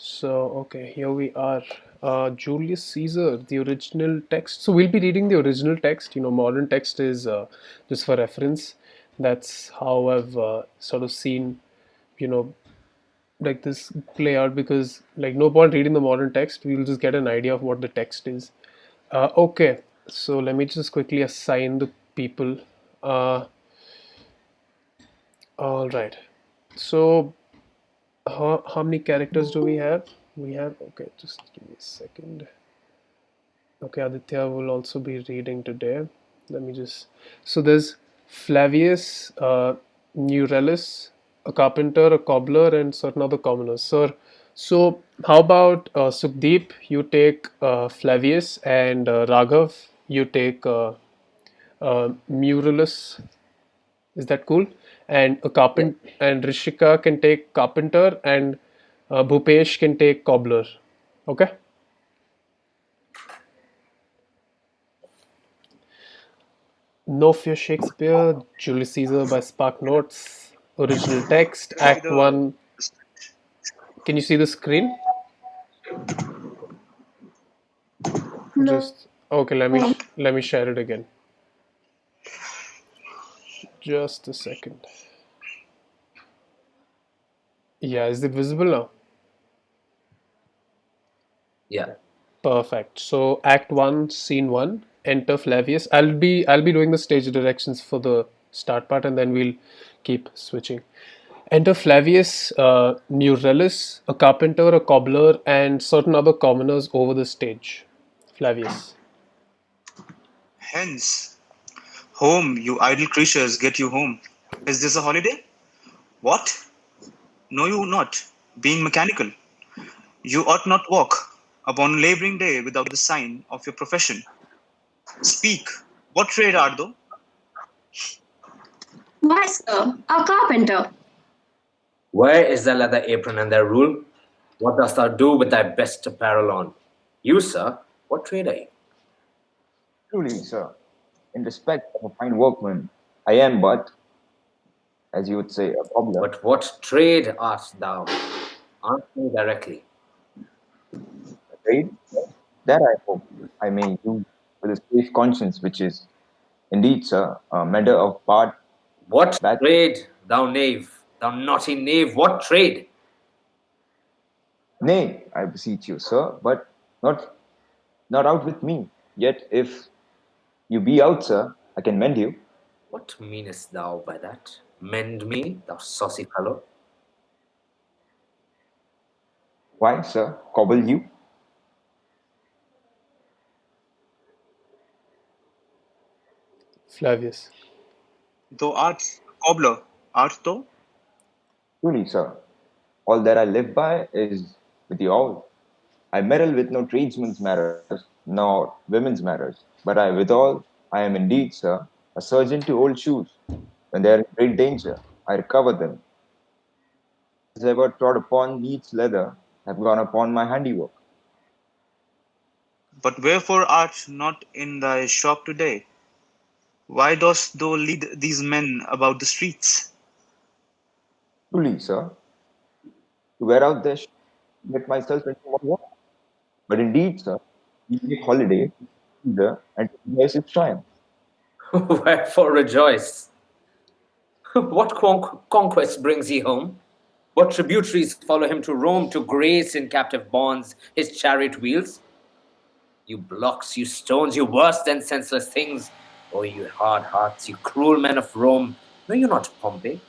So, okay, here we are. Julius Caesar, the original text. So, we'll be reading the original text. Modern text is just for reference. That's how I've sort of seen, you know, like this play out because, like, no point reading the modern text. We'll just get an idea of what the text is. Okay, so let me just quickly assign the people. Uh, all right. So, how many characters do we have? We have, okay, just give me a second. Okay, Aditya will also be reading today. Let me just. So there's Flavius, Neurellus, a carpenter, a cobbler, and certain other commoners. Sir, so how about Sukhdeep? You take Flavius, and Raghav, you take Muralus. Is that cool? And a Yeah. carpenter, and Rishika can take carpenter, and Bhupesh can take cobbler. Okay. No Fear Shakespeare, Julius Caesar by Spark Notes, original text, Can you see Act the 1. Can you see the screen? No. Just okay, let me share it again. Just a second. Yeah, is it visible now? Yeah. Perfect. So Act 1, Scene 1, enter Flavius. I'll be doing the stage directions for the start part and then we'll keep switching. Enter Flavius, Neurellus, a carpenter, a cobbler, and certain other commoners over the stage. Flavius. hence? Home, you idle creatures, get you home. Is this a holiday? What? No, you not. Being mechanical. You ought not walk upon labouring day without the sign of your profession. Speak. What trade art thou? Why, sir? A carpenter. Where is the leather apron and their rule? What dost thou do with thy best apparel on? You, sir, what trade are you? Truly, sir, in respect of a fine workman, I am but, as you would say, a cobbler. But what trade art thou? Answer me directly. A trade that I hope I may do with a safe conscience, which is indeed, sir, a matter of part. What That trade, thou knave, thou naughty knave, what trade? nay, I beseech you, sir, but not out with me. Yet, if you be out, sir, I can mend you. What meanest thou by that? Mend me, thou saucy fellow? Why, sir, cobble you? Flavius. Thou art a cobbler, art thou? Truly, sir, all that I live by is with you all. I meddle with no tradesmen's matters, nor women's matters, but withal, I am indeed, sir, a surgeon to old shoes. When they are in great danger, I recover them. As ever trod upon neat's leather, have gone upon my handiwork. But wherefore art not in thy shop today? Why dost thou lead these men about the streets? Truly, sir, to wear out their get myself into more work. But indeed, sir, we take holiday, Caesar, and to rejoice his triumph. Wherefore rejoice? What conquest brings he home? What tributaries follow him to Rome to grace in captive bonds his chariot wheels? You blocks, you stones, you worse than senseless things. Oh, you hard hearts, you cruel men of Rome, know you not Pompey?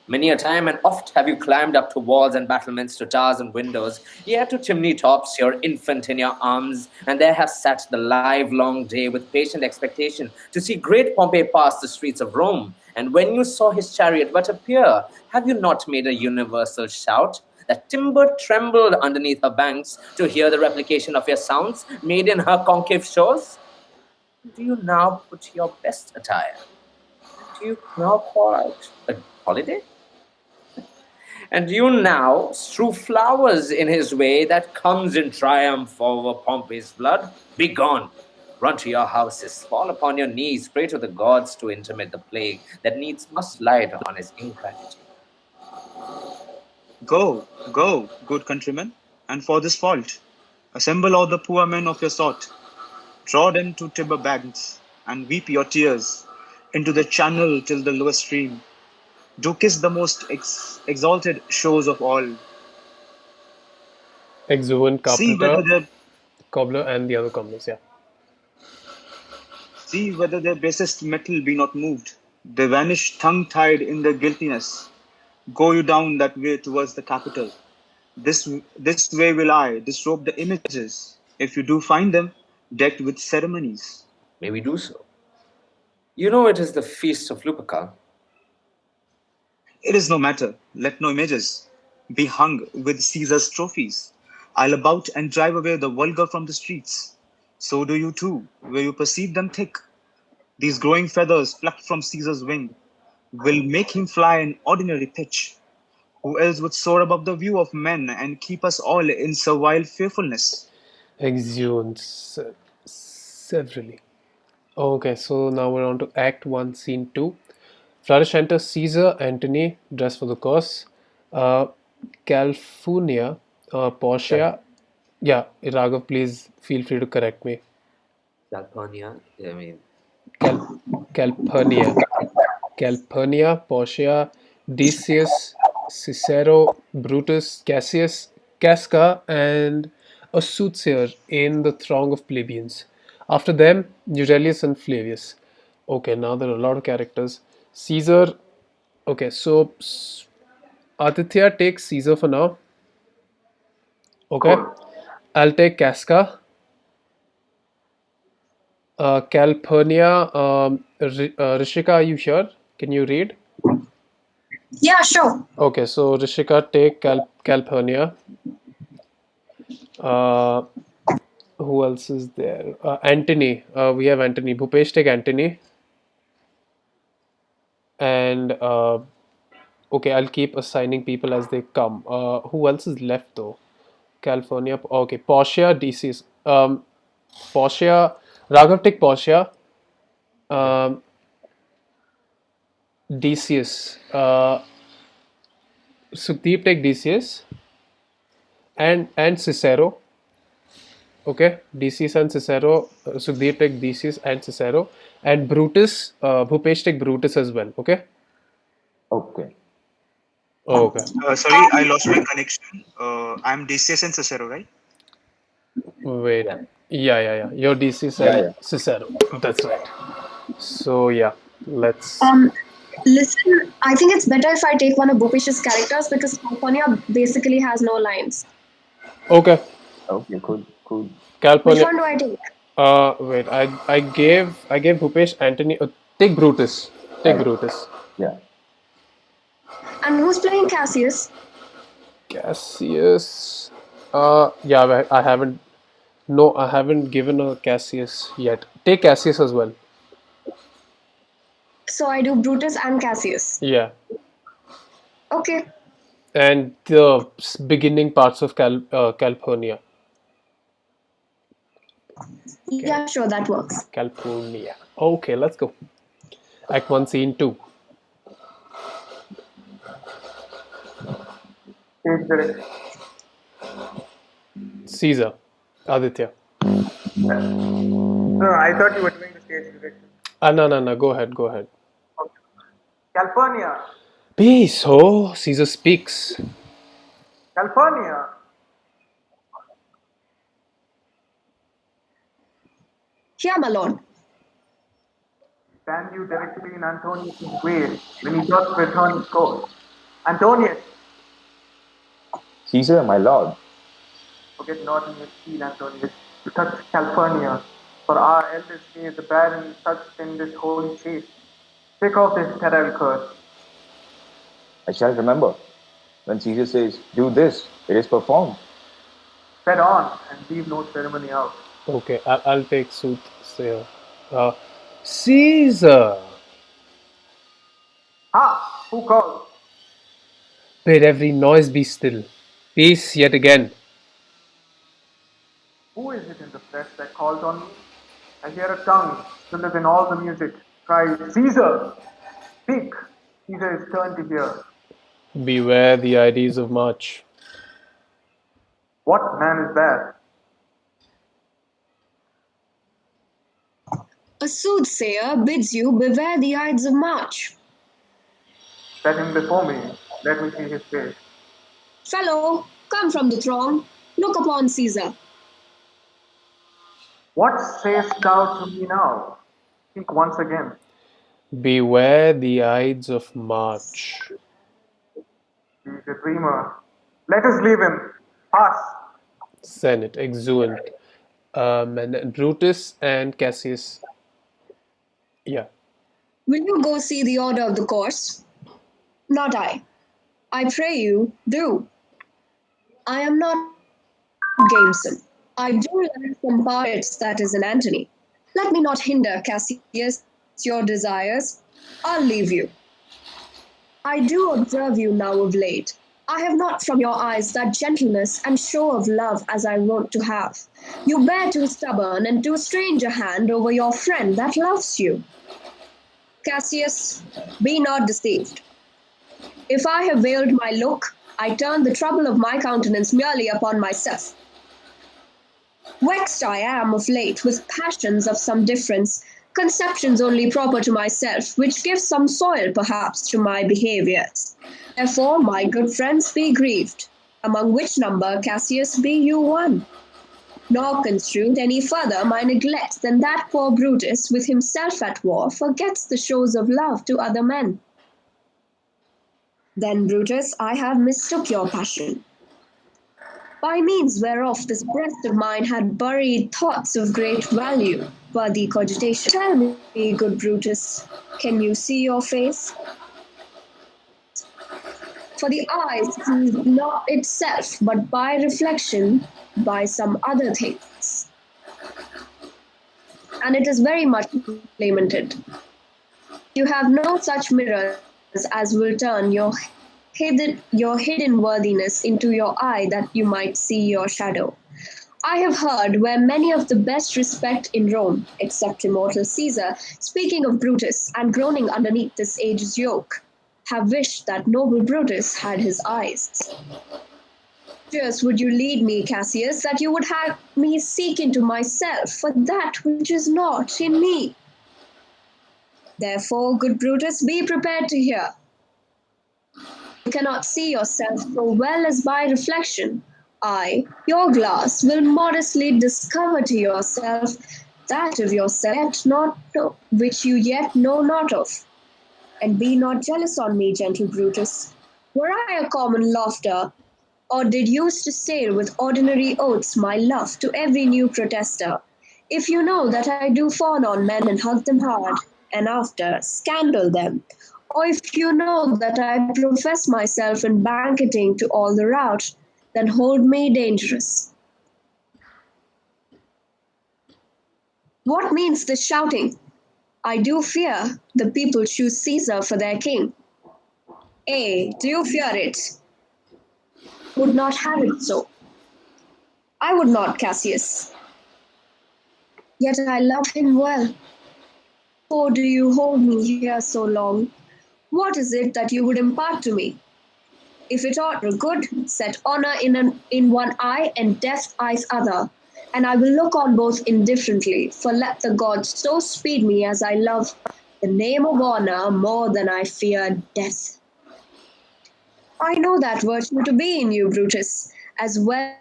Many a time and oft have you climbed up to walls and battlements, to towers and windows, yea, to chimney tops, your infant in your arms, and there have sat the livelong day with patient expectation to see great Pompey pass the streets of Rome. And when you saw his chariot but appear, have you not made a universal shout? That timber trembled underneath her banks to hear the replication of your sounds made in her concave shores? Do you now put your best attire? Do you now pour out a holiday? And you now strew flowers in his way that comes in triumph over Pompey's blood? Begone! Run to your houses, fall upon your knees, pray to the gods to intermit the plague that needs must light on his ingratitude. Go, go, good countrymen. And for this fault, assemble all the poor men of your sort, draw them to timber banks, and weep your tears into the channel till the lowest stream. Do kiss the most exalted shores of all. Exuberant See whether carpenter, their cobbler, and the other commoners. Yeah. See whether their basest metal be not moved. They vanish tongue-tied in their guiltiness. Go you down that way towards the capital. This way will I disrobe the images, if you do find them decked with ceremonies. May we do so? You know it is the feast of Lupercal. It is no matter, let no images be hung with Caesar's trophies. I'll about and drive away the vulgar from the streets. So do you too, where you perceive them thick. These growing feathers plucked from Caesar's wing will make him fly an ordinary pitch. Who else would soar above the view of men and keep us all in servile fearfulness? Exeunt severally. Okay, so now we're on to Act 1, Scene 2. Flourish enters Caesar, Antony, dressed for the cause. Calpurnia, Portia. Yeah, Raghav, please feel free to correct me. Calpurnia, I mean, Calpurnia. Calpurnia, Portia, Decius, Cicero, Brutus, Cassius, Casca, and a soothsayer in the throng of plebeians. After them, Aurelius and Flavius. Okay, now there are a lot of characters. Caesar. Okay, so Aditya takes Caesar for now. Okay, I'll take Casca. Calpurnia. Rishika, are you here? Can you read? Yeah, sure. Okay, so Rishika, take Calpurnia. Who else is there? Antony. We have Antony. Bhupesh, take Antony. And okay, I'll keep assigning people as they come. Who else is left though? California. Okay, Portia, DC's. Portia. Raghav, take Portia. Decius. Sukhdeep, take Decius. And Cicero. Okay, Decius and Cicero. Sukhdeep, take Decius and Cicero. And Brutus. Bhupesh, take Brutus as well. Okay. Okay. Okay. Sorry, I lost my connection. I'm DCS and Cicero, right? Wait. Yeah. Yeah. Your Decius Yeah, and yeah. Cicero. That's right. So yeah, let's. Listen, I think it's better if I take one of Bhupesh's characters because Calpurnia basically has no lines. Okay. Okay, cool. Which California. one do I take? Wait. I gave Bhupesh Antony. Take Brutus. Take Right. Brutus. Yeah. And who's playing Cassius? Cassius. Yeah. I haven't. No, I haven't given a Cassius yet. Take Cassius as well. So I do Brutus and Cassius. Yeah. Okay. And the beginning parts of Calpurnia. Yeah, sure, that works. Calpurnia. Okay, let's go. Act 1, Scene 2. Caesar. Aditya. No, I thought you were doing the stage direction. No. Go ahead. California, Be so. Caesar speaks. California. Here, my lord. Stand you directly in Antonius' way when he doth return his course. Antonius, Caesar, my lord. forget not in your steel, Antonius, to touch California, for our elders say the barren touched in this holy chase. Take off this sterile curse. I shall remember. When Caesar says, do this, it is performed. Fed on and leave no ceremony out. Okay, I'll take soothsayer. Caesar. Ha! Who calls? Bid every noise be still. Peace yet again. Who is it in the flesh that calls on me? I hear a tongue, stiller than all the music, cries, Caesar! Speak! Caesar is turned to hear. Beware the Ides of March. What man is that? A soothsayer bids you beware the Ides of March. Set him before me. Let me see his face. Fellow, come from the throng, look upon Caesar. What sayest thou to me now? Speak once again. Beware the Ides of March. He is a dreamer. Let us leave him. Pass. Senate, exeunt. And Brutus and Cassius. Yeah. Will you go see the order of the course? Not I. I pray you, do. I am not gamesome. I do like some parts that is in Antony. Let me not hinder, Cassius, your desires. I'll leave you. I do observe you now of late. I have not from your eyes that gentleness and show of love as I wont to have. You bear too stubborn and too strange a hand over your friend that loves you. Cassius, be not deceived. If I have veiled my look, I turn the trouble of my countenance merely upon myself. Vexed I am of late with passions of some difference, conceptions only proper to myself, which give some soil perhaps to my behaviours. Therefore, my good friends, be grieved, among which number, Cassius, be you one. Nor construed any further my neglect than that poor Brutus, with himself at war, forgets the shows of love to other men. Then, Brutus, I have mistook your passion, by means whereof this breast of mine had buried thoughts of great value, worthy cogitation. Tell me, good Brutus, can you see your face? For the eye sees not itself, but by reflection, by some other things. And it is very much lamented. You have no such mirrors as will turn your hidden worthiness into your eye that you might see your shadow. I have heard where many of the best respect in Rome, except immortal Caesar, speaking of Brutus and groaning underneath this age's yoke, have wished that noble Brutus had his eyes. Just would you lead me, Cassius, that you would have me seek into myself for that which is not in me. Therefore, good Brutus, be prepared to hear. You cannot see yourself so well as by reflection. I, your glass, will modestly discover to yourself that of yourself which you yet know not of. And be not jealous on me, gentle Brutus. Were I a common lofter, or did use to stale with ordinary oaths my love to every new protester, if you know that I do fawn on men and hug them hard, and after scandal them, or if you know that I profess myself in banqueting to all the rout, then hold me dangerous. What means this shouting? I do fear the people choose Caesar for their king. Do you fear it? Would not have it so. I would not, Cassius. Yet I love him well. Oh, do you hold me here so long? What is it that you would impart to me? If it ought for good, set honor in one eye and death eyes other, and I will look on both indifferently, for let the gods so speed me as I love the name of honor more than I fear death. I know that virtue to be in you, Brutus, as well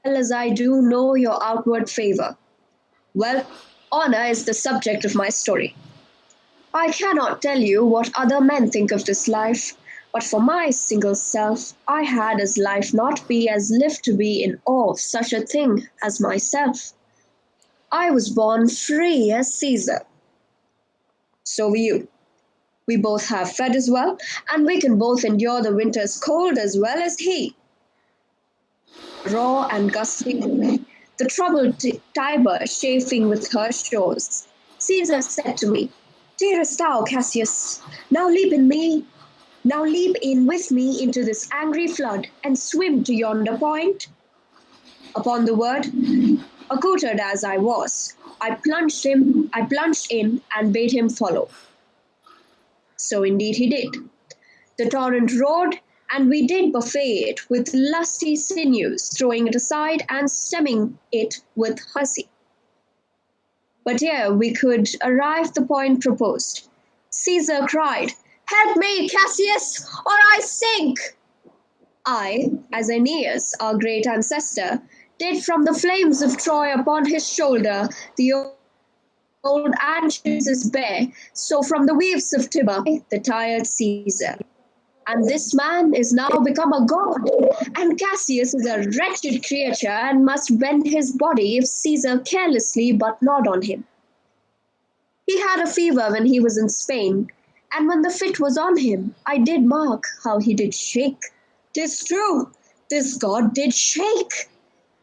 as I do know your outward favor. Well, honor is the subject of my story. I cannot tell you what other men think of this life, but for my single self, I had as life not be as lived to be in awe of such a thing as myself. I was born free as Caesar. So were you. We both have fed as well, and we can both endure the winter's cold as well as he. Raw and gusty, the troubled Tiber chafing with her shores. Caesar said to me, "Dearest thou, Cassius, now leap in with me into this angry flood, and swim to yonder point." Upon the word, accoutred as I was, I plunged in and bade him follow. So indeed he did. The torrent roared, and we did buffet it with lusty sinews, throwing it aside and stemming it with hussy. But ere we could arrive the point proposed, Caesar cried, "Help me, Cassius, or I sink!" I, as Aeneas, our great ancestor, did from the flames of Troy upon his shoulder the old Anchises bear, so from the waves of Tiber the tired Caesar. And this man is now become a god, and Cassius is a wretched creature and must bend his body if Caesar carelessly but nod on him. He had a fever when he was in Spain, and when the fit was on him, I did mark how he did shake. 'Tis true, this god did shake.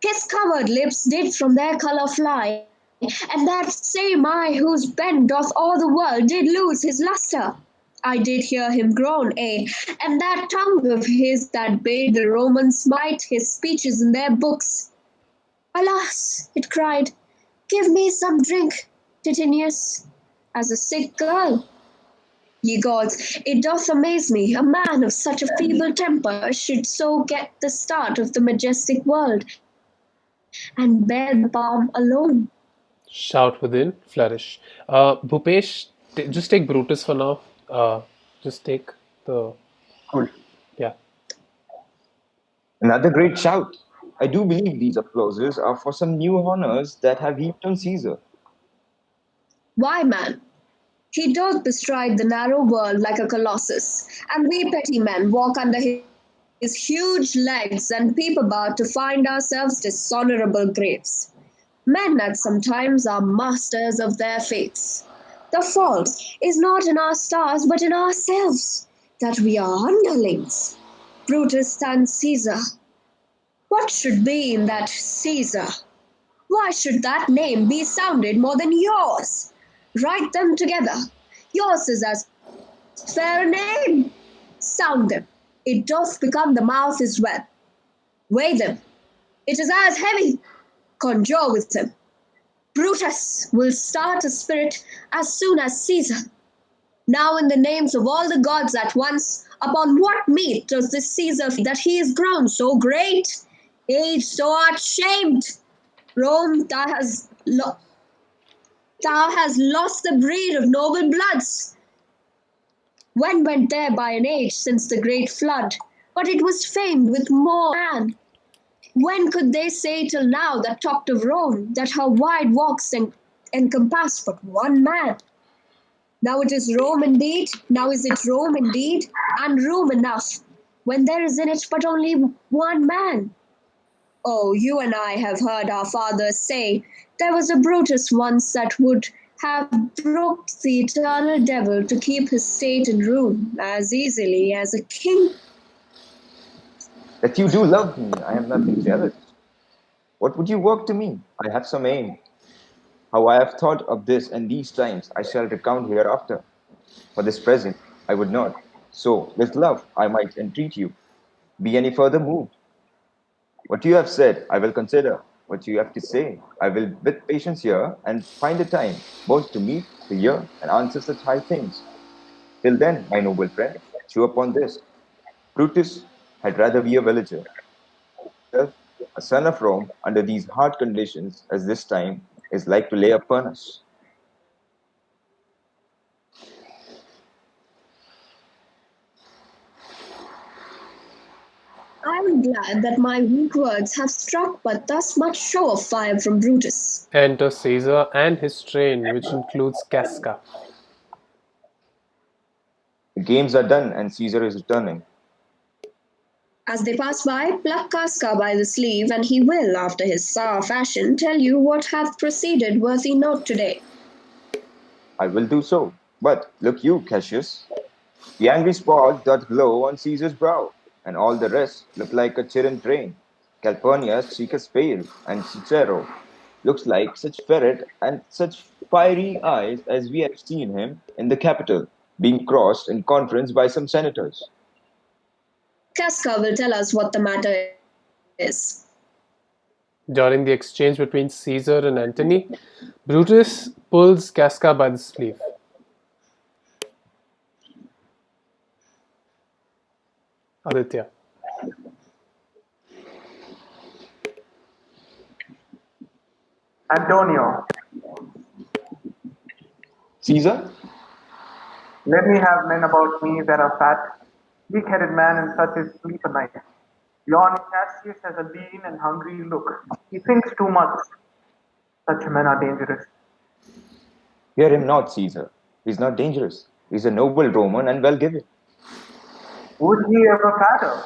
His covered lips did from their colour fly, and that same eye whose bent doth o'er the world did lose his lustre. I did hear him groan, and that tongue of his that bade the Romans smite his speeches in their books. Alas, it cried, give me some drink, Titinius, as a sick girl. Ye gods, it doth amaze me, a man of such a feeble temper should so get the start of the majestic world, and bear the palm alone. Shout within, flourish. Bhupesh, just take Brutus for now. Just take the Cool. yeah. Another great shout. I do believe these applauses are for some new honors that have heaped on Caesar. Why, man, he doth bestride the narrow world like a colossus, and we petty men walk under his huge legs and peep about to find ourselves dishonorable graves. Men at some times are masters of their fates. The fault is not in our stars, but in ourselves, that we are underlings. Brutus and Caesar. What should be in that Caesar? Why should that name be sounded more than yours? Write them together. Yours is as fair a name. Sound them. It doth become the mouth as well. Weigh them. It is as heavy. Conjure with them. Brutus will start a spirit as soon as Caesar. Now in the names of all the gods at once, upon what meat does this Caesar feed that he is grown so great? Age, thou art shamed. Rome, thou hast lost the breed of noble bloods. When went there by an age since the great flood? But it was famed with more man. When could they say till now that talked of Rome, that her wide walks encompassed but one man? Now it is Rome indeed, now is it Rome indeed, and room enough, when there is in it but only one man. Oh, you and I have heard our fathers say, there was a Brutus once that would have broke the eternal devil to keep his state in room as easily as a king. That you do love me, I am nothing jealous. What would you work to me? I have some aim. How I have thought of this and these times I shall recount hereafter. For this present, I would not. So, with love, I might entreat you. Be any further moved. What you have said, I will consider. What you have to say, I will with patience hear and find the time, both to meet, to hear, and answer such high things. Till then, my noble friend, chew upon this. Brutus had rather be a villager, himself a son of Rome under these hard conditions as this time is like to lay upon us. I am glad that my weak words have struck but thus much show of fire from Brutus. Enter Caesar and his train, which includes Casca. The games are done and Caesar is returning. As they pass by, pluck Casca by the sleeve, and he will, after his sour fashion, tell you what hath proceeded worthy note today. I will do so. But look you, Cassius, the angry spot doth glow on Caesar's brow, and all the rest look like a chidden train. Calpurnia's cheek is pale, and Cicero looks like such ferret and such fiery eyes as we have seen him in the Capitol, being crossed in conference by some senators. Casca will tell us what the matter is. During the exchange between Caesar and Antony, Brutus pulls Casca by the sleeve. Aditya. Antonio, Caesar? let me have men about me that are fat, weak-headed man and such as sleep a night. Yon Cassius has a lean and hungry look. He thinks too much. Such men are dangerous. Fear him not, Caesar. He's not dangerous. He's a noble Roman and well given. Would he ever fatter?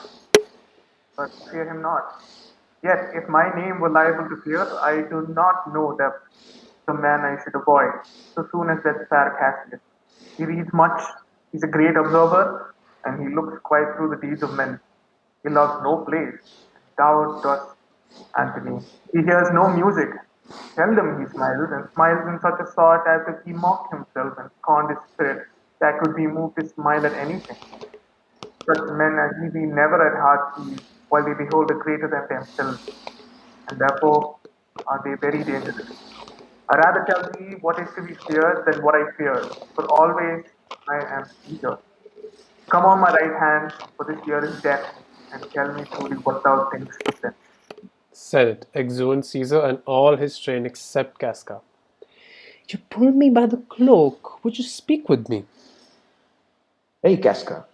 But fear him not. Yet, if my name were liable to fear, I do not know the man I should avoid so soon as that fair Cassius. He reads much, he's a great observer, and he looks quite through the deeds of men. He loves no plays. Thou dost, Antony. He hears no music. Seldom he smiles, and smiles in such a sort as if he mocked himself and scorned his spirit that could be moved to smile at anything. Such men as he be never at heart ease, while they behold a greater than themselves, and therefore are they very dangerous. I rather tell thee what is to be feared than what I fear, for always I am Caesar. Come on my right hand, for this year is death, and tell me truly what thou thinkst of them. Senate, exhumed Caesar and all his train except Casca. You pulled me by the cloak. Would you speak with me? Hey, Casca,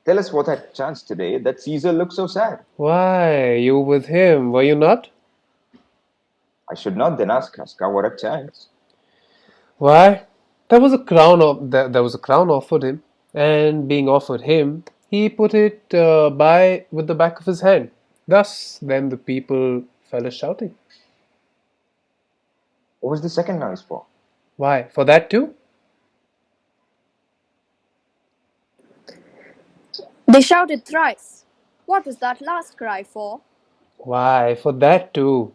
tell us what had chanced today that Caesar looks so sad. Why, you were with him, were you not? I should not then ask Casca what had chanced. Why, there was a crown offered him, and being offered him, he put it by with the back of his hand. Thus, then the people fell a shouting. What was the second noise for? Why, for that too? They shouted thrice. What was that last cry for? Why, for that too.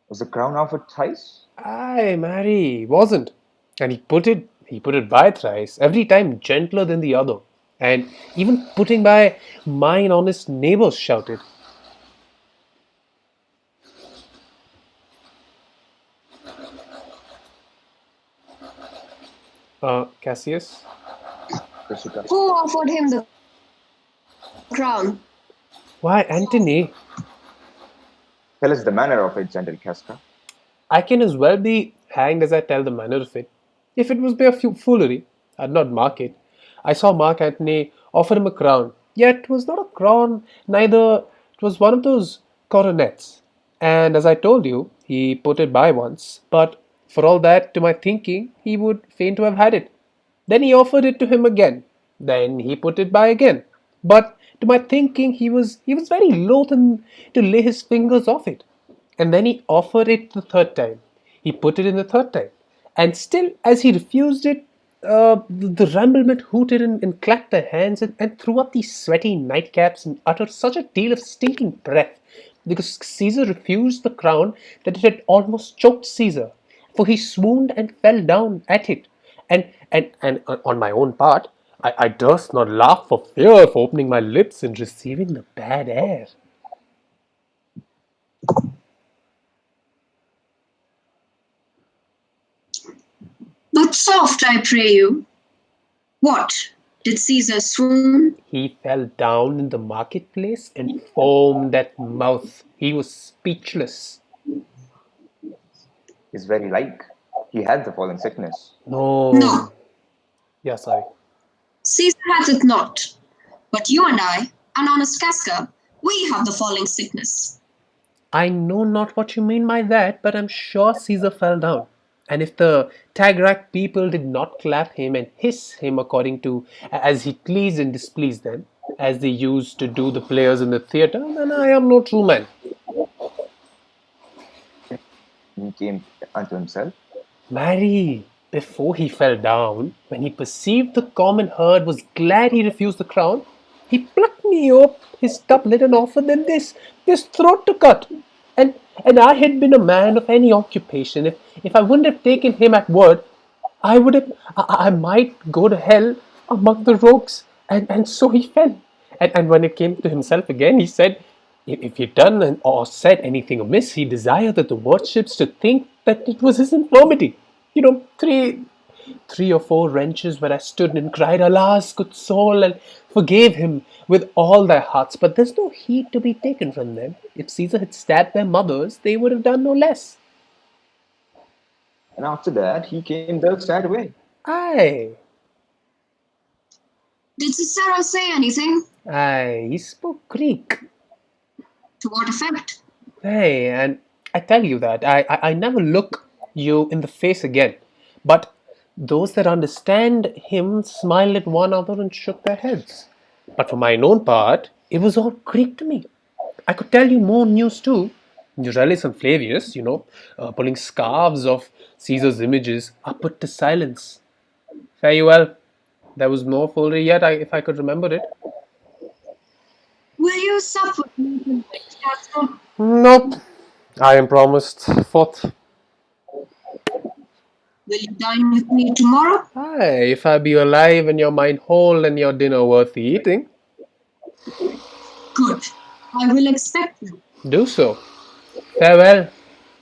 Was the crown offered thrice? Aye, marry, wasn't. And he put it by thrice, every time gentler than the other. And even putting by mine honest neighbors shouted. Cassius? Jessica. Who offered him the crown? Why, Antony? Tell us the manner of it, gentle Casca. I can as well be hanged as I tell the manner of it. If it was mere foolery, I'd not mark it. I saw Mark Antony offer him a crown, yet 'twas not a crown, neither 'twas one of those coronets. And as I told you, he put it by once, but for all that, to my thinking, he would fain to have had it. Then he offered it to him again. Then he put it by again. But to my thinking, he was very loath to lay his fingers off it. And then he offered it the third time. He put it in the third time. And still, as he refused it, the ramblement hooted and clapped their hands and threw up these sweaty nightcaps and uttered such a deal of stinking breath because Caesar refused the crown that it had almost choked Caesar, for he swooned and fell down at it. And on my own part, I durst not laugh for fear of opening my lips and receiving the bad air. But soft, I pray you. What? Did Caesar swoon? He fell down in the marketplace and foamed at mouth. He was speechless. Is very like. He had the falling sickness. No. No, Yeah, sorry. Caesar has it not. But you and I, and honest Casca, we have the falling sickness. I know not what you mean by that, but I'm sure Caesar fell down. And if the Tagrac people did not clap him and hiss him according to as he pleased and displeased them, as they used to do the players in the theatre, then I am no true man. He came unto himself. Marry, before he fell down, when he perceived the common herd was glad he refused the crown, he plucked me up his doublet and offered them this throat to cut. And I had been a man of any occupation. If I wouldn't have taken him at word, I might go to hell among the rogues. And so he fell. And when it came to himself again, he said, if he'd done or said anything amiss, he desired that the worships should think that it was his infirmity. 3 or 4 wrenches where I stood and cried, "Alas, good soul," and forgave him with all their hearts. But there's no heed to be taken from them. If Caesar had stabbed their mothers, they would have done no less. And after that, he came the sad way. Aye, Did Cicero say anything? aye, he spoke Greek. To what effect? Hey, and I tell you that I never look you in the face again. But those that understand him smiled at one another and shook their heads. But for mine own part, it was all Greek to me. I could tell you more news too. Euryalus and Flavius, pulling scarves off Caesar's images, are put to silence. Fare you well. There was more foolery yet, if I could remember it. Will you sup with me tonight, Castor? Nope. I am promised forth. Will you dine with me tomorrow? Aye, if I be alive and your mind whole and your dinner worth eating, Good. I will expect you. do so. Farewell,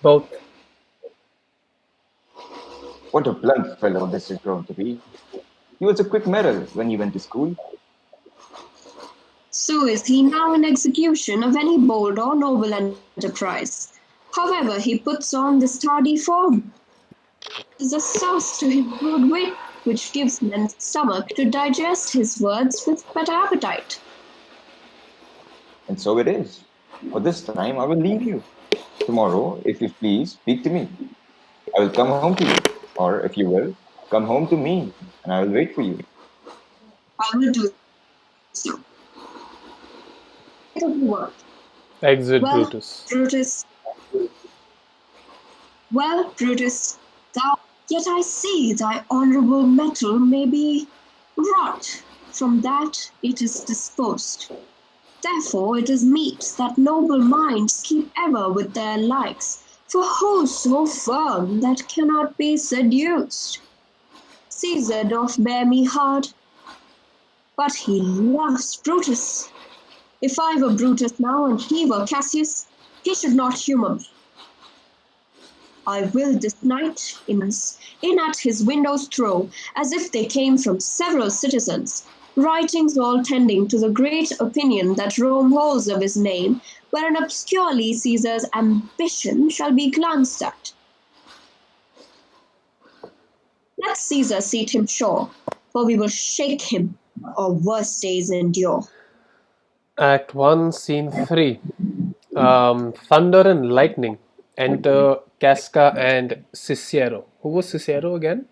both. What a blunt fellow this has grown to be. He was a quick mirror when he went to school. So is he now in execution of any bold or noble enterprise. However, he puts on this tardy form. It is a sauce to his good wit, which gives men stomach to digest his words with better appetite. And so it is. For this time, I will leave you. Tomorrow, if you please, speak to me. I will come home to you. Or, if you will, come home to me, and I will wait for you. I will do so. It'll be work. Exit Well, Brutus. Brutus, thou yet I see thy honourable metal may be rot. From that it is disposed. Therefore it is meet that noble minds keep ever with their likes, for who's so firm that cannot be seduced? Caesar doth bear me hard, but he loves Brutus. If I were Brutus now and he were Cassius, he should not humour me. I will this night in at his windows throw, as if they came from several citizens, writings all tending to the great opinion that Rome holds of his name, wherein obscurely Caesar's ambition shall be glanced at. Let Caesar seat him sure, for we will shake him, or worse days endure. Act 1, Scene 3. Thunder and lightning. Enter Casca and Cicero. Who was Cicero again?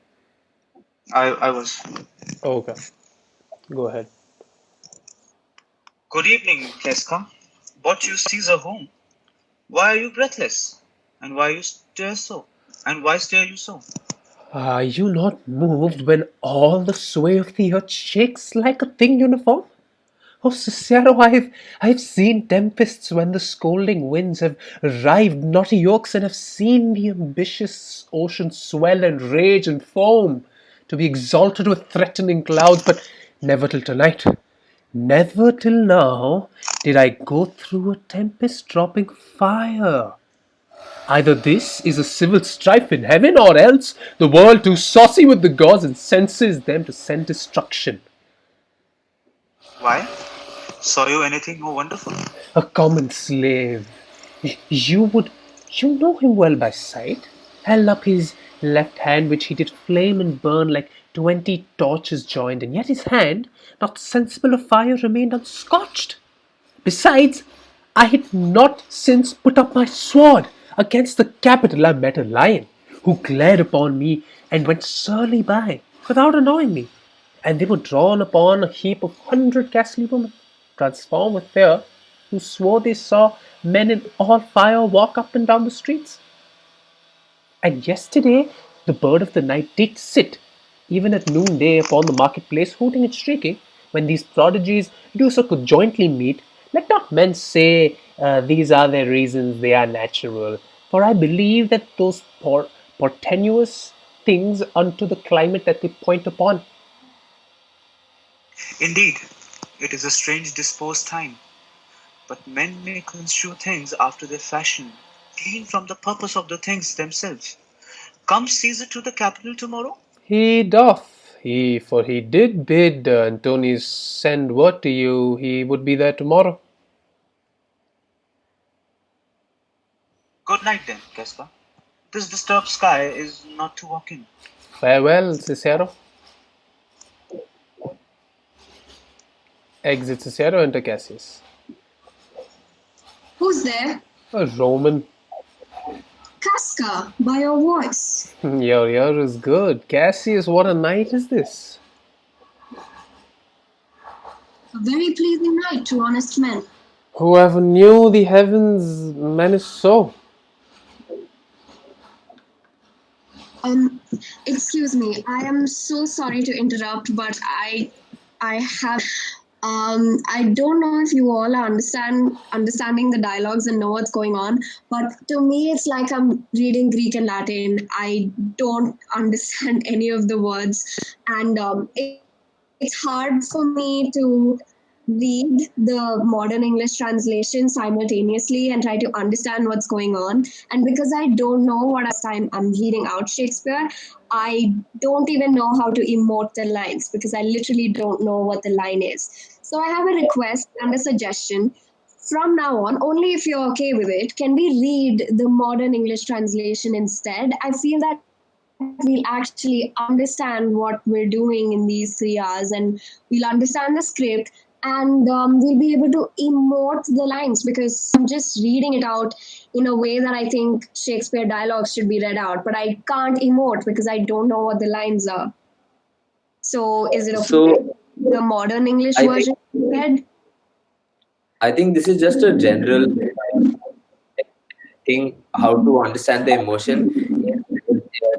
I was. Oh, okay. Go ahead. Good evening, Casca. Brought you Caesar home. Why are you breathless? And why you stare so? And why stare you so? Are you not moved when all the sway of the earth shakes like a thing uniform? Oh, Cicero, I've seen tempests when the scolding winds have rived knotty oaks, and have seen the ambitious ocean swell and rage and foam to be exalted with threatening clouds, but never till tonight, never till now, did I go through a tempest dropping fire. Either this is a civil strife in heaven, or else the world too saucy with the gods and senses them to send destruction. Why? Saw you anything more wonderful? A common slave. You know him well by sight. Held up his left hand, which he did flame and burn like 20 torches joined, and yet his hand, not sensible of fire, remained unscorched. Besides, I had not since put up my sword. Against the Capitol I met a lion, who glared upon me and went surly by, without annoying me, and they were drawn upon a heap of 100 ghastly women, transformed with fear, who swore they saw men in all fire walk up and down the streets. And yesterday the bird of the night did sit, even at noonday, upon the marketplace, hooting and shrieking. When these prodigies do so conjointly meet, let not men say these are their reasons, they are natural. For I believe that those portentous things unto the climate that they point upon. Indeed, it is a strange disposed time. But men may construe things after their fashion, clean from the purpose of the things themselves. Comes Caesar to the capital tomorrow? He doth. For he did bid Antony send word to you he would be there tomorrow. Good night then, Casper. This disturbed sky is not to walk in. Farewell, Cicero. Exit Cicero, enter Cassius. Who's there? A Roman. Casca, by your voice. Your ear is good. Cassius, what a night is this? A very pleasing night to honest men. Whoever knew the heavens menace so? Um, Excuse me. I am so sorry to interrupt, but I have. I don't know if you all are understanding the dialogues and know what's going on, but to me, it's like I'm reading Greek and Latin. I don't understand any of the words, and it's hard for me to read the modern English translation simultaneously and try to understand what's going on. And because I don't know what I'm reading out Shakespeare, I don't even know how to emote the lines because I literally don't know what the line is. So I have a request and a suggestion. From now on, only if you're okay with it, can we read the modern English translation instead? I feel that we'll actually understand what we're doing in these 3 hours and we'll understand the script and we'll be able to emote the lines because I'm just reading it out in a way that I think Shakespeare dialogues should be read out, but I can't emote because I don't know what the lines are. So is it okay? So The modern English I version think read? I think this is just a general thing how to understand the emotion in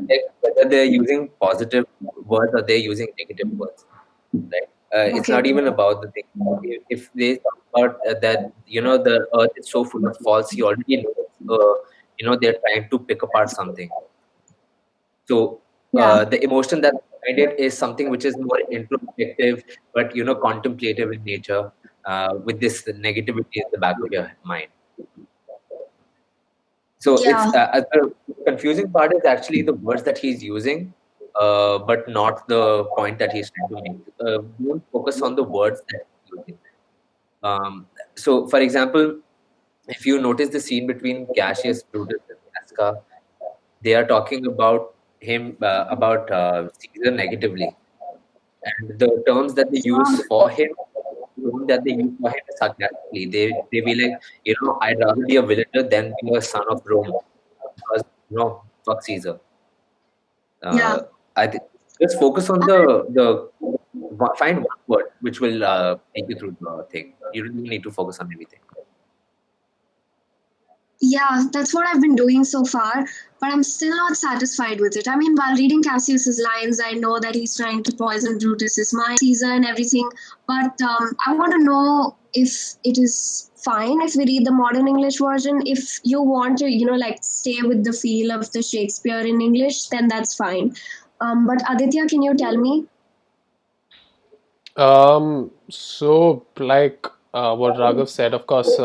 text, whether they're using positive words or they're using negative words, right? It's Okay. not even about the thing. If they talk about that, the earth is so full of faults, you already know, they're trying to pick apart something. So Yeah. the emotion that's behind it is something which is more introspective, but contemplative in nature, with this negativity in the back of your mind. So it's Yeah. the confusing part is actually the words that he's using, but not the point that he's trying to make. Don't focus on the words that he's using. So, for example, if you notice the scene between Cassius, Brutus, and Casca, they are talking about him, about Caesar negatively, and the terms that they use for him, the one that they use for him is sarcastically. They be like, I'd rather be a villager than be a son of Rome, because fuck Caesar. Yeah. I think just focus on find one word which will take you through the thing. You don't need to focus on everything. Yeah, that's what I've been doing so far, but I'm still not satisfied with it. I mean, while reading Cassius's lines, I know that he's trying to poison Brutus's mind, Caesar, and everything. But I want to know if it is fine if we read the modern English version. If you want to, like stay with the feel of the Shakespeare in English, then that's fine. But Aditya, can you tell me? So like what Raghav said, of course,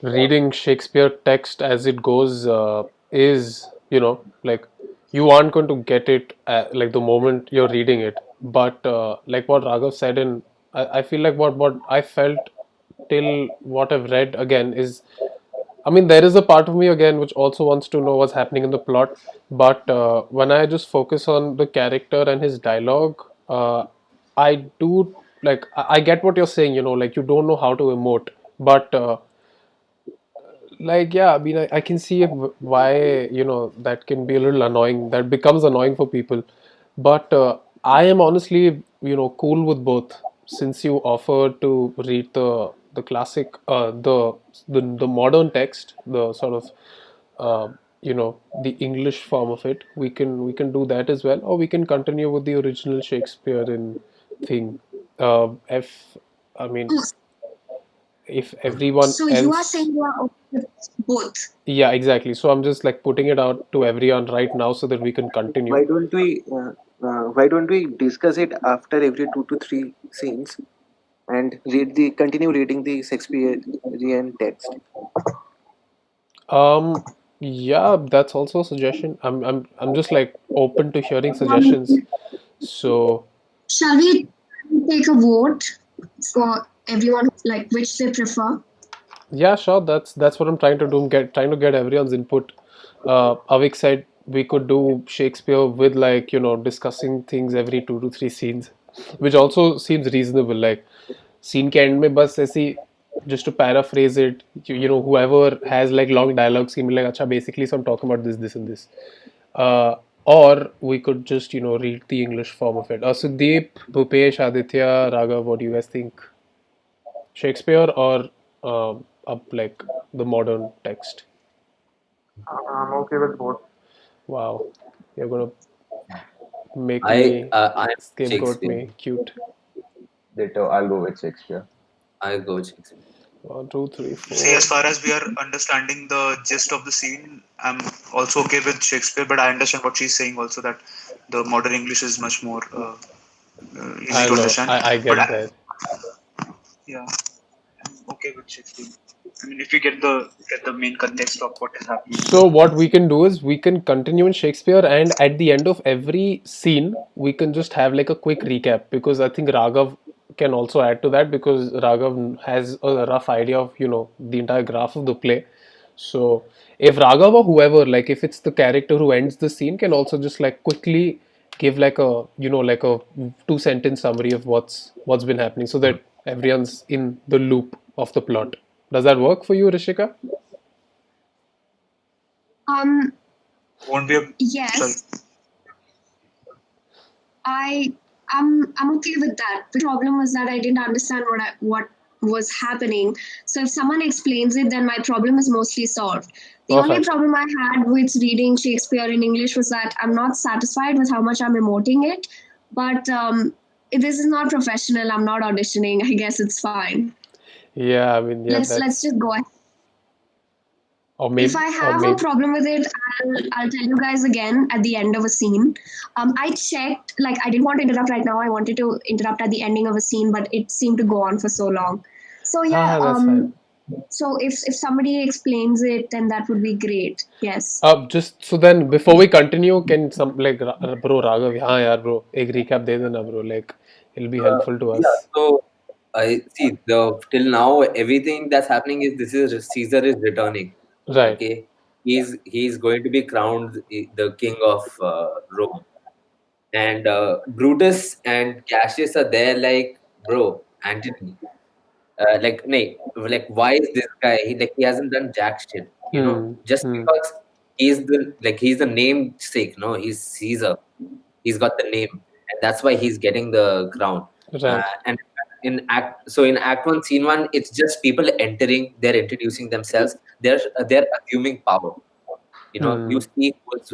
reading Shakespeare text as it goes is, like you aren't going to get it like the moment you're reading it. But like what Raghav said, and I feel like what I felt till what I've read again is, I mean, there is a part of me again which also wants to know what's happening in the plot. But when I just focus on the character and his dialogue, I do like I get what you're saying. Like you don't know how to emote, but like yeah, I mean, I can see why that can be a little annoying. That becomes annoying for people, but I am honestly cool with both. Since you offer to read the classic, the modern text, the sort of the English form of it, we can do that as well, or we can continue with the original Shakespearean thing. If I mean, if everyone So you are else, saying you are okay with both? yeah, exactly. So I'm just like putting it out to everyone right now so that we can continue. Why don't we discuss it after every 2 to 3 scenes and continue reading the Shakespearean text? Um, Yeah, that's also a suggestion. I'm just like open to hearing suggestions. So Shall we take a vote for everyone, like which they prefer? yeah, sure. That's what I'm trying to do. Trying to get everyone's input. Avik said we could do Shakespeare with like discussing things every 2 to 3 scenes, which also seems reasonable. Like scene के end में बस ऐसी just to paraphrase it, whoever has like long dialogue scheme like अच्छा basically so I'm talking about this and this. Uh, or we could just read the English form of it. Sudeep, Bhupesh, Aditya, Raghav, what do you guys think? Shakespeare or up like the modern text? I'm okay with both. Wow, you're gonna make I me I'm scapegoat Shakespeare. me. Cute. I'll go with Shakespeare. I go with Shakespeare. 1, 2, 3, See, as 4. far as we are understanding the gist of the scene, I'm also okay with Shakespeare, but I understand what she's saying also, that the modern English is much more easy I to know. understand. I But get that. yeah, I'm okay with Shakespeare. I mean, if we get the main context of what is happening. So what we can do is we can continue in Shakespeare, and at the end of every scene, we can just have like a quick recap because I think Raghav can also add to that because Raghav has a rough idea of the entire graph of the play. So if Raghav or whoever, like if it's the character who ends the scene, can also just like quickly give like a like a 2 sentence summary of what's been happening so that everyone's in the loop of the plot. Does that work for you, Rishika? Um, Won't be a sorry. yes, I I'm okay with that. The problem was that I didn't understand what was happening. So if someone explains it, then my problem is mostly solved. The only Perfect. problem I had with reading Shakespeare in English was that I'm not satisfied with how much I'm emoting it. But this is not professional. I'm not auditioning. I guess it's fine. Yeah, I mean, yeah, Let's that's just go ahead. If I or have a maybe. problem with it, I'll tell you guys again at the end of a scene. I checked, like, I didn't want to interrupt right now. I wanted to interrupt at the ending of a scene, but it seemed to go on for so long. So, yeah, That's fine. so if somebody explains it, then that would be great. Yes. Just so then before we continue, can some like bro Raghav, हाँ यार bro, एक recap दे देना bro, like it'll be helpful to Yeah. us. So I see the till now everything that's happening is this is Caesar is returning. Right. Okay, he's going to be crowned the king of Rome, and Brutus and Cassius are there like, bro, Antony. Like, nay, like, why is this guy? He hasn't done jack shit. Hmm. Just Hmm. because he's the namesake. No, he's Caesar. He's got the name, and that's why he's getting the crown. Right. And in Act One, Scene One, it's just people entering. They're introducing themselves. They're assuming power. You Hmm. see who's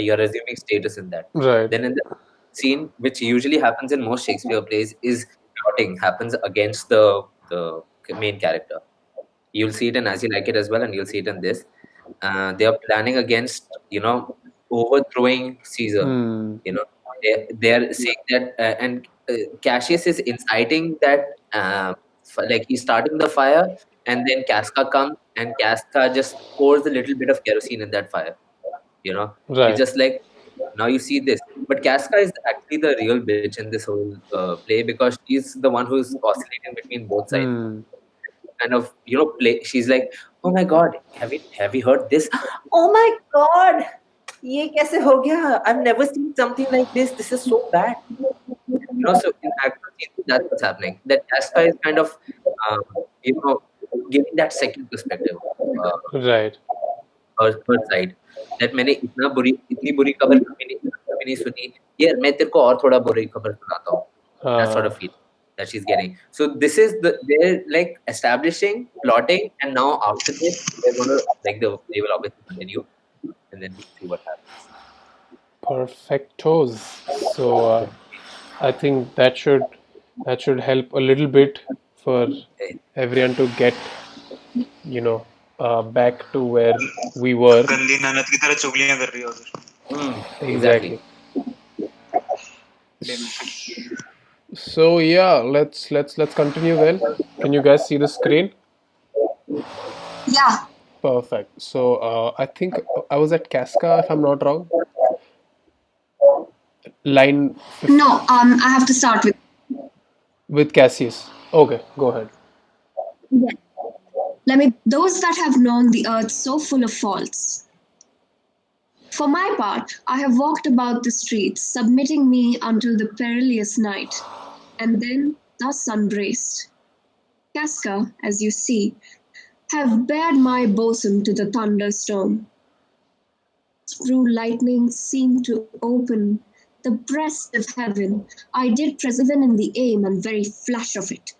your assuming status in that. Right. Then in the scene, which usually happens in most Shakespeare plays, is plotting happens against the main character. You'll see it in As You Like It as well, and you'll see it in this. They are planning against overthrowing Caesar. Hmm. You know, they're saying that, and Cassius is inciting that. Like he's starting the fire, and then Casca comes, and Casca just pours a little bit of kerosene in that fire. It's Right. just like, now you see this. But Casca is actually the real bitch in this whole play because she's the one who's oscillating between both sides. Hmm. Kind of, play. She's like, oh my god, have you heard this? Oh my god, ये कैसे हो गया? I've never seen something like this. This is so bad. So in actual scenes, that's what's happening. That Casca is kind of, um, you know, giving that second perspective. Uh, Right. her side that मैंने इतनी बुरी खबर कभी नहीं सुनी यार मैं तेरे को और थोड़ा बुरी खबर सुनाता हूँ that sort of feel that she's getting. So this is they're like establishing plotting, and now after this they're gonna they will obviously continue, and then we'll see what happens. Perfectos. So I think that should help a little bit for Okay. everyone to get back to where we were. गंदी ननद की तरह चुगलियां कर रही है उधर Exactly. Exactly. So yeah, let's continue then. Can you guys see the screen? Yeah. Perfect. So I think I was at Casca, if I'm not wrong. Line No, I have to start with. with Cassius. Okay, go ahead. Yeah. Those that have known the earth so full of faults. For my part, I have walked about the streets, submitting me until the perilous night, and then thus unbraced. Casca, as you see, have bared my bosom to the thunderstorm. Through lightning seemed to open the breast of heaven. I did press even in the aim and very flash of it.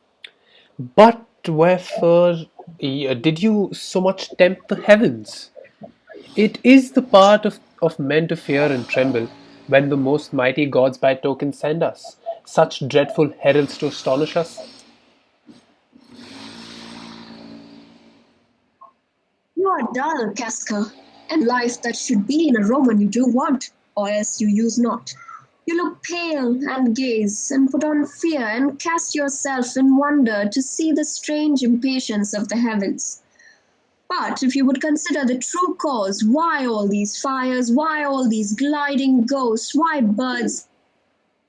But wherefore did you so much tempt the heavens? It is the part of men to fear and tremble when the most mighty gods by token send us such dreadful heralds to astonish us. You are dull, Casca, and life that should be in a Roman you do want, or else you use not. You look pale and gaze, and put on fear, and cast yourself in wonder to see the strange impatience of the heavens. But if you would consider the true cause, why all these fires, why all these gliding ghosts, why birds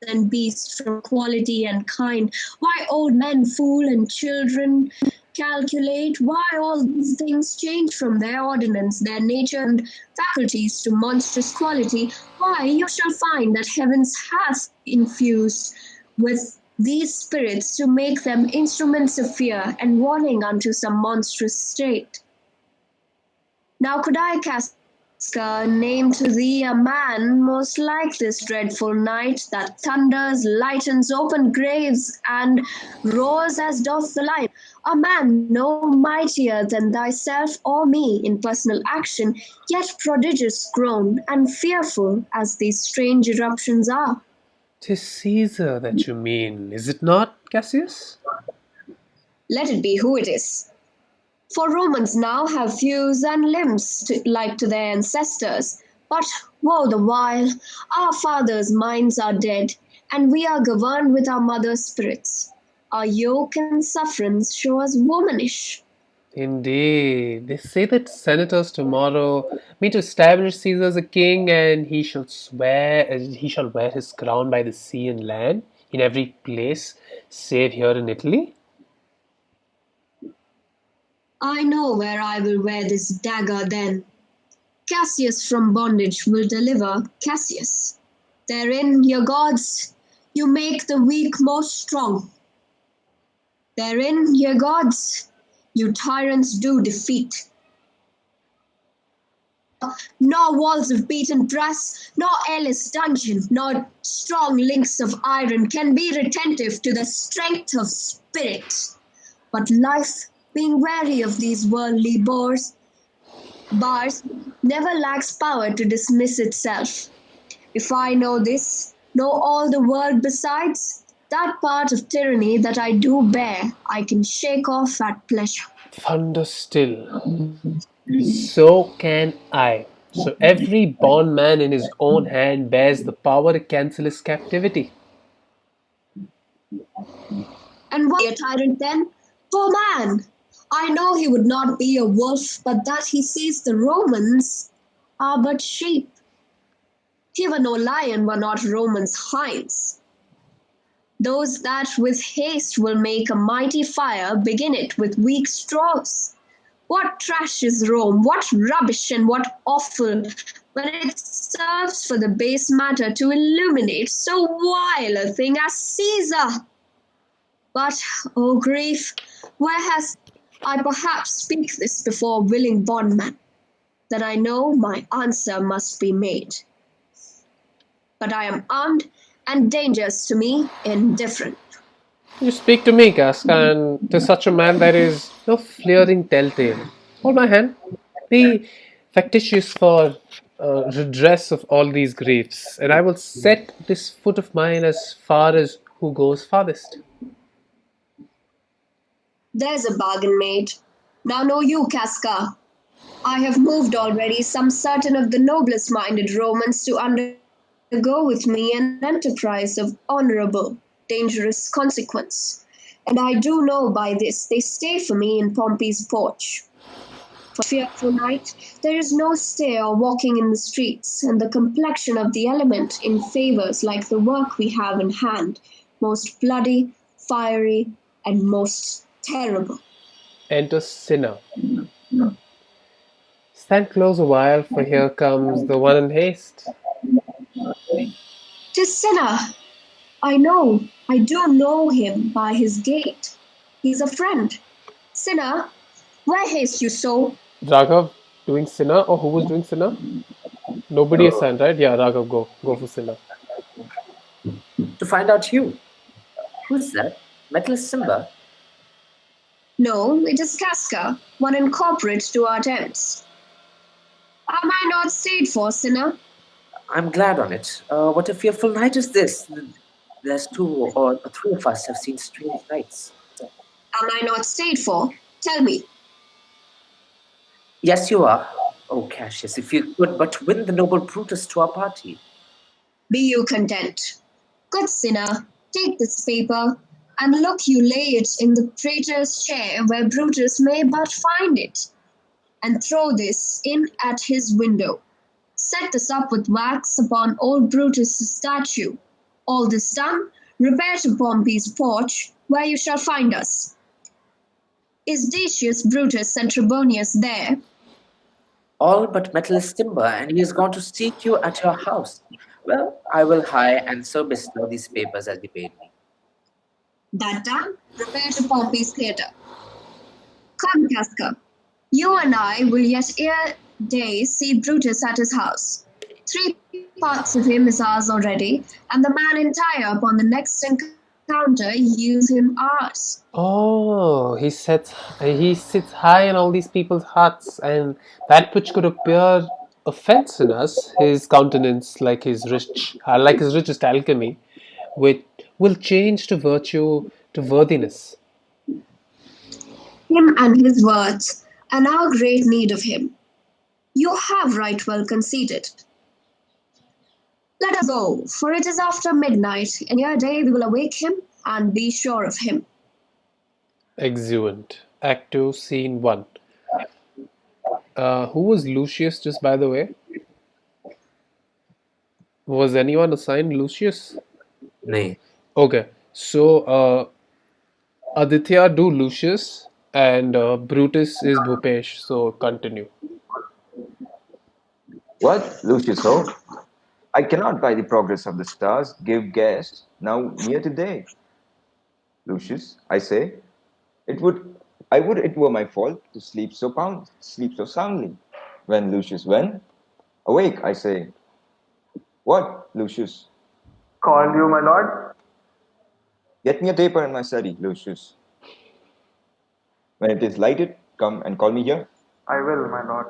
and beasts from quality and kind, why old men fool and children calculate, why all these things change from their ordinance, their nature and faculties to monstrous quality, why you shall find that heavens hath infused with these spirits to make them instruments of fear and warning unto some monstrous state. Now could I cast name to thee a man most like this dreadful night that thunders, lightens open graves, and roars as doth the lion, a man no mightier than thyself or me in personal action, yet prodigious grown and fearful as these strange eruptions are. 'Tis Caesar that you mean, is it not, Cassius? Let it be who it is. For Romans now have thews and limbs like to their ancestors, but woe the while, our fathers' minds are dead, and we are governed with our mother's spirits. Our yoke and sufferance show us womanish. Indeed. They say that senators tomorrow mean to establish Caesar as a king, and he shall wear his crown by the sea and land in every place, save here in Italy. I know where I will wear this dagger then. Cassius from bondage will deliver Cassius. Therein, ye gods, you make the weak most strong. Therein, ye gods, you tyrants do defeat. Nor walls of beaten brass, nor airless dungeon, nor strong links of iron can be retentive to the strength of spirit. But life, being weary of these worldly bars, never lacks power to dismiss itself. If I know this, know all the world besides, that part of tyranny that I do bear, I can shake off at pleasure. Thunder still. So can I. So every born man in his own hand bears the power to cancel his captivity. And why a tyrant then? Poor man! I know he would not be a wolf, but that he sees the Romans are but sheep. He were no lion, were not Romans hinds. Those that with haste will make a mighty fire begin it with weak straws. What trash is Rome, what rubbish and what offal, when it serves for the base matter to illuminate so vile a thing as Caesar! But, oh grief, where has I perhaps speak this before a willing bondman, that I know my answer must be made. But I am armed, and dangers to me indifferent. You speak to me, Casca, and to such a man there is no fleering telltale. Hold my hand. Be factitious for redress of all these griefs, and I will set this foot of mine as far as who goes farthest. There's a bargain made. Now know you, Casca, I have moved already some certain of the noblest minded Romans to undergo with me an enterprise of honourable, dangerous consequence. And I do know by this they stay for me in Pompey's porch. fearful night, there is no stay or walking in the streets, and the complexion of the element in favors like the work we have in hand, most bloody, fiery, and most terrible. Enter Cinna. Stand close a while, for here comes the one in haste. 'Tis Cinna. I do know him by his gait. He's a friend. Cinna, where haste you so? Raghav doing Cinna, or who was doing Cinna? Nobody assigned, right? Yeah, Raghav, go. Go for Cinna. To find out you. Who's that? Metal Simba? No, it is Casca, one incorporate to our attempts. Am I not stayed for, Cinna? I'm glad on it. What a fearful night is this. There's two or three of us have seen strange nights. Am I not stayed for? Tell me. Yes, you are. Oh, Cassius, if you could but win the noble Brutus to our party. Be you content. Good sinner, take this paper, and look you lay it in the praetor's chair where Brutus may but find it, and throw this in at his window. Set this up with wax upon old Brutus' statue. All this done, repair to Pompey's porch, where you shall find us. Is Decius Brutus and Trebonius there? All but Metal Simba, and he is gone to seek you at your house. Well, I will hie and so bestow these papers as you bade me. That done, repair to Pompey's theatre. Come, Casca. You and I will yet ere day see Brutus at his house. 3 parts of him is ours already, and the man entire upon the next encounter use him ours. Oh, he sits high in all these people's hearts, and that which could appear offense in us, his countenance, like his richest alchemy, which will change to virtue, to worthiness. Him and his words, and our great need of him. You have right well conceded. Let us go, for it is after midnight, and ere day we will awake him and be sure of him. Exeunt. Act 2, Scene 1. Who was Lucius, just by the way? Was anyone assigned Lucius? Nay. Okay, so Aditya do Lucius, and Brutus is Bhupesh, so continue. What, Lucius Ho? I cannot by the progress of the stars give guest now near to day. Lucius, I say, it would I would it were my fault to sleep so soundly. When? Awake, I say. What, Lucius? Call you, my lord? Get me a taper in my study, Lucius. When it is lighted, come and call me here. I will, my lord.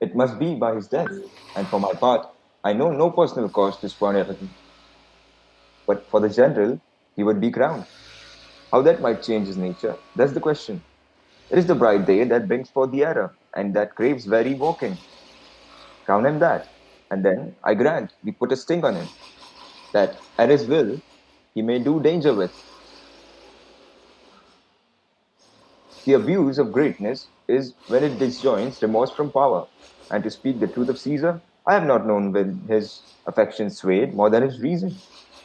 It must be by his death, and for my part, I know no personal cause to scorn everything. But for the general, he would be crowned. How that might change his nature, that's the question. It is the bright day that brings forth the error, and that craves very walking. Crown him that, and then, I grant, we put a sting on him, that at his will he may do danger with. The abuse of greatness is when it disjoins remorse from power. And to speak the truth of Caesar, I have not known when his affection swayed more than his reason.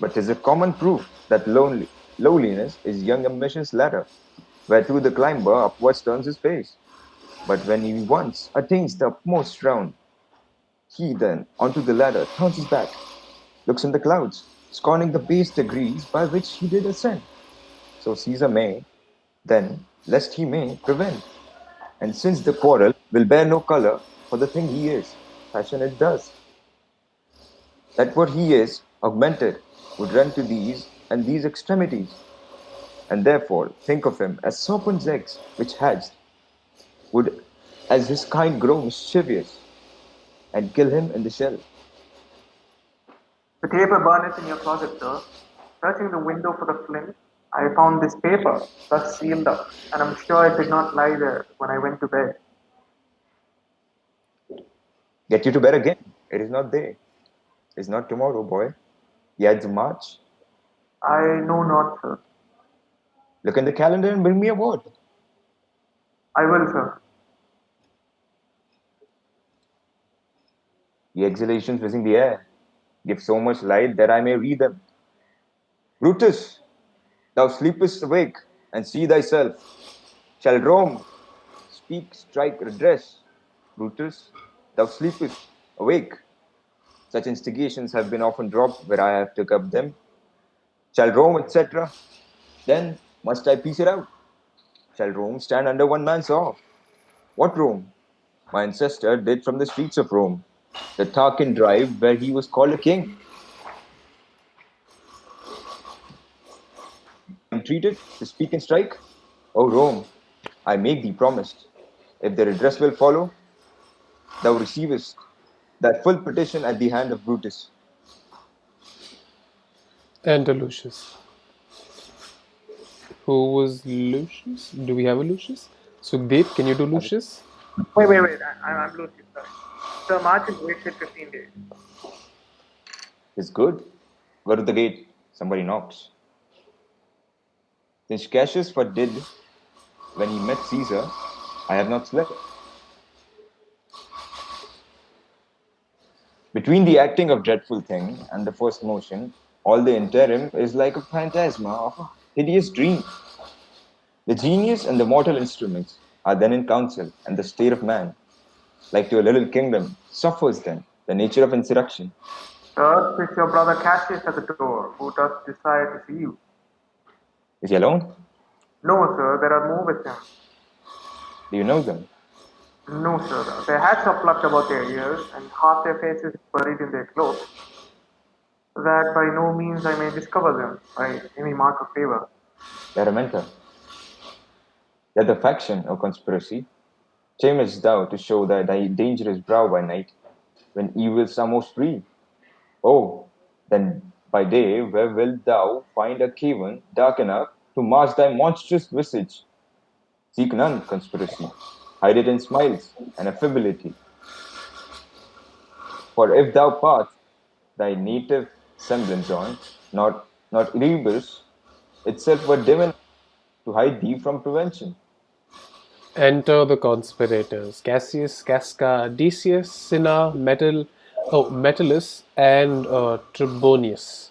But 'tis a common proof that lowliness is young ambition's ladder, whereto the climber upwards turns his face. But when he once attains the upmost round, he then onto the ladder turns his back, looks in the clouds, scorning the base degrees by which he did ascend. So Caesar may, then, lest he may, prevent. And since the quarrel will bear no color for the thing he is, fashion it does. That what he is, augmented, would run to these and these extremities, and therefore think of him as serpent's eggs which hatched, would as his kind grow mischievous, and kill him in the shell. The taper burneth in your closet, sir. Searching the window for the flint, I found this paper, thus sealed up, and I'm sure it did not lie there when I went to bed. Get you to bed again. It is not day. It is not tomorrow, boy. The Ides of March. I know not, sir. Look in the calendar and bring me a word. I will, sir. The exhalations filling the air give so much light that I may read them. Brutus, thou sleepest awake, and see thyself. Shall Rome speak, strike, redress? Brutus, thou sleepest awake. Such instigations have been often dropped where I have took up them. Shall Rome, etc. Then must I piece it out. Shall Rome stand under one man's awe? What Rome? My ancestor did from the streets of Rome, the Tarquin drive where he was called a king. Entreated to speak and strike? O Rome, I make thee promise. If the redress will follow, thou receivest that full petition at the hand of Brutus. And a Lucius. Who was Lucius? Do we have a Lucius? Sukhdev, can you do Lucius? Wait. I'm Lucius, sorry. Sir, Martin wasted 15 days. Is good. Go to the gate. Somebody knocks. Since Cassius did when he met Caesar, I have not slept. Between the acting of dreadful thing and the first motion, all the interim is like a phantasma of a hideous dream. The genius and the mortal instruments are then in council, and the state of man, like to a little kingdom, suffers then the nature of insurrection. Sir, 'tis your brother Cassius at the door, who does desire to see you. Is he alone? No, sir, there are more with him. Do you know them? No, sir, their hats are plucked about their ears, and half their faces buried in their clothes, that by no means I may discover them by any mark of favor. Paramenta. That the faction or conspiracy, shamest thou to show thy dangerous brow by night, when evils are most free? Oh, then by day where wilt thou find a cavern dark enough to mask thy monstrous visage? Seek none conspiracy, hide it in smiles and affability. For if thou part thy native semblance on, not Erebus itself were divine to hide thee from prevention. Enter the conspirators: Cassius, Casca, Decius, Cinna, Metellus, and Trebonius.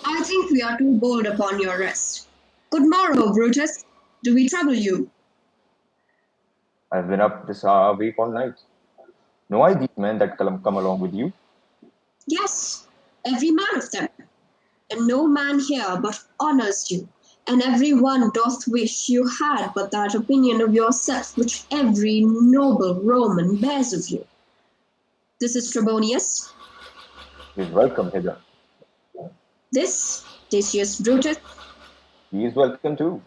I think we are too bold upon your rest. Good morrow, Brutus. Do we trouble you? I've been up this hour awake all night. Know I these men that come along with you? Yes, every man of them. And no man here but honors you, and every one doth wish you had but that opinion of yourself which every noble Roman bears of you. This is Trebonius. He is welcome hither. This, Decius Brutus. He is welcome too.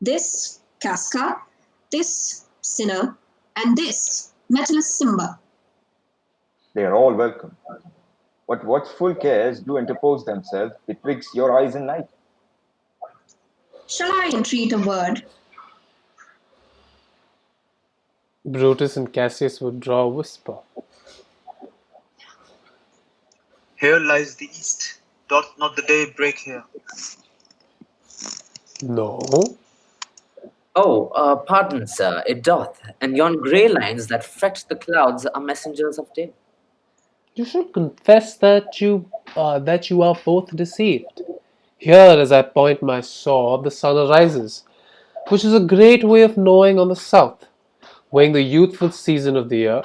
This, Casca. This, Cinna. And this, Metellus Simba. They are all welcome. But watchful cares do interpose themselves betwixt your eyes and night. Shall I entreat a word? Brutus and Cassius would draw a whisper. Here lies the east. Doth not the day break here? No. Oh, pardon, sir, it doth, and yon grey lines that fret the clouds are messengers of day. You should confess that you are both deceived. Here, as I point my sword, the sun arises, which is a great way of knowing on the south, weighing the youthful season of the year.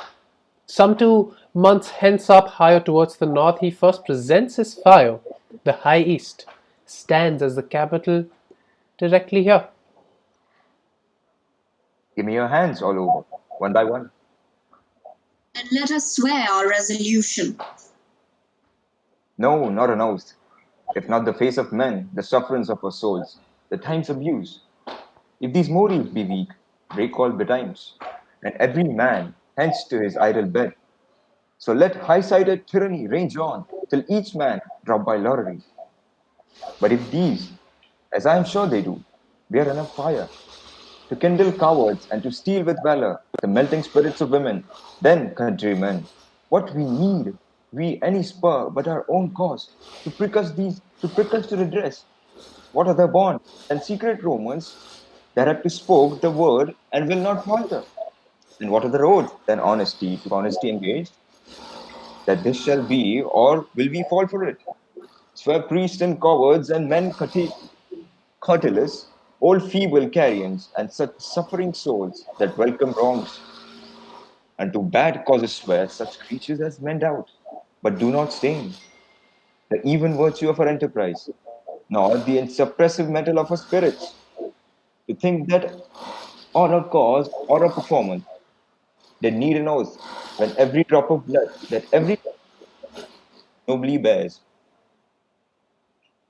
Some 2 months hence up higher towards the north, he first presents his fire. The high east stands as the capital directly here. Give me your hands all over, one by one. And let us swear our resolution. No, not an oath. If not the face of men, the sufferance of our souls, the times abuse. If these mortals be weak, break all betimes, and every man hence to his idle bed. So let high-sided tyranny range on, till each man drop by lottery. But if these, as I am sure they do, bear enough fire to kindle cowards and to steal with valor the melting spirits of women, then, countrymen, what we need, we any spur but our own cause, to prick us to redress. What other bond than secret Romans that have to spoke the word and will not falter. And what are the roads? Then honesty, to honesty engaged, that this shall be, or will we fall for it? Swear priests and cowards and men cautelous, old feeble carrions, and such suffering souls that welcome wrongs, and to bad causes swear such creatures as men doubt, but do not stain the even virtue of our enterprise, nor the insuppressive metal of our spirits, to think that or a cause or a performance, they need an oath, when every drop of blood that every nobly bears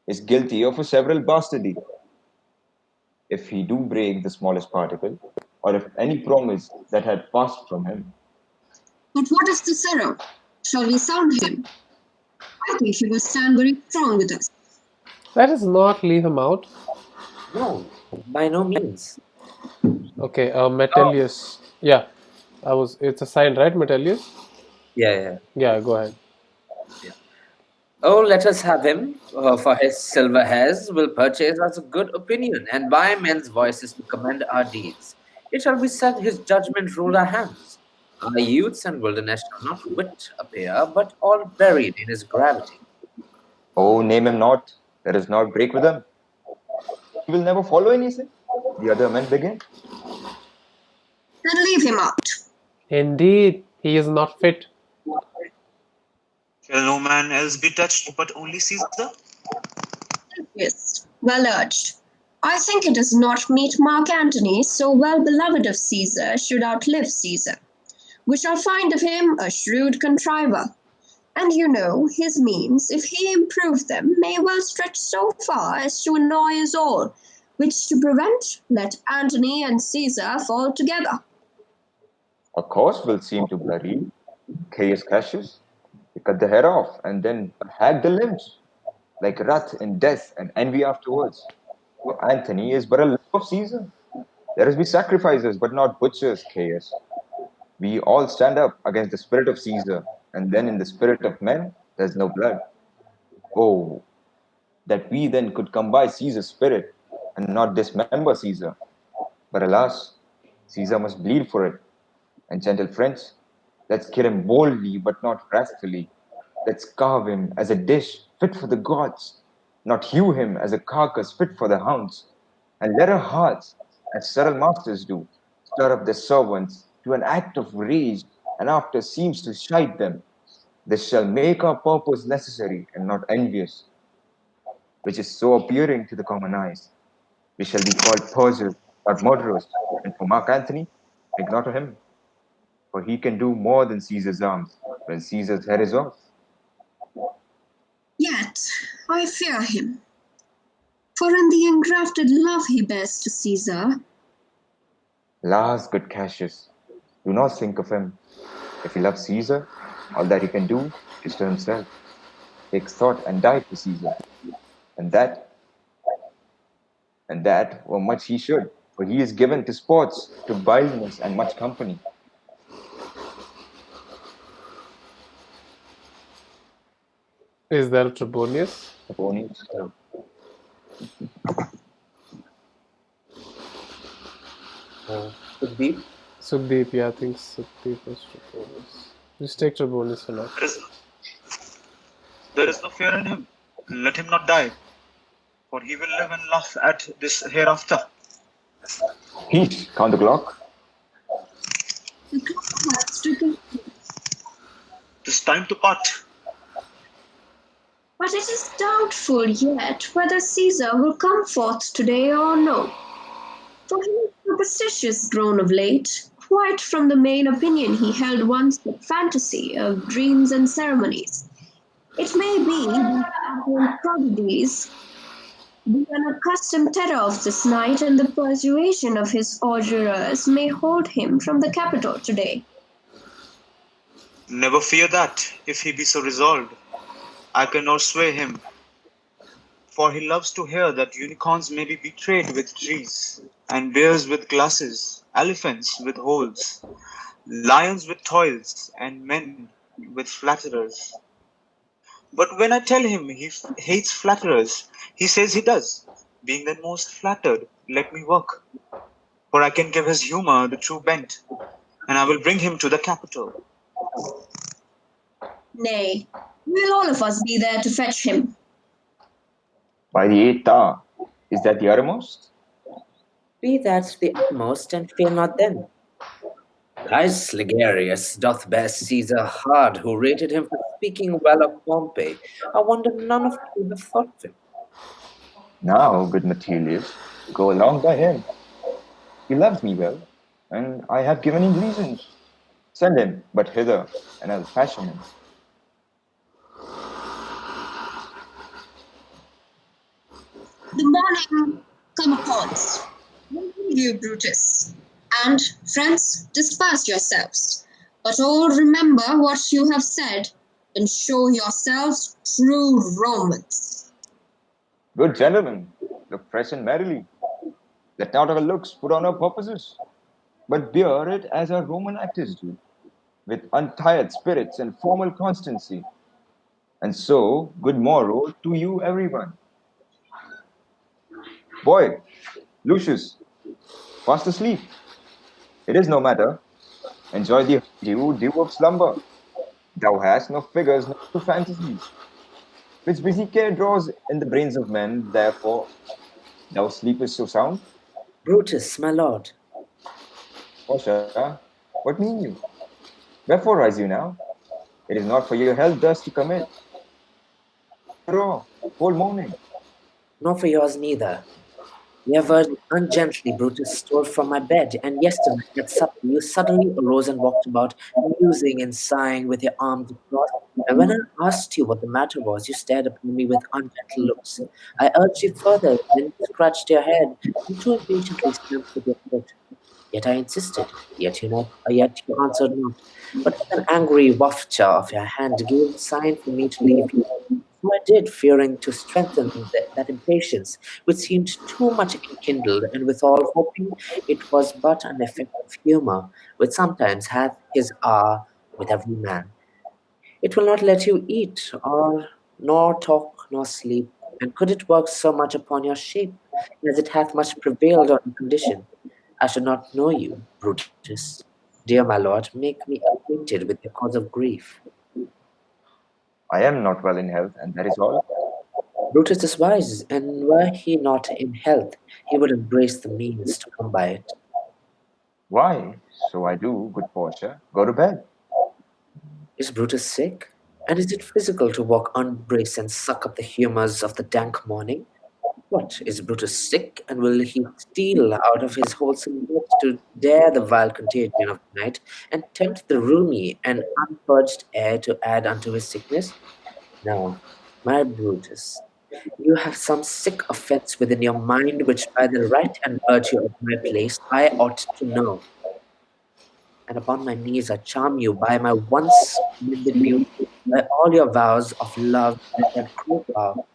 is guilty of a several bastardy, if he do break the smallest particle, or if any promise that had passed from him. But what is the Cicero? Shall we sound him? I think he will stand very strong with us. Let us not leave him out. No, by no means. Okay, Metellus. Yeah, It's a sign, right, Metellus? Yeah. Yeah, go ahead. Oh, let us have him, for his silver hairs will purchase us a good opinion, and by men's voices to commend our deeds. It shall be said his judgment ruled our hands. Our youths and wilderness shall not wit appear, but all buried in his gravity. Oh, name him not, let us not break with him. He will never follow anything. The other men begin. Then leave him out. Indeed, he is not fit. Shall no man else be touched but only Caesar? Yes, well urged. I think it does not meet Mark Antony, so well beloved of Caesar, should outlive Caesar. We shall find of him a shrewd contriver. And you know, his means, if he improve them, may well stretch so far as to annoy us all, which to prevent, let Antony and Caesar fall together. A course will seem to bloody. Caius Cassius, they cut the head off and then hack the limbs, like wrath in death and envy afterwards. So Antony is but a love of Caesar. Let us be sacrificers, but not butchers, Caius. We all stand up against the spirit of Caesar, and then in the spirit of men, there's no blood. Oh, that we then could come by Caesar's spirit and not dismember Caesar. But alas, Caesar must bleed for it. And gentle friends, let's kill him boldly but not wrathfully. Let's carve him as a dish fit for the gods, not hew him as a carcass fit for the hounds. And let our hearts, as subtle masters do, stir up their servants to an act of rage, and after seems to chide them. This shall make our purpose necessary and not envious, which is so appearing to the common eyes. We shall be called perjurers, not murderers. And for Mark Antony, think not of him, for he can do more than Caesar's arms when Caesar's head is off. Yet I fear him, for in the engrafted love he bears to Caesar, Alas, good Cassius, do not think of him. If he loves Caesar, all that he can do is to himself. Take thought and die for Caesar. And that were much he should, for he is given to sports, to vileness, and much company. Is there Trebonius? Opponents, Sukhdeep? Sukhdeep, yeah, I think Sukhdeep was Trebonius. Just take Trebonius for now. There is no fear in him. Let him not die, for he will live and laugh at this hereafter. Heat, count the clock. the clock hath stricken. Tis time to part. But it is doubtful yet whether Caesar will come forth today or no. For he is superstitious grown of late, quite from the main opinion he held once with fantasy of dreams and ceremonies. It may be that Adrian prodigies, the unaccustomed terror of this night and the persuasion of his orderers may hold him from the capital today. Never fear that, if he be so resolved. I cannot sway him, for he loves to hear that unicorns may be betrayed with trees, and bears with glasses, elephants with holes, lions with toils, and men with flatterers. But when I tell him he hates flatterers, he says he does. Being then most flattered, let me work, for I can give his humor the true bent, and I will bring him to the capital. Nay, we'll all of us be there to fetch him. By the eighth hour. Is that the uttermost? Be that the utmost, and fail not then. Caius Ligarius doth bear Caesar hard, who rated him for speaking well of Pompey. I wonder none of you have thought of him. Now, good Metellus, go along by him. He loves me well, and I have given him reasons. Send him but hither, and I'll fashion him. The morning come upons. Welcome you, Brutus. And, friends, disperse yourselves. But all remember what you have said, and show yourselves true Romans. Good gentlemen, look fresh and merrily. Let not our looks put on our purposes, but bear it as our Roman actors do, with untired spirits and formal constancy. And so, good morrow to you, everyone. Boy, Lucius, fast asleep. It is no matter. Enjoy the dew of slumber. Thou hast no figures, no fantasies, which busy care draws in the brains of men. Therefore, thou sleepest so sound. Brutus, my lord, Portia, what mean you? Wherefore rise you now? It is not for your health thus to commit. Raw, whole morning. nor for yours neither. You have heard ungently Brutus stole from my bed, and yesternight at supper you suddenly arose and walked about, musing and sighing with your arms crossed. And when I asked you what the matter was, you stared upon me with ungentle looks. I urged you further, then you scratched your head, and too impatiently stamped with your foot. Yet I insisted, yet you answered not, but with an angry wafture of your hand gave sign for me to leave you. So I did, fearing to strengthen that impatience, which seemed too much enkindled, and withal hoping it was but an effect of humour, which sometimes hath his hour with every man. It will not let you eat, or nor talk, nor sleep, and could it work so much upon your shape, as it hath much prevailed on your condition, I should not know you, Brutus. Dear my lord, make me acquainted with your cause of grief. I am not well in health, and that is all. Brutus is wise, and were he not in health, he would embrace the means to come by it. Why? So I do, good Portia. Go to bed. Is Brutus sick? And is it physical to walk unbraced and suck up the humours of the dank morning? What, is Brutus sick, and will he steal out of his wholesome bed to dare the vile contagion of the night, and tempt the roomy and unpurged air to add unto his sickness? No, my Brutus, you have some sick offence within your mind which by the right and virtue of my place I ought to know. And upon my knees I charm you by my once commended beauty, by all your vows of love and that cruel vow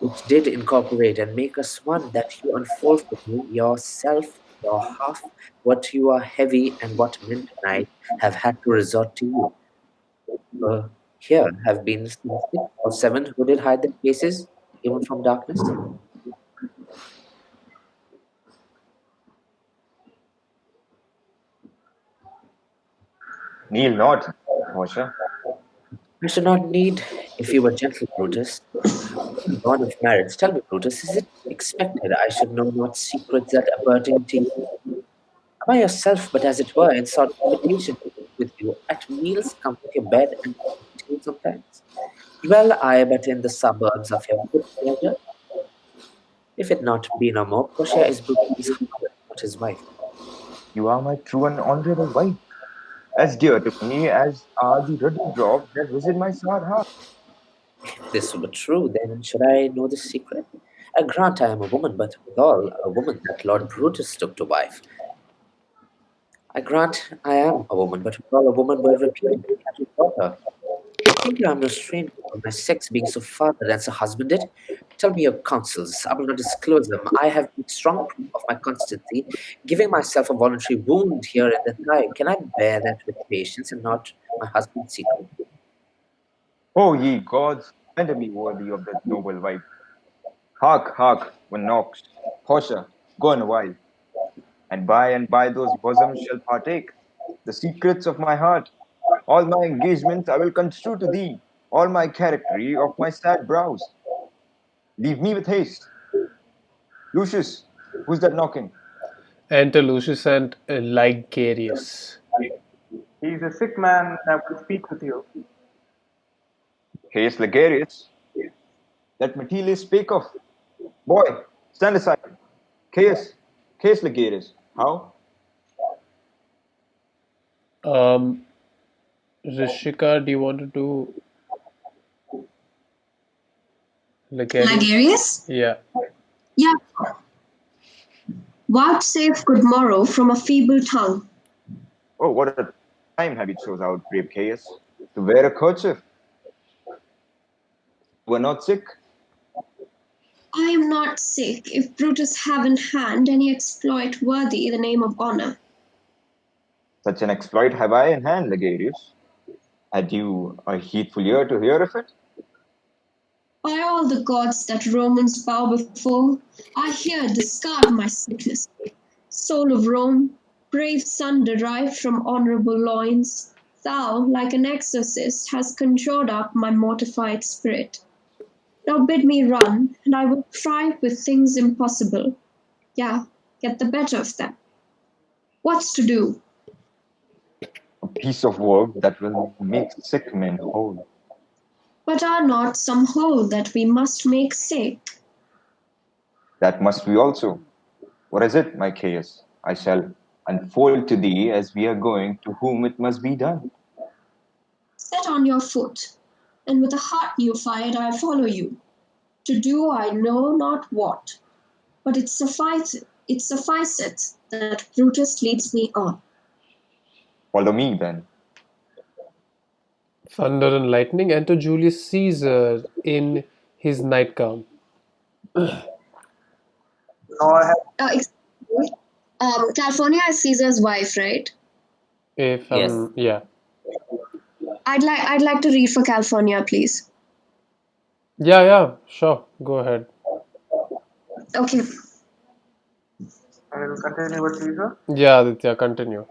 which did incorporate and make us one, that you unfold for me yourself, your half, what you are heavy and what men tonight have had to resort to you. Here have been some 6 or 7 who did hide their faces, even from darkness. Kneel not, Portia. I should not need if you were gentle, Brutus. God of marriage, tell me, Brutus, is it expected I should know not secrets that are pertaining to you? Am I yourself, but as it were, in sort of imitation with you, at meals come with your bed and tea sometimes? Dwell I but in the suburbs of your good pleasure? If it not be no more, Portia is Brutus's husband, not his wife. You are my true and honorable wife, as dear to me as are the ruddy drops that visit my sad heart. If this were true, then should I know the secret? I grant I am a woman, but withal a woman that Lord Brutus took to wife. I grant I am a woman, but withal a woman well reputed and cattle daughter. Think you I am no stranger of my sex being so fathered and so husbanded? Tell me your counsels. I will not disclose them. I have made strong proof of my constancy, giving myself a voluntary wound here in the thigh. Can I bear that with patience and not my husband's secret? O ye gods, render me worthy of that noble wife. Hark, hark! one knocks. Portia, go on a while, and by those bosoms shall partake the secrets of my heart. All my engagements I will construe to thee, all my charactery of my sad brows. Leave me with haste. Lucius, who's that knocking? Enter Lucius and Ligarius. He is a sick man that will speak with you. Haste Ligarius, let Metellus speak of. Boy, stand aside. Caius, Caius Ligarius, how? Rishika, do you want to do Ligarius? Ligarius? Yeah. Yeah. Vouchsafe good morrow from a feeble tongue. Oh, what a time have you chose out, brave Caius, to wear a kerchief. You were not sick? I am not sick if Brutus have in hand any exploit worthy the name of honor. Such an exploit have I in hand, Ligarius. Had you a heedful ear to hear of it? By all the gods that Romans bow before, I here discard my sickness. Soul of Rome, brave son derived from honorable loins, thou, like an exorcist, hast conjured up my mortified spirit. Now bid me run, and I will try with things impossible. Yeah, get the better of them. What's to do? A piece of work that will make sick men whole. But are not some whole that we must make sick? That must we also. What is it, my Caius? I shall unfold to thee as we are going to whom it must be done. Set on your foot, and with a heart new fired I follow you. To do I know not what, but it sufficeth that Brutus leads me on. Follow me then. Thunder and lightning. Enter Julius Caesar in his nightgown. Nor have Excuse me. California is Caesar's wife, right? If Yes. yeah. I'd like to read for California, please. Yeah, sure. Go ahead. Okay. I will continue with Caesar. Yeah, Aditya, continue.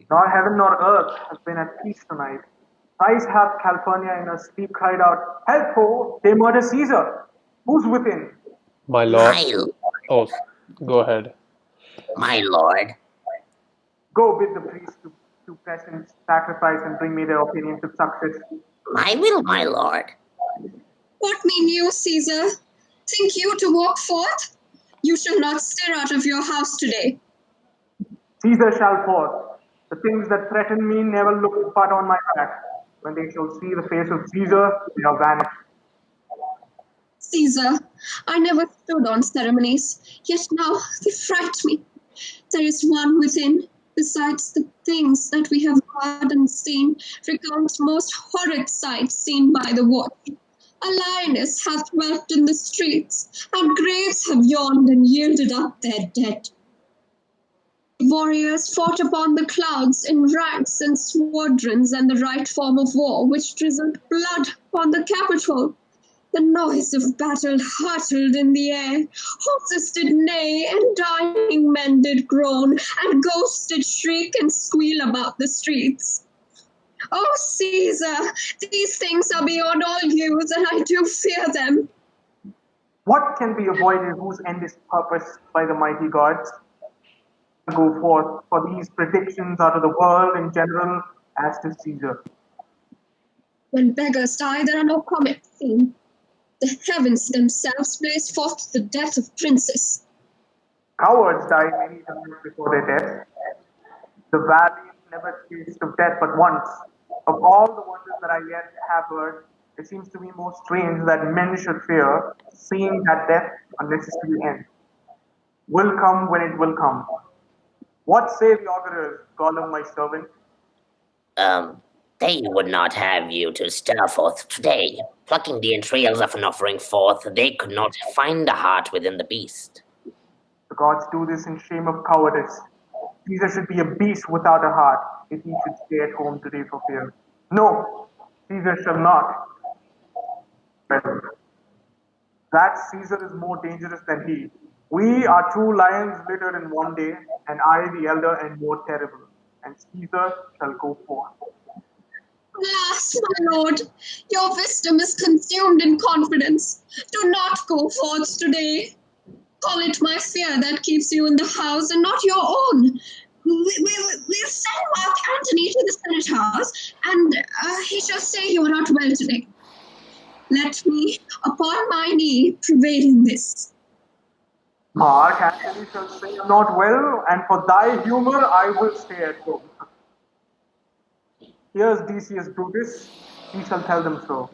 Nor heaven nor earth has been at peace tonight. Thrice hath California in her sleep cried out, Help, ho! They murder Caesar! Who's within? My lord. My, Oh, go ahead. my lord. Go bid the priests to present sacrifice and bring me their opinions of success. My will, my lord. What mean you, Caesar? Think you to walk forth? You shall not stir out of your house today. Caesar shall forth. The things that threaten me never look but on my back. When they shall see the face of Caesar, they are vanished. Caesar, I never stood on ceremonies, yet now they fright me. There is one within, besides the things that we have heard and seen, recounts most horrid sights seen by the watch. A lioness hath wept in the streets, and graves have yawned and yielded up their dead. Warriors fought upon the clouds in ranks and squadrons, and the right form of war which drizzled blood upon the Capitol. The noise of battle hurtled in the air, horses did neigh, and dying men did groan, and ghosts did shriek and squeal about the streets. Oh, Caesar, these things are beyond all use, and I do fear them. What can be avoided whose end is purposed by the mighty gods? Go forth, for these predictions are to the world in general as to Caesar. When beggars die, there are no comets seen. The heavens themselves blaze forth the death of princes. Cowards die many times before their death. The valiant never taste of death but once. Of all the wonders that I yet have heard, it seems to me most strange that men should fear, seeing that death a necessary end will come when it will come. What say the augurers, Gollum, my servant? They would not have you to stir forth today. Plucking the entrails of an offering forth, they could not find the heart within the beast. The gods do this in shame of cowardice. Caesar should be a beast without a heart if he should stay at home today for fear. No, Caesar shall not. Well, That Caesar is more dangerous than he. We are two lions littered in one day, and I the elder and more terrible, and Caesar shall go forth. Alas, my lord, your wisdom is consumed in confidence. Do not go forth today. Call it my fear that keeps you in the house and not your own. We'll send Mark Antony to the Senate House, and he shall say you are not well today. Let me, upon my knee, prevail in this. Mark Antony shall say not well, and for thy humor I will stay at home. Here's Decius Brutus, he shall tell them so.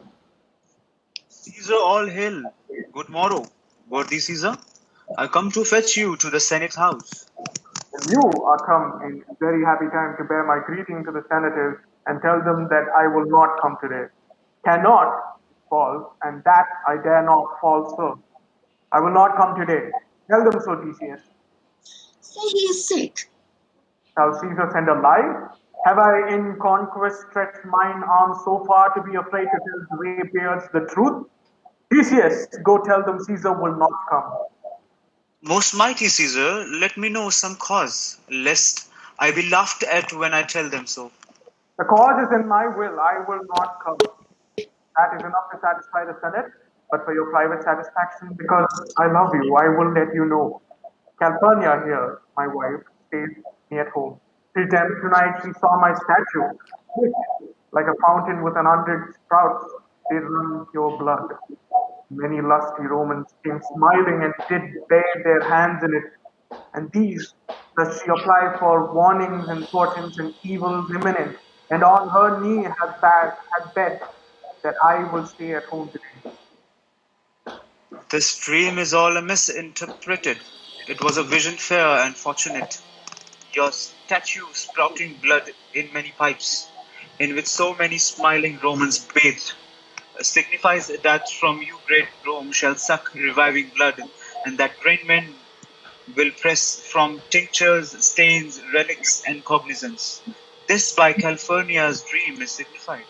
Caesar, all hail. Good morrow, worthy Caesar. I come to fetch you to the Senate house. And you are come in very happy time to bear my greeting to the senators and tell them that I will not come today. Cannot false, and that I dare not false, sir. I will not come today. Tell them so, Decius. Say he is sick. Shall Caesar send a lie? Have I in conquest stretched mine arm so far to be afraid to tell grey beards the truth? Theseus, go tell them Caesar will not come. Most mighty Caesar, let me know some cause, lest I be laughed at when I tell them so. The cause is in my will. I will not come. That is enough to satisfy the Senate. But for your private satisfaction, because I love you, I will let you know. Calpurnia here, my wife, stays me at home. Till tonight she saw my statue, which, like a fountain with an hundred sprouts, did run pure blood. Many lusty Romans came smiling and did bathe their hands in it, and these does she apply for warnings and portents and evils imminent, and on her knee had begged that I will stay at home today. This dream is all misinterpreted. It was a vision fair and fortunate. Your statue sprouting blood in many pipes, in which so many smiling Romans bathed, signifies that from you great Rome shall suck reviving blood, and that great men will press from tinctures, stains, relics, and cognizance. This by Calpurnia's dream is signified.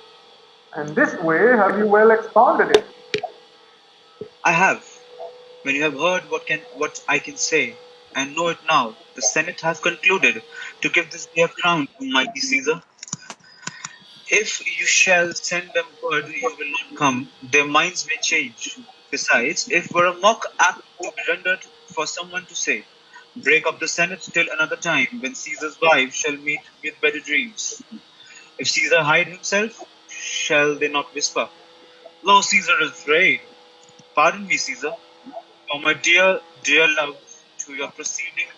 And this way have you well expounded it. I have. When you have heard what I can say, and know it now, the Senate has concluded to give this day a crown to mighty Caesar. If you shall send them word you will not come, their minds may change. Besides, if were a mock act to be rendered for someone to say, break up the Senate till another time, when Caesar's wife shall meet with better dreams. If Caesar hide himself, shall they not whisper, lo, Caesar is afraid. Pardon me, Caesar, for my dear, dear love to your proceeding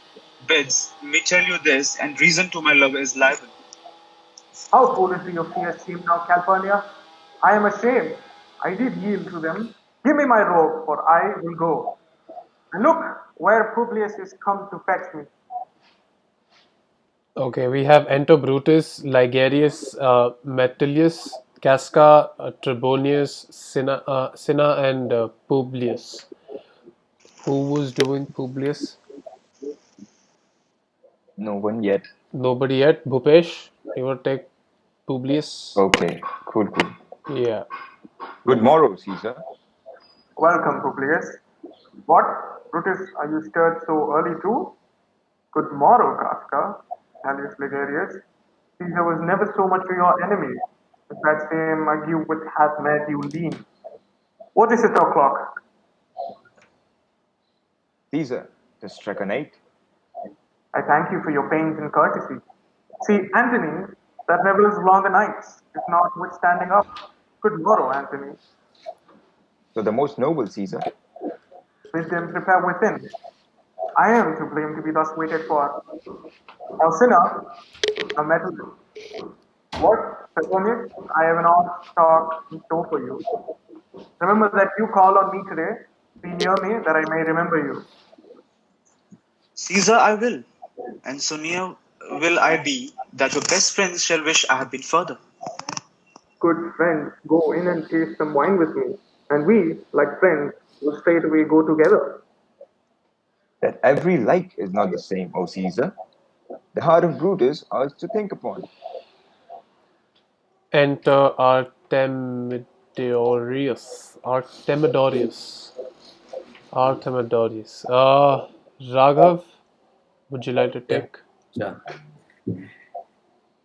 bids me tell you this, and reason to my love is liable. How foolish do your fears seem now, Calpurnia? I am ashamed. I did yield to them. Give me my robe, for I will go. And look where Publius is come to fetch me. Okay, we have Enter Brutus, Ligarius, Metellus, Casca, Trebonius, Cinna, and Publius. Who was doing Publius? No one yet. Nobody yet. Bhupesh, you want to take Publius? Okay, cool. Yeah. Good morrow, Caesar. Welcome, Publius. What, Brutus, are you stirred so early too? Good morrow, Casca, Alius Ligarius. Caesar was never so much your enemy, as that same ague which hath made you lean. What is it o'clock? Caesar, the struck an 8. I thank you for your pains and courtesy. See, Antony, that revels longer nights, if not withstanding up. Good morrow, Antony. So the most noble Caesar. Bid them prepare within. I am to blame to be thus waited for. Alcina, a metal. What, Petronius? I have an odd talk in store for you. Remember that you call on me today. Be near me that I may remember you. Caesar, I will, and so near will I be that your best friends shall wish I had been further. Good friends, go in and taste some wine with me, and we, like friends, will straightway go together. That every like is not the same, O Caesar. The heart of Brutus ours to think upon. Enter Artemidorius. Artemidorius. Artemidorus. Raghav, would you like to Yeah, take? sure.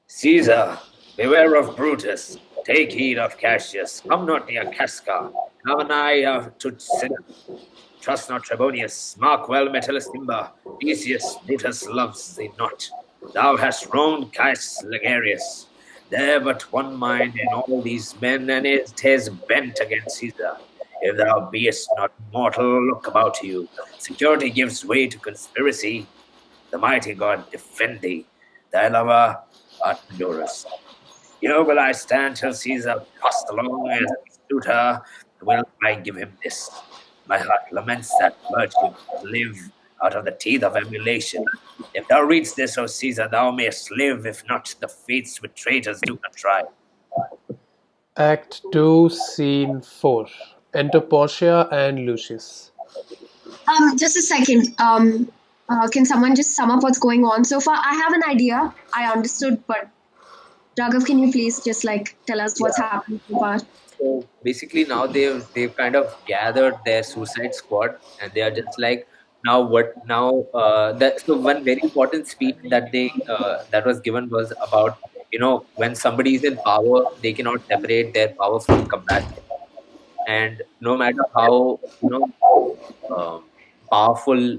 Caesar, beware of Brutus. Take heed of Cassius. Come not near Casca. Have an eye to Cinna. Trust not Trebonius. Mark well Metellus Timber. Theseus, Brutus loves thee not. Thou hast wronged Caius Legarius. There but one mind in all these men, and it is bent against Caesar. If thou beest not mortal, look about you. Security gives way to conspiracy. The mighty God defend thee. Thy lover, Artemidorus. Here will I stand till Caesar passed along as a suitor, will I give him this. My heart laments that virtue live out of the teeth of emulation. If thou readst this, O Caesar, thou mayest live, if not, the fates with traitors do contrive. Act 2, Scene 4. Enter Portia and Lucius. Just a second. Can someone just sum up what's going on so far? I have an idea. I understood, but Raghav, can you please just like tell us what's happened so far? So basically now they've kind of gathered their suicide squad, and they are just like, now what now that so one very important speech that they that was given was about, when somebody is in power, they cannot separate their power from compassion. And no matter how powerful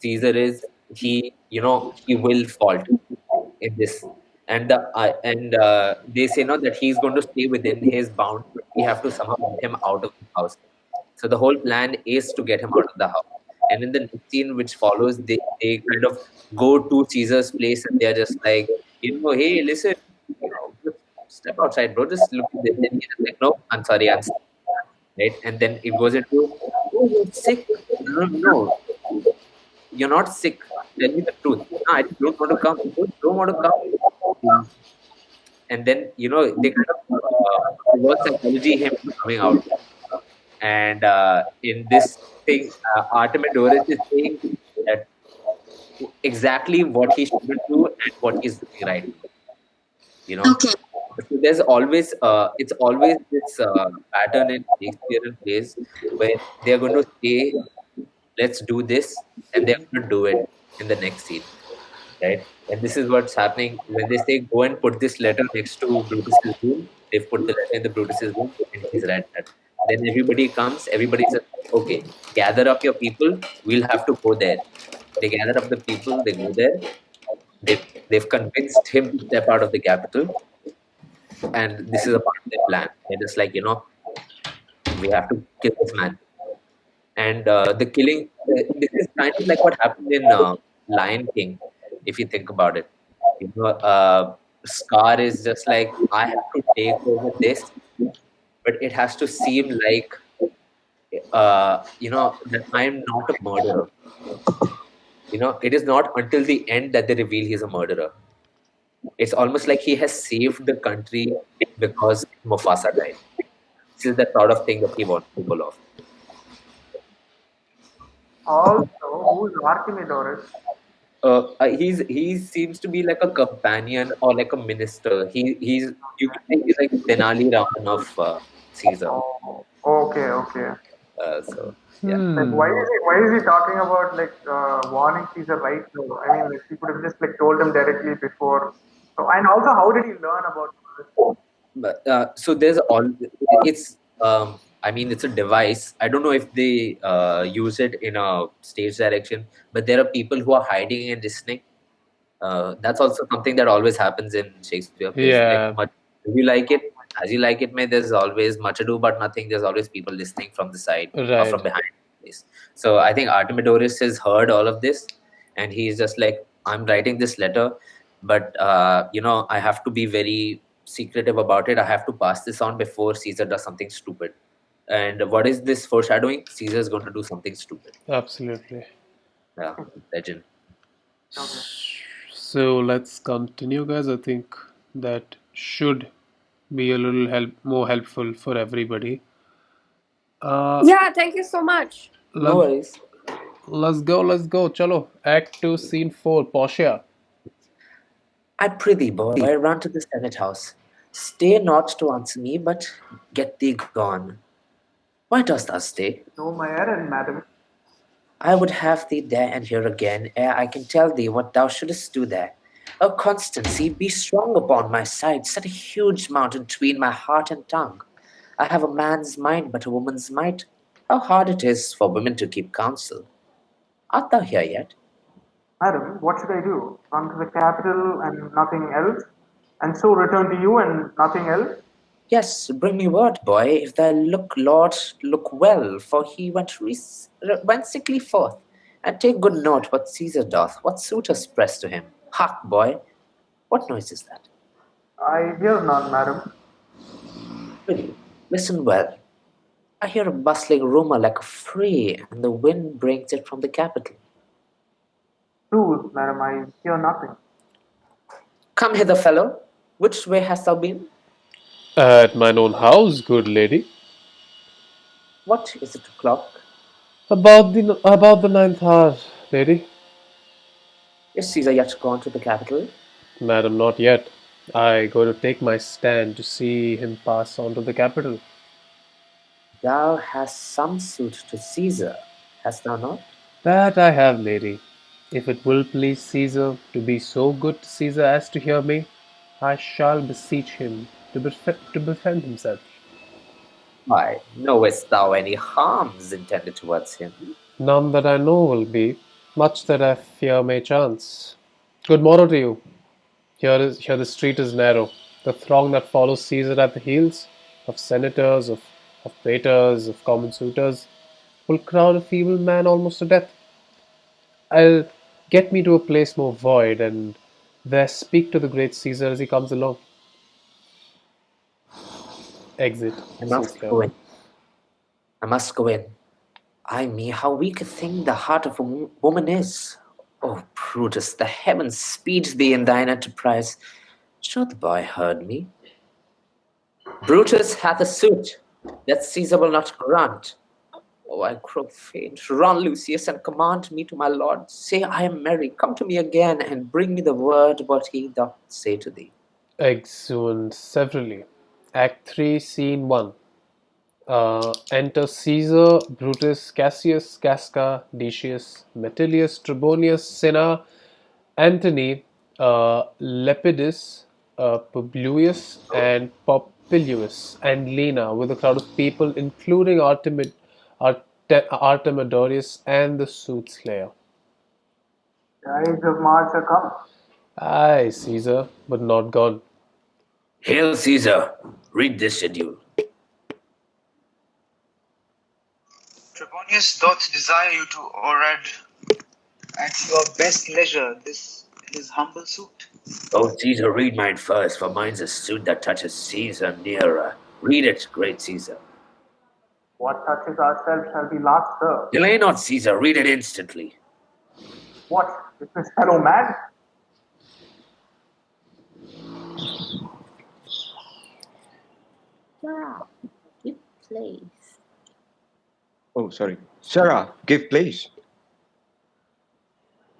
Caesar is, he will falter in this. And they say now that he's going to stay within his bounds, but we have to somehow get him out of the house. So the whole plan is to get him out of the house. And in the next scene which follows, they kind of go to Caesar's place, and they're just like, hey, listen, just step outside, bro. Just look at this. And he's like, no, I'm sorry, I'm sick. Right? And then it goes into, oh, you're sick. No, no, you're not sick. Tell me the truth. No, I don't want to come. Don't want to come. And then they kind of reverse psychology him coming out. And in this thing, Artemidorus is saying that exactly what he shouldn't do and what he's doing right now. Okay. So there's always it's always this pattern in Shakespearean plays where they're going to say, let's do this, and they're going to do it in the next scene, right? And this is what's happening when they say, go and put this letter next to Brutus's room. They've put the letter in the Brutus's room, and he's read that. Then everybody comes, everybody says, okay, gather up your people, we'll have to go there. They gather up the people, they go there, they've convinced him to step out of the capital, and this is a part of their plan. They're just like, we have to kill this man. And the killing, this is kind of like what happened in Lion King, if you think about it. Scar is just like, I have to take over this, but it has to seem like, that I'm not a murderer. It is not until the end that they reveal he's a murderer. It's almost like he has saved the country because Mufasa died. This is the sort of thing that he wants to pull off. Also, who's Artemidorus? He seems to be like a companion or like a minister. He's you can say he's like Tenali Raman of Caesar. Oh, okay. So yeah. Like, why is he talking about like warning Caesar right now? I mean, like, he could have just like told him directly before. So, and also, how did he learn about this? But so there's all it's I mean, it's a device. I don't know if they use it in a stage direction, but there are people who are hiding and listening. That's also something that always happens in Shakespeare plays. Yeah. Like, if you like it, as you like it, may there's always much ado but nothing. There's always people listening from the side or Right. from behind the place. So I think Artemidorus has heard all of this, and he's just like, I'm writing this letter, but I have to be very secretive about it. I have to pass this on before Caesar does something stupid. And what is this foreshadowing? Caesar is going to do something stupid. Absolutely. Yeah, legend. So let's continue, guys. I think that should be a little more helpful for everybody. Yeah, thank you so much. No worries. Let's go. Chalo. Act 2, Scene 4. Portia. I prithee, boy, run to the Senate house. Stay not to answer me, but get thee gone. Why dost thou stay? No, my errand, madam. I would have thee there and here again, ere I can tell thee what thou shouldest do there. O Constancy, be strong upon my side, set a huge mountain between my heart and tongue. I have a man's mind, but a woman's might. How hard it is for women to keep counsel. Art thou here yet? Madam, what should I do? Run to the capital and nothing else? And so return to you and nothing else? Yes, bring me word, boy, if thy lord look well, for he went sickly forth. And take good note what Caesar doth, what suitors press to him. Hark, boy, what noise is that? I hear none, madam. Really, listen well. I hear a bustling rumour like a fray, and the wind brings it from the capital. Truth, madam, I hear nothing. Come hither, fellow. Which way hast thou been? At mine own house, good lady. What is it o'clock? About the ninth hour, lady. Is Caesar yet gone to the capital? Madam, not yet. I go to take my stand to see him pass on to the capital. Thou hast some suit to Caesar, hast thou not? That I have, lady. If it will please Caesar to be so good to Caesar as to hear me, I shall beseech him to befriend himself. Why, knowest thou any harms intended towards him? None that I know will be, much that I fear may chance. Good morrow to you. Here the street is narrow. The throng that follows Caesar at the heels, of senators, of praetors, of common suitors, will crowd a feeble man almost to death. I'll get me to a place more void, and there speak to the great Caesar as he comes along. Exit I must Soothsayer. go in. I must go in. Ay me, how weak a thing the heart of a woman is. Oh, Brutus, the heavens speed thee in thine enterprise. Sure the boy heard me. Brutus hath a suit that Caesar will not grant. Oh, I grow faint. Run, Lucius, and command me to my lord. Say I am merry. Come to me again, and bring me the word what he doth say to thee. Exeunt severally. Act 3, Scene 1. Enter Caesar, Brutus, Cassius, Casca, Decius, Metilius, Trebonius, Cinna, Antony, Lepidus, Publius, and Popilius, and Lena, with a crowd of people, including Artemidorus and the soothsayer. The Ides of March are come. Aye, Caesar, but not gone. Hail, Caesar. Read this schedule. Trebonius doth desire you to orad at your best leisure this his humble suit. Oh, Caesar, read mine first, for mine's a suit that touches Caesar nearer. Read it, great Caesar. What touches ourselves shall be last served. Delay not, Caesar. Read it instantly. What? Is this fellow mad? Wow, give place. Oh, sorry. Sarah, give place.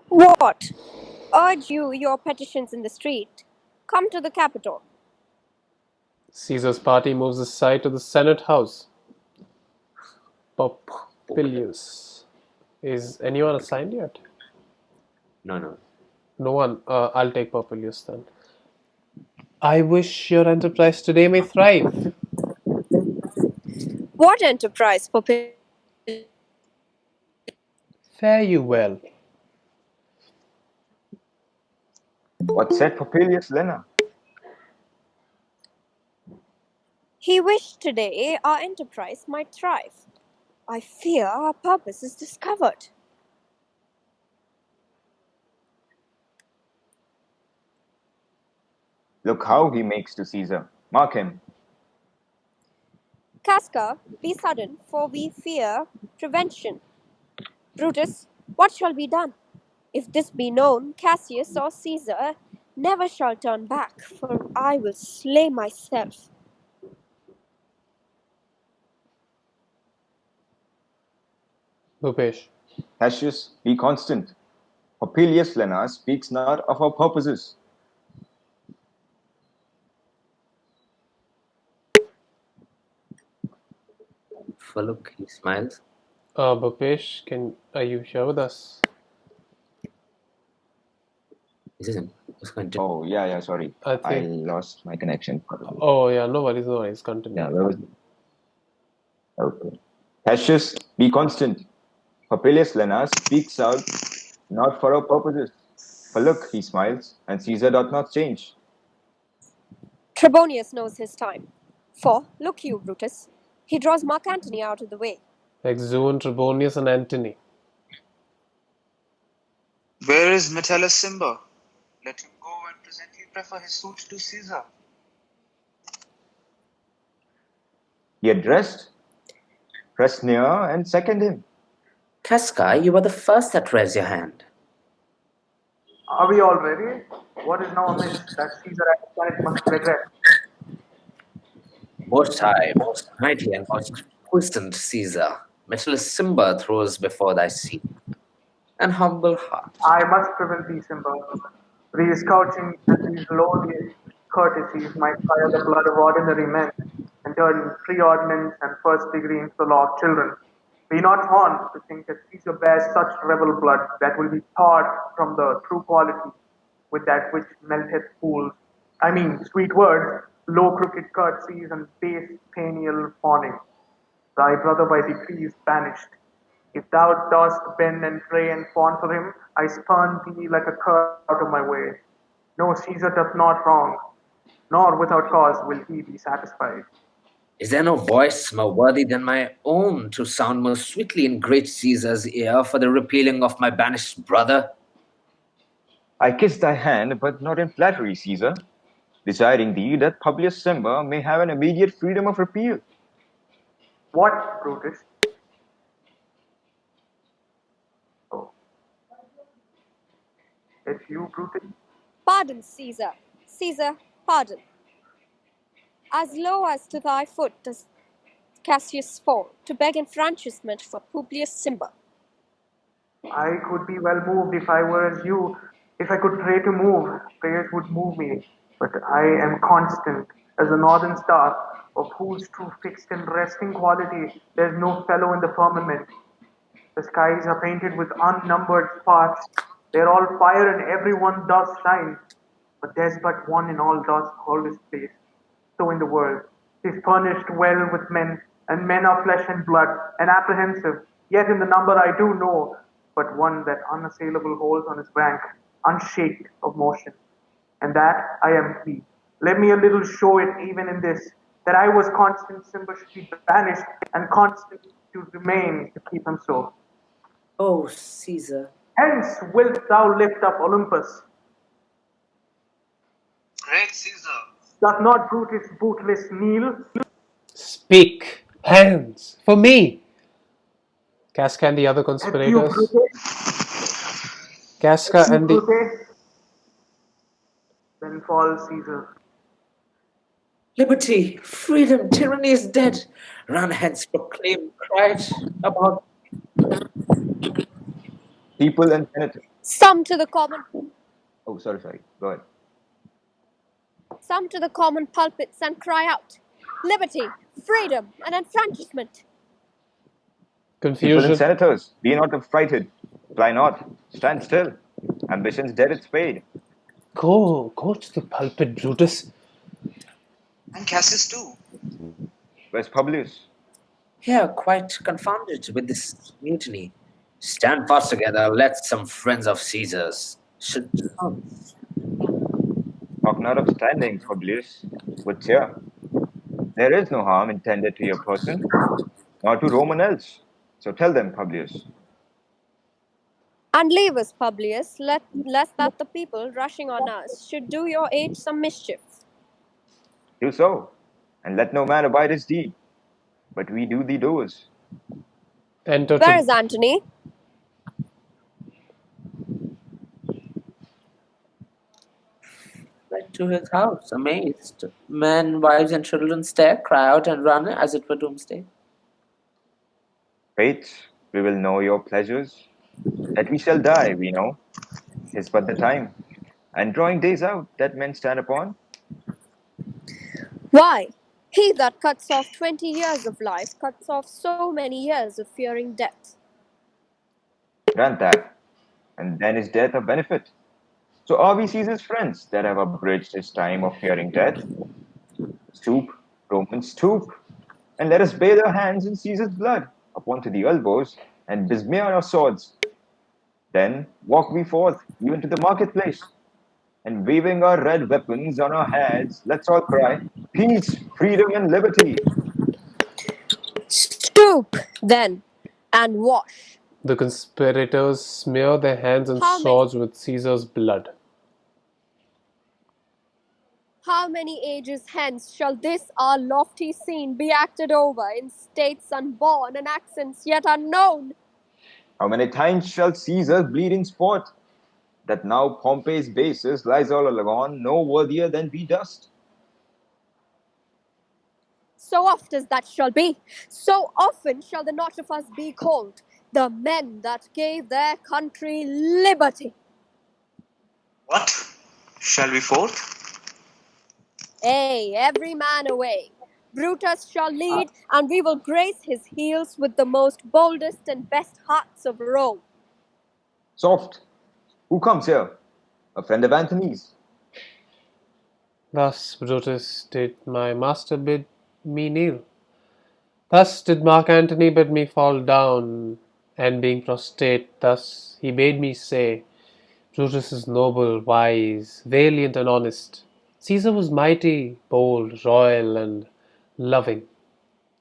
What? Urge you your petitions in the street? Come to the Capitol. Caesar's party moves aside to the Senate House. Popilius. Is anyone assigned yet? No. No one. I'll take Popilius then. I wish your enterprise today may thrive. What enterprise, Popilius? Fare you well. What said Popilius, Lena? He wished today our enterprise might thrive. I fear our purpose is discovered. Look how he makes to Caesar. Mark him. Casca, be sudden, for we fear prevention. Brutus, what shall be done? If this be known, Cassius or Caesar never shall turn back, for I will slay myself. Bhupesh. Cassius, be constant. Popilius, Lena, speaks not of our purposes. For look, he smiles. Bhupesh, are you here with us? Is it? Let's continue. Oh, yeah, sorry. I I think. lost my connection for a bit. Oh yeah, no worries, no worries. Continue. Yeah, where was it? Okay. Cassius, be constant. Popilius Lenas speaks out not for our purposes. For look, he smiles, and Caesar doth not change. Trebonius knows his time. For, look you, Brutus, he draws Mark Antony out of the way. Exeunt Trebonius and Antony. Where is Metellus Simba? Let him go and presently prefer his suit to Caesar. He addressed, pressed near, and second him. Casca, you were the first that raised your hand. Are we all ready? What is now amiss that Caesar has done it must regret? Most high, most mighty, and most puissant Caesar, Metellus Simba throws before thy seat an humble heart. I must prevent thee, Simba. These couching and these lowly courtesies might fire the blood of ordinary men and turn preordinance and first degree into the law of children. Be not fond to think that Caesar bears such rebel blood that will be thawed from the true quality with that which melteth fools. I mean, sweet words, low crooked courtesies, and base penial fawning. Thy brother by decree is banished. If thou dost bend and pray and fawn for him, I spurn thee like a cur out of my way. No, Caesar doth not wrong, nor without cause will he be satisfied. Is there no voice more worthy than my own to sound most sweetly in great Caesar's ear for the repealing of my banished brother? I kiss thy hand, but not in flattery, Caesar, desiring thee that Publius Simba may have an immediate freedom of repeal. What, Brutus? Oh. It's you, Brutus? Pardon, Caesar. Caesar, pardon. As low as to thy foot does Cassius fall, to beg enfranchisement for Publius Simba. I could be well moved if I were as you. If I could pray to move, prayers would move me. But I am constant as a northern star, of whose true fixed and resting quality there is no fellow in the firmament. The skies are painted with unnumbered sparks. They are all fire and every one does shine. But there's but one in all does hold his place. So in the world, he is furnished well with men, and men are flesh and blood, and apprehensive. Yet in the number I do know, but one that unassailable holds on his rank, unshaked of motion. And that I am he. Let me a little show it even in this, that I was constant Simba should be banished, and constant to remain to keep him so. Oh, Caesar. Hence wilt thou lift up Olympus. Great Caesar. Doth not Brutus bootless kneel? Speak, hands, for me. Casca and the other At you, conspirators. Brutus. Casca and the. Brutus. Then falls Caesar. Liberty, freedom, tyranny is dead. Run hence, proclaim, cried about. People and senators. Some to the common Oh, sorry. Go ahead. some to the common pulpits and cry out, liberty, freedom, and enfranchisement. People and Confusion. senators, be not affrighted. Fly not. Stand still. Ambition's dead its spade. Go to the pulpit, Brutus. And Cassius too. Where's Publius? Here, quite confounded with this mutiny. Stand fast together, let some friends of Caesar's should come. Talk not of standing, Publius, but here. There is no harm intended to your person, nor to Roman else. So tell them, Publius. And leave us, Publius, lest that the people rushing on us should do your age some mischief. Do so, and let no man abide his deed, but we do the doers. Enter. Where is Antony? Fled to his house, amazed. Men, wives, and children stare, cry out, and run as it were doomsday. Fate, we will know your pleasures. That we shall die, we know. 'Tis but the time. And drawing days out that men stand upon, Why? He that cuts off 20 years of life cuts off so many years of fearing death. Grant that, and then is death a benefit? So are we Caesar's friends that have abridged his time of fearing death? Stoop, Romans, stoop, and let us bathe our hands in Caesar's blood, upon to the elbows, and besmear our swords. Then walk we forth, even to the marketplace, and waving our red weapons on our heads, let's all cry, Peace, freedom, and liberty. Stoop, then, and wash. The conspirators smear their hands and How many swords with Caesar's blood. How many ages hence shall this our lofty scene be acted over in states unborn and accents yet unknown? How many times shall Caesar bleed in sport, that now Pompey's basis lies all along, no worthier than we dust? So oft as that shall be, so often shall the not of us be called the men that gave their country liberty. What? Shall we forth? Ay, every man away. Brutus shall lead, and we will grace his heels with the most boldest and best hearts of Rome. Soft. Who comes here? A friend of Antony's. Thus, Brutus, did my master bid me kneel. Thus did Mark Antony bid me fall down, and being prostrate, thus he bade me say, Brutus is noble, wise, valiant, and honest. Caesar was mighty, bold, royal, and loving.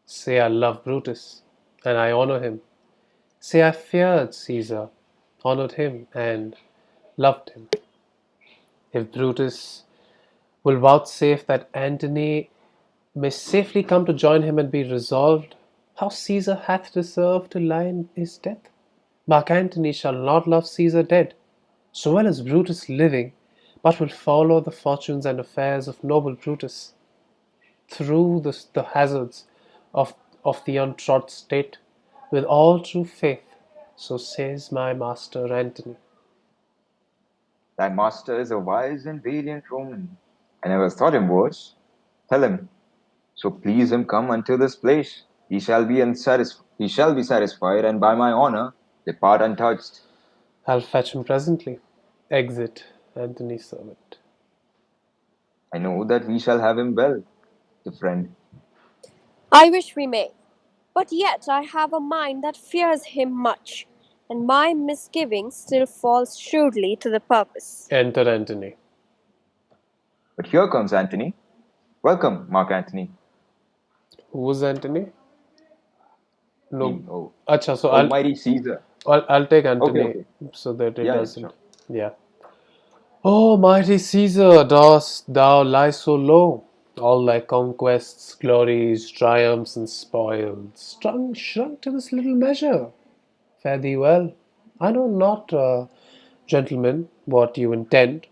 Say I love Brutus, and I honor him. Say I feared Caesar, honored him, and loved him. If Brutus will vouchsafe that Antony may safely come to join him and be resolved, how Caesar hath deserved to lie in his death. Mark Antony shall not love Caesar dead, so well as Brutus living, but will follow the fortunes and affairs of noble Brutus through the hazards of, of the untrod state, with all true faith. So says my master Antony. Thy master is a wise and valiant Roman. I never thought him worse. Tell him, so please him come unto this place. He shall be satisfied, and by my honor depart untouched. I'll fetch him presently. Exit Antony's servant. I know that we shall have him well, the friend. I wish we may, but yet I have a mind that fears him much, and my misgiving still falls shrewdly to the purpose. Enter Antony. But here comes Antony. Welcome, Mark Antony. Who was Antony? No. Oh, Acha, so Almighty Caesar. I'll take Antony Okay. so that it Yeah, doesn't. sure. Yeah. Oh, mighty Caesar, dost thou lie so low? All thy conquests, glories, triumphs, and spoils, shrunk to this little measure. Fare thee well. I know not, gentlemen, what you intend.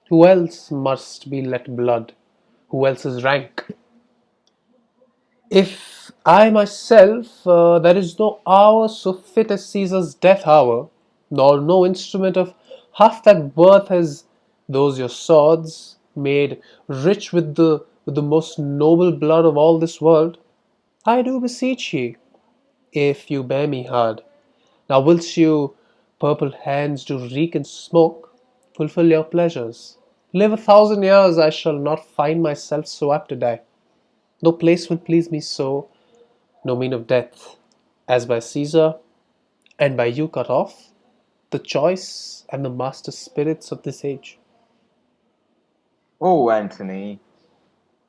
Who else must be let blood? Who else is rank? If I myself, there is no hour so fit as Caesar's death hour, nor no instrument of half that worth as those your swords, made rich with the most noble blood of all this world. I do beseech ye, if you bear me hard, now whilst you purple hands do reek and smoke, fulfill your pleasures. Live 1,000 years, I shall not find myself so apt to die. No place will please me so, no mean of death, as by Caesar, and by you cut off, the choice and the master spirits of this age. Oh, Antony,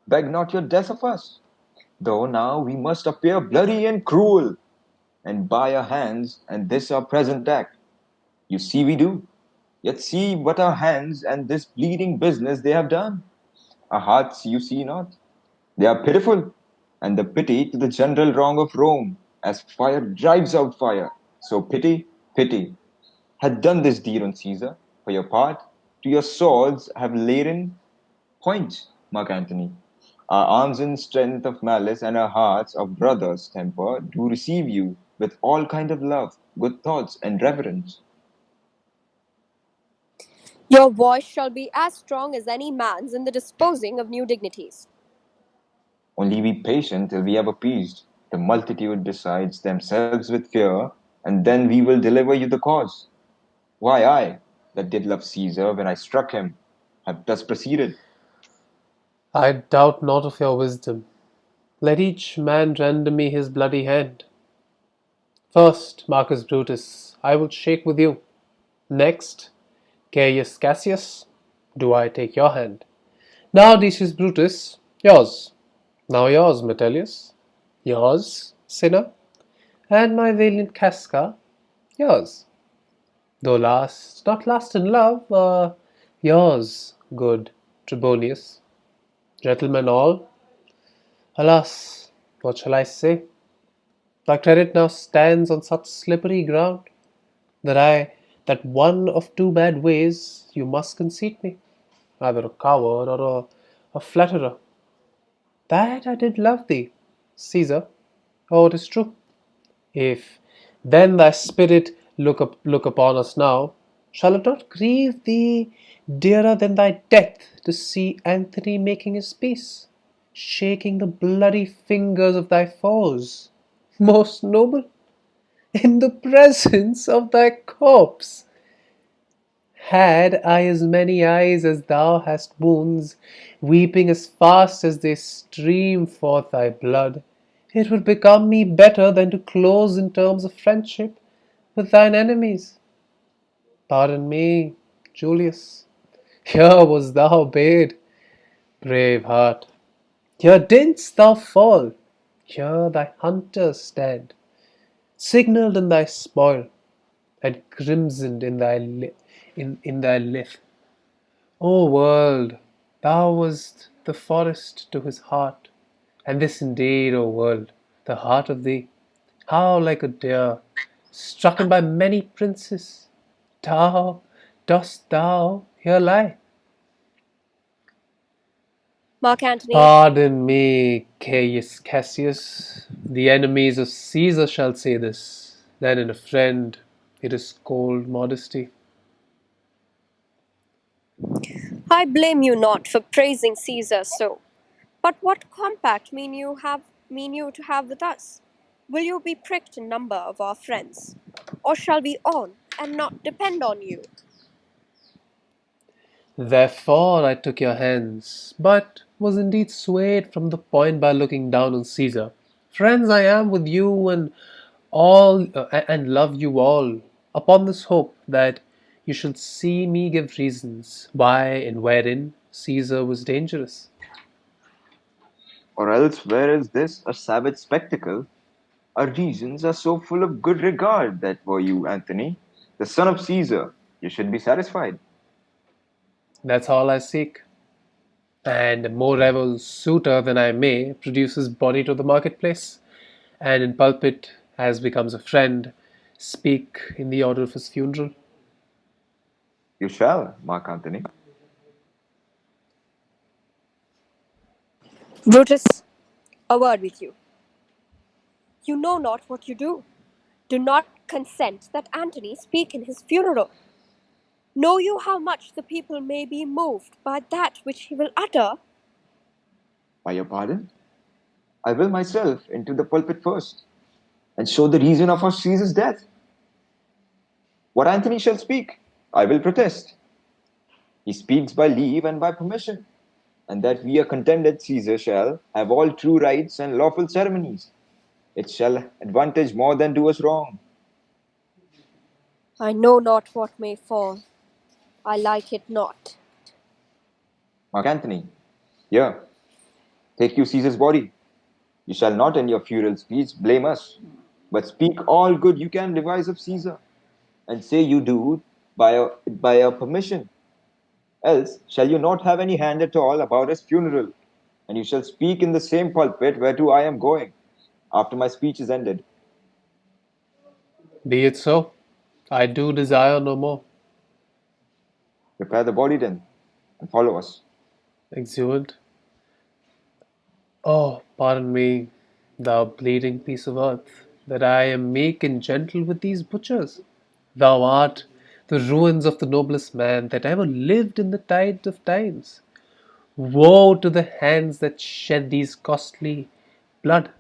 beg not your death of us, though now we must appear bloody and cruel, and by our hands and this our present act. You see we do, yet see what our hands and this bleeding business they have done. Our hearts you see not, they are pitiful, and the pity to the general wrong of Rome, as fire drives out fire. So pity, pity, hath done this deed on Caesar. For your part, to your swords have laden point, Mark Antony. Our arms in strength of malice and our hearts of brothers' temper do receive you with all kind of love, good thoughts, and reverence. Your voice shall be as strong as any man's in the disposing of new dignities. Only be patient till we have appeased. The multitude decides themselves with fear, and then we will deliver you the cause. Why I, that did love Caesar when I struck him, have thus proceeded. I doubt not of your wisdom. Let each man render me his bloody hand. First, Marcus Brutus, I will shake with you. Next, Caius Cassius, do I take your hand. Now, Decius Brutus, yours. Now yours, Metellus. Yours, sinner. And my valiant Casca, yours. Though last, not last in love, yours, good Trebonius. Gentlemen all, alas, what shall I say? Thy credit now stands on such slippery ground that one of two bad ways you must conceit me, either a coward or a flatterer. That I did love thee, Caesar. Oh, it is true. If then thy spirit look upon us now, shall it not grieve thee dearer than thy death to see Antony making his peace, shaking the bloody fingers of thy foes, most noble, in the presence of thy corpse? Had I as many eyes as thou hast wounds, weeping as fast as they stream forth thy blood, it would become me better than to close in terms of friendship with thine enemies. Pardon me, Julius, here was thou bade, brave heart. Here didst thou fall, here thy hunters stand, signalled in thy spoil, and crimsoned in thy lith. O world, thou wast the forest to his heart, and this indeed, O world, the heart of thee. How like a deer, strucken by many princes, thou dost thou here lie? Mark Antony, Pardon me, Caius Cassius. The enemies of Caesar shall say this. Then in a friend it is called modesty. I blame you not for praising Caesar so. But what compact mean you to have with us? Will you be pricked in number of our friends? Or shall we own and not depend on you? Therefore I took your hands, but was indeed swayed from the point by looking down on Caesar. Friends I am with you and love you all, upon this hope that you shall see me give reasons why and wherein Caesar was dangerous. Or else, where is this a savage spectacle? Our reasons are so full of good regard that were you, Antony, the son of Caesar, you should be satisfied. That's all I seek. And a more rebel suitor than I may produce his body to the marketplace, and in pulpit, as becomes a friend, speak in the order of his funeral. You shall, Mark Antony. Brutus, a word with you. You know not what you do. Do not consent that Antony speak in his funeral. Know you how much the people may be moved by that which he will utter? By your pardon, I will myself into the pulpit first, and show the reason of our Caesar's death. What Antony shall speak, I will protest. He speaks by leave and by permission, and that we are contended Caesar shall have all true rights and lawful ceremonies. It shall advantage more than do us wrong. I know not what may fall. I like it not. Mark Antony, here, take you Caesar's body. You shall not in your funeral speech blame us, but speak all good you can devise of Caesar, and say you do by our permission. Else shall you not have any hand at all about his funeral, and you shall speak in the same pulpit whereto I am going, after my speech is ended. Be it so. I do desire no more. Prepare the body then, and follow us. Exeunt. Oh, pardon me, thou bleeding piece of earth, that I am meek and gentle with these butchers. Thou art the ruins of the noblest man that ever lived in the tide of times. Woe to the hands that shed these costly blood!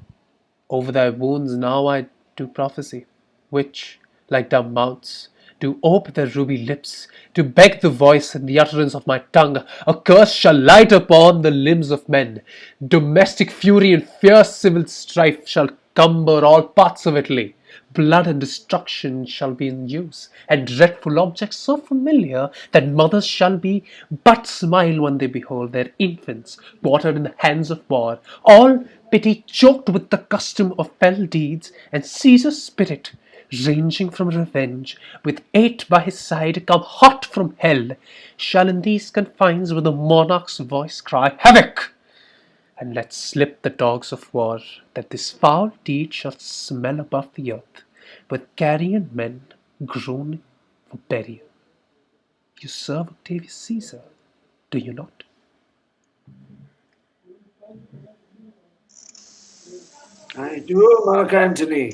Over thy wounds now I do prophesy, which, like dumb mouths, do ope their ruby lips, to beg the voice and the utterance of my tongue. A curse shall light upon the limbs of men. Domestic fury and fierce civil strife shall cumber all parts of Italy. Blood and destruction shall be in use, and dreadful objects so familiar that mothers shall be but smile when they behold their infants watered in the hands of war. All pity choked with the custom of fell deeds, and Caesar's spirit, ranging from revenge, with hate by his side, come hot from hell, shall in these confines with a monarch's voice cry havoc! And let slip the dogs of war, that this foul deed shall smell above the earth, with carrion men groaning for burial. You serve Octavius Caesar, do you not? I do, Mark Antony.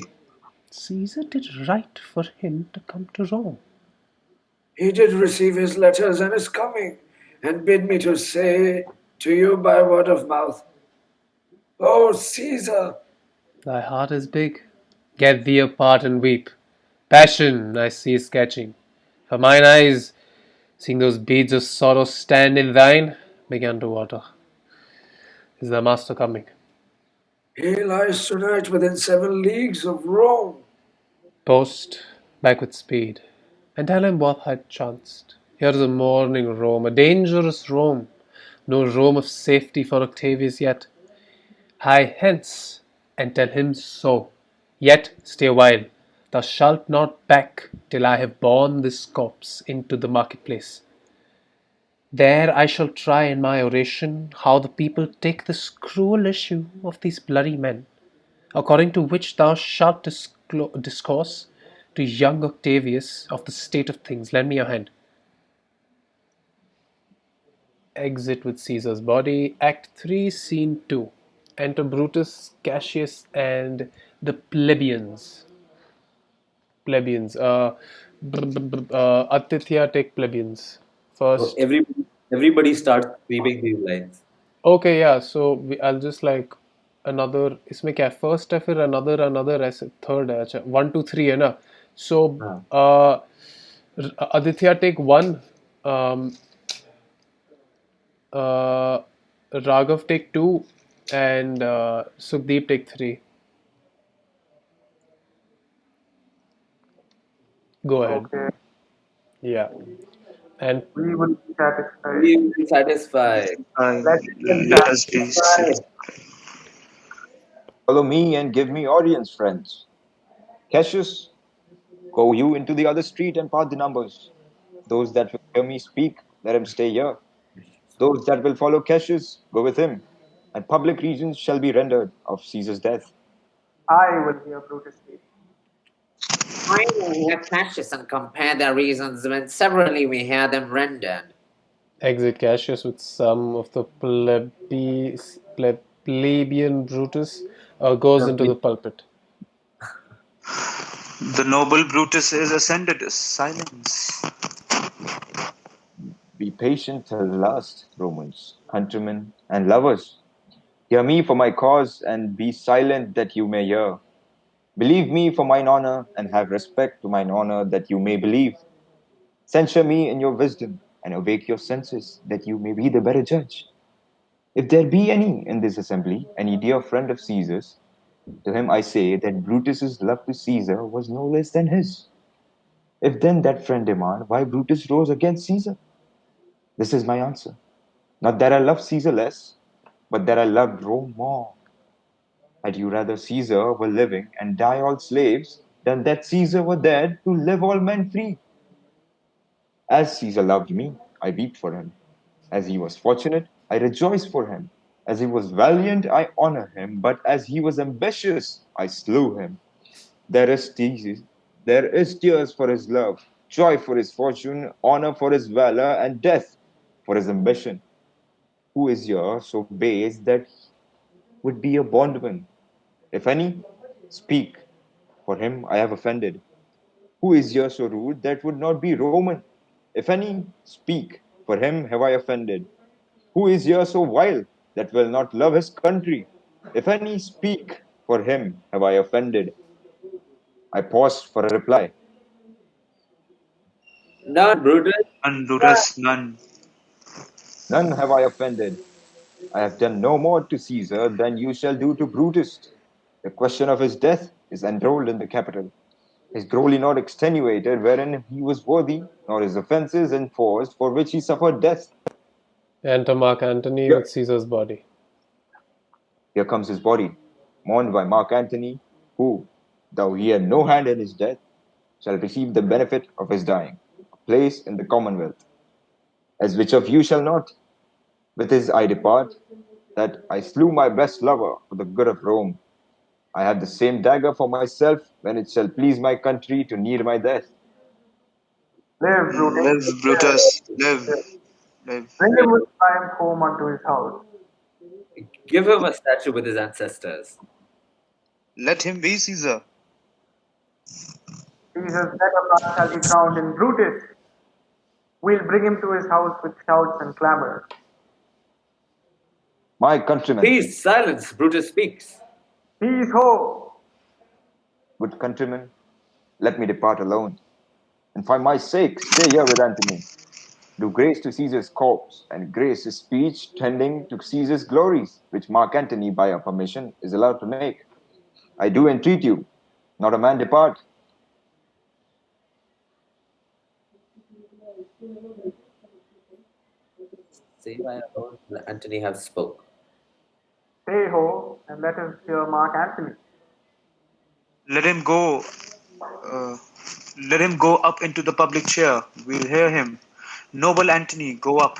Caesar did right for him to come to Rome. He did receive his letters and is coming, and bid me to say to you by word of mouth, O Caesar, Thy heart is big. Get thee apart and weep. Passion I see sketching. For mine eyes, seeing those beads of sorrow stand in thine, began to water. Is thy master coming? he lies tonight within 7 leagues of Rome. Post back with speed, and tell him what hath chanced. Here's a mourning Rome, a dangerous Rome, no Rome of safety for Octavius yet. Hie hence, and tell him so. Yet stay a while. Thou shalt not back till I have borne this corpse into the marketplace. There I shall try in my oration how the people take this cruel issue of these bloody men, according to which thou shalt discourse to young Octavius of the state of things. Lend me your hand. Exit with Caesar's body. Act 3, Scene 2. Enter Brutus, Cassius, and the plebeians. Plebeians. Aditya, take plebeians So first. everybody starts reading these lines. Okay, yeah. So I'll just like another. इसमें क्या है? First है फिर another ऐसे third है. अच्छा 1 2 3 है ना. So हाँ. Aditya take 1. Um, Raghav take 2, and Sukhdeep take 3. Go ahead. Okay, Yeah. And we will be satisfied. We will be satisfied. Let's get Let us be satisfied. Follow me and give me audience, friends. Cassius, go you into the other street and part the numbers. Those that will hear me speak, let him stay here. Those that will follow Cassius, go with him. And public reasons shall be rendered of Caesar's death. I will hear Brutus speak. I will hear Cassius and compare their reasons when severally we hear them rendered. exit Cassius with some of the plebeian Brutus goes into the pulpit. The noble Brutus is ascended. Silence. Be patient till last, Romans, countrymen, and lovers. Hear me for my cause, and be silent that you may hear. Believe me for mine honor, and have respect to mine honor that you may believe. Censure me in your wisdom, and awake your senses that you may be the better judge. If there be any in this assembly, any dear friend of Caesar's, to him I say that Brutus's love to Caesar was no less than his. If then that friend demand why Brutus rose against Caesar, this is my answer. Not that I love Caesar less, but that I loved Rome more. Had you rather Caesar were living and die all slaves than that Caesar were dead to live all men free? As Caesar loved me, I weep for him. As he was fortunate, I rejoice for him. As he was valiant, I honor him. But as he was ambitious, I slew him. There is tears for his love, joy for his fortune, honor for his valor, and death for his ambition. Who is here so base that would be a bondman? If any, speak. For him I have offended. Who is here so rude that would not be Roman? If any, speak. For him have I offended. Who is here so vile that will not love his country? If any speak, for him have I offended. I paused for a reply. None, Brutus. None, Brutus, none. None have I offended. I have done no more to Caesar than you shall do to Brutus. The question of his death is enrolled in the Capitol. His glory not extenuated wherein he was worthy, nor his offences enforced for which he suffered death. Enter Mark Antony Here, with Caesar's body. here comes his body, mourned by Mark Antony, who, though he had no hand in his death, shall receive the benefit of his dying, a place in the commonwealth. As which of you shall not? With his I depart, that I slew my best lover for the good of Rome. I have the same dagger for myself when it shall please my country to need my death. Live, Brutus. Live, Brutus, live, live. Bring him with triumph home unto his house. Give him a statue with his ancestors. Let him be Caesar. Caesar's better part shall be crowned in Brutus. We'll bring him to his house with shouts and clamors. My countrymen, Peace, silence, Brutus speaks. Peace ho! good countrymen, let me depart alone, and for my sake stay here with Antony. Do grace to Caesar's corpse, and grace his speech tending to Caesar's glories, which Mark Antony, by your permission, is allowed to make. I do entreat you, not a man depart. Say by our Lord, Antony have spoke. Say ho, and let us hear Mark Antony. Let him go. Uh, let him go up into the public chair. We'll hear him. Noble Antony, go up.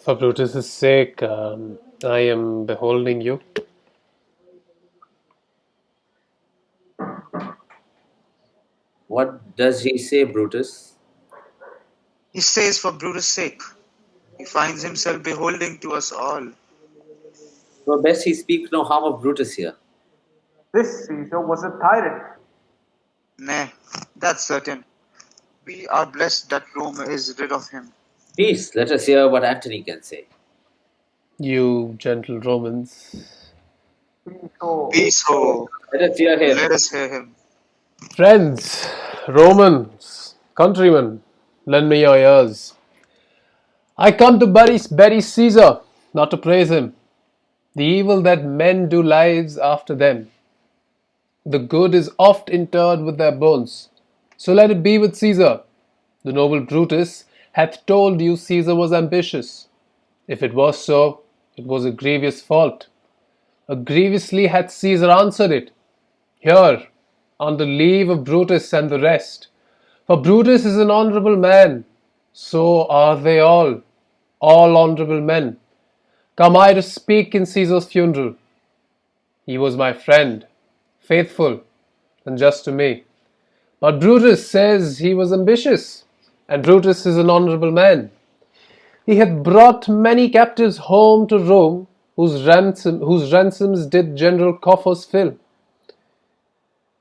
For Brutus's sake, I am beholding you. What does he say, Brutus? He says, for Brutus' sake, he finds himself beholding to us all. For best he speak no harm of Brutus here. This Caesar was a tyrant. Nay, that's certain. We are blessed that Rome is rid of him. Peace, let us hear what Antony can say. You gentle Romans. Peace ho! Peace ho! Let us hear him. Let us hear him. Friends, Romans, countrymen, lend me your ears. I come to bury Caesar, not to praise him. The evil that men do lies after them. The good is oft interred with their bones. So let it be with Caesar. The noble Brutus hath told you Caesar was ambitious. If it was so, it was a grievous fault. Grievously hath Caesar answered it. Here, on the leave of Brutus and the rest. For Brutus is an honourable man. So are they all honourable men. Come I to speak in Caesar's funeral. He was my friend, faithful and just to me. But Brutus says he was ambitious, and Brutus is an honourable man. He hath brought many captives home to Rome, whose ransoms did general coffers fill.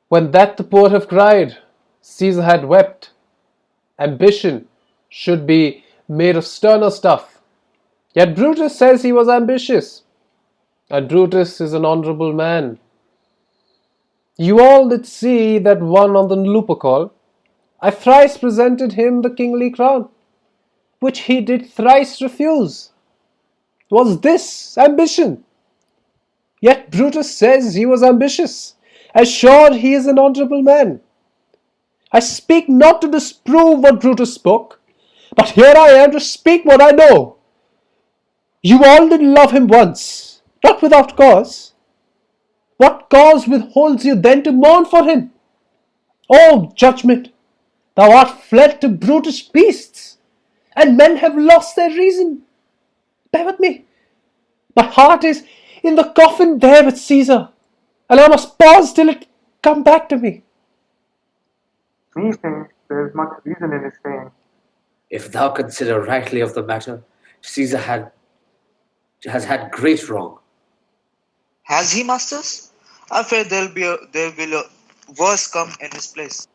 When that the poor have cried, Caesar had wept. Ambition should be made of sterner stuff. Yet Brutus says he was ambitious, and Brutus is an honourable man. You all did see that one on the Lupercal. I thrice presented him the kingly crown, which he did thrice refuse. Was this ambition? Yet Brutus says he was ambitious, as sure he is an honourable man. I speak not to disprove what Brutus spoke, but here I am to speak what I know. You all did love him once, not without cause. What cause withholds you then to mourn for him? O judgment, thou art fled to brutish beasts, and men have lost their reason. Bear with me. My heart is in the coffin there with Caesar, and I must pause till it come back to me. Methinks there is much reason in his saying. If thou consider rightly of the matter, Caesar has had great wrong. Has he, masters? I fear there will a worse come in his place.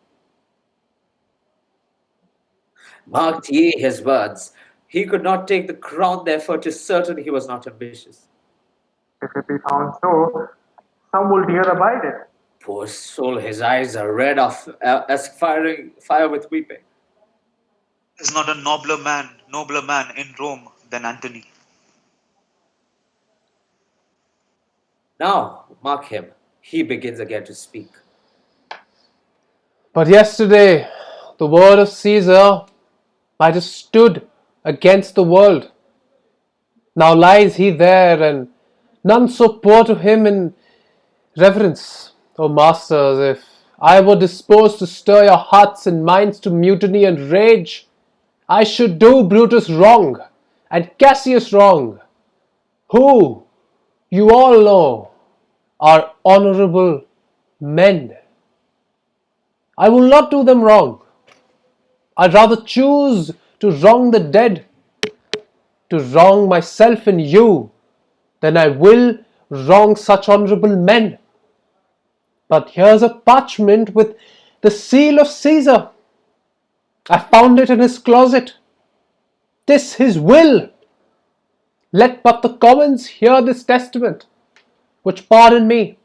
Marked ye his words. He could not take the crown, therefore 'tis certain he was not ambitious. If it be found so, some will dare abide it. Poor soul, his eyes are red as fire with weeping. Is not a nobler man in Rome than Antony. Now, mark him. He begins again to speak. But yesterday, the word of Caesar might have stood against the world. Now lies he there, and none so poor to him in reverence. O masters, if I were disposed to stir your hearts and minds to mutiny and rage, I should do Brutus wrong, and Cassius wrong, who, you all know, are honorable men. I will not do them wrong. I'd rather choose to wrong the dead, to wrong myself and you, than I will wrong such honorable men. But here's a parchment with the seal of Caesar. I found it in his closet. 'Tis his will. Let but the commons hear this testament, which, pardon me,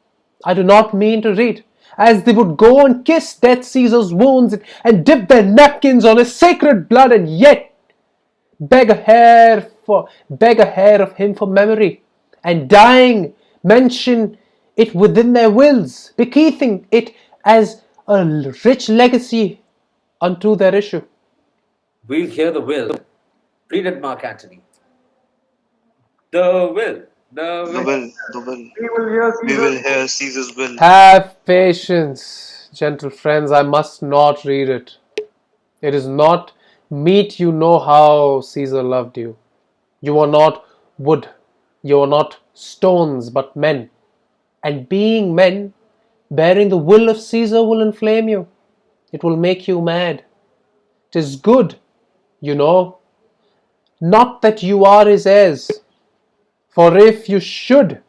I do not mean to read, as they would go and kiss dead Caesar's wounds and dip their napkins on his sacred blood, and yet beg a hair of him for memory, and dying mention it within their wills, bequeathing it as a rich legacy unto their issue. We'll hear the will. Read it, Mark Antony. The will. The will. We will hear We Caesar. will hear Caesar's will. Have patience, gentle friends, I must not read it. It is not meet you know how Caesar loved you. You are not wood, you are not stones, but men. And being men, bearing the will of Caesar will inflame you. It will make you mad. 'Tis good, you know, not that you are his heirs. For if you should,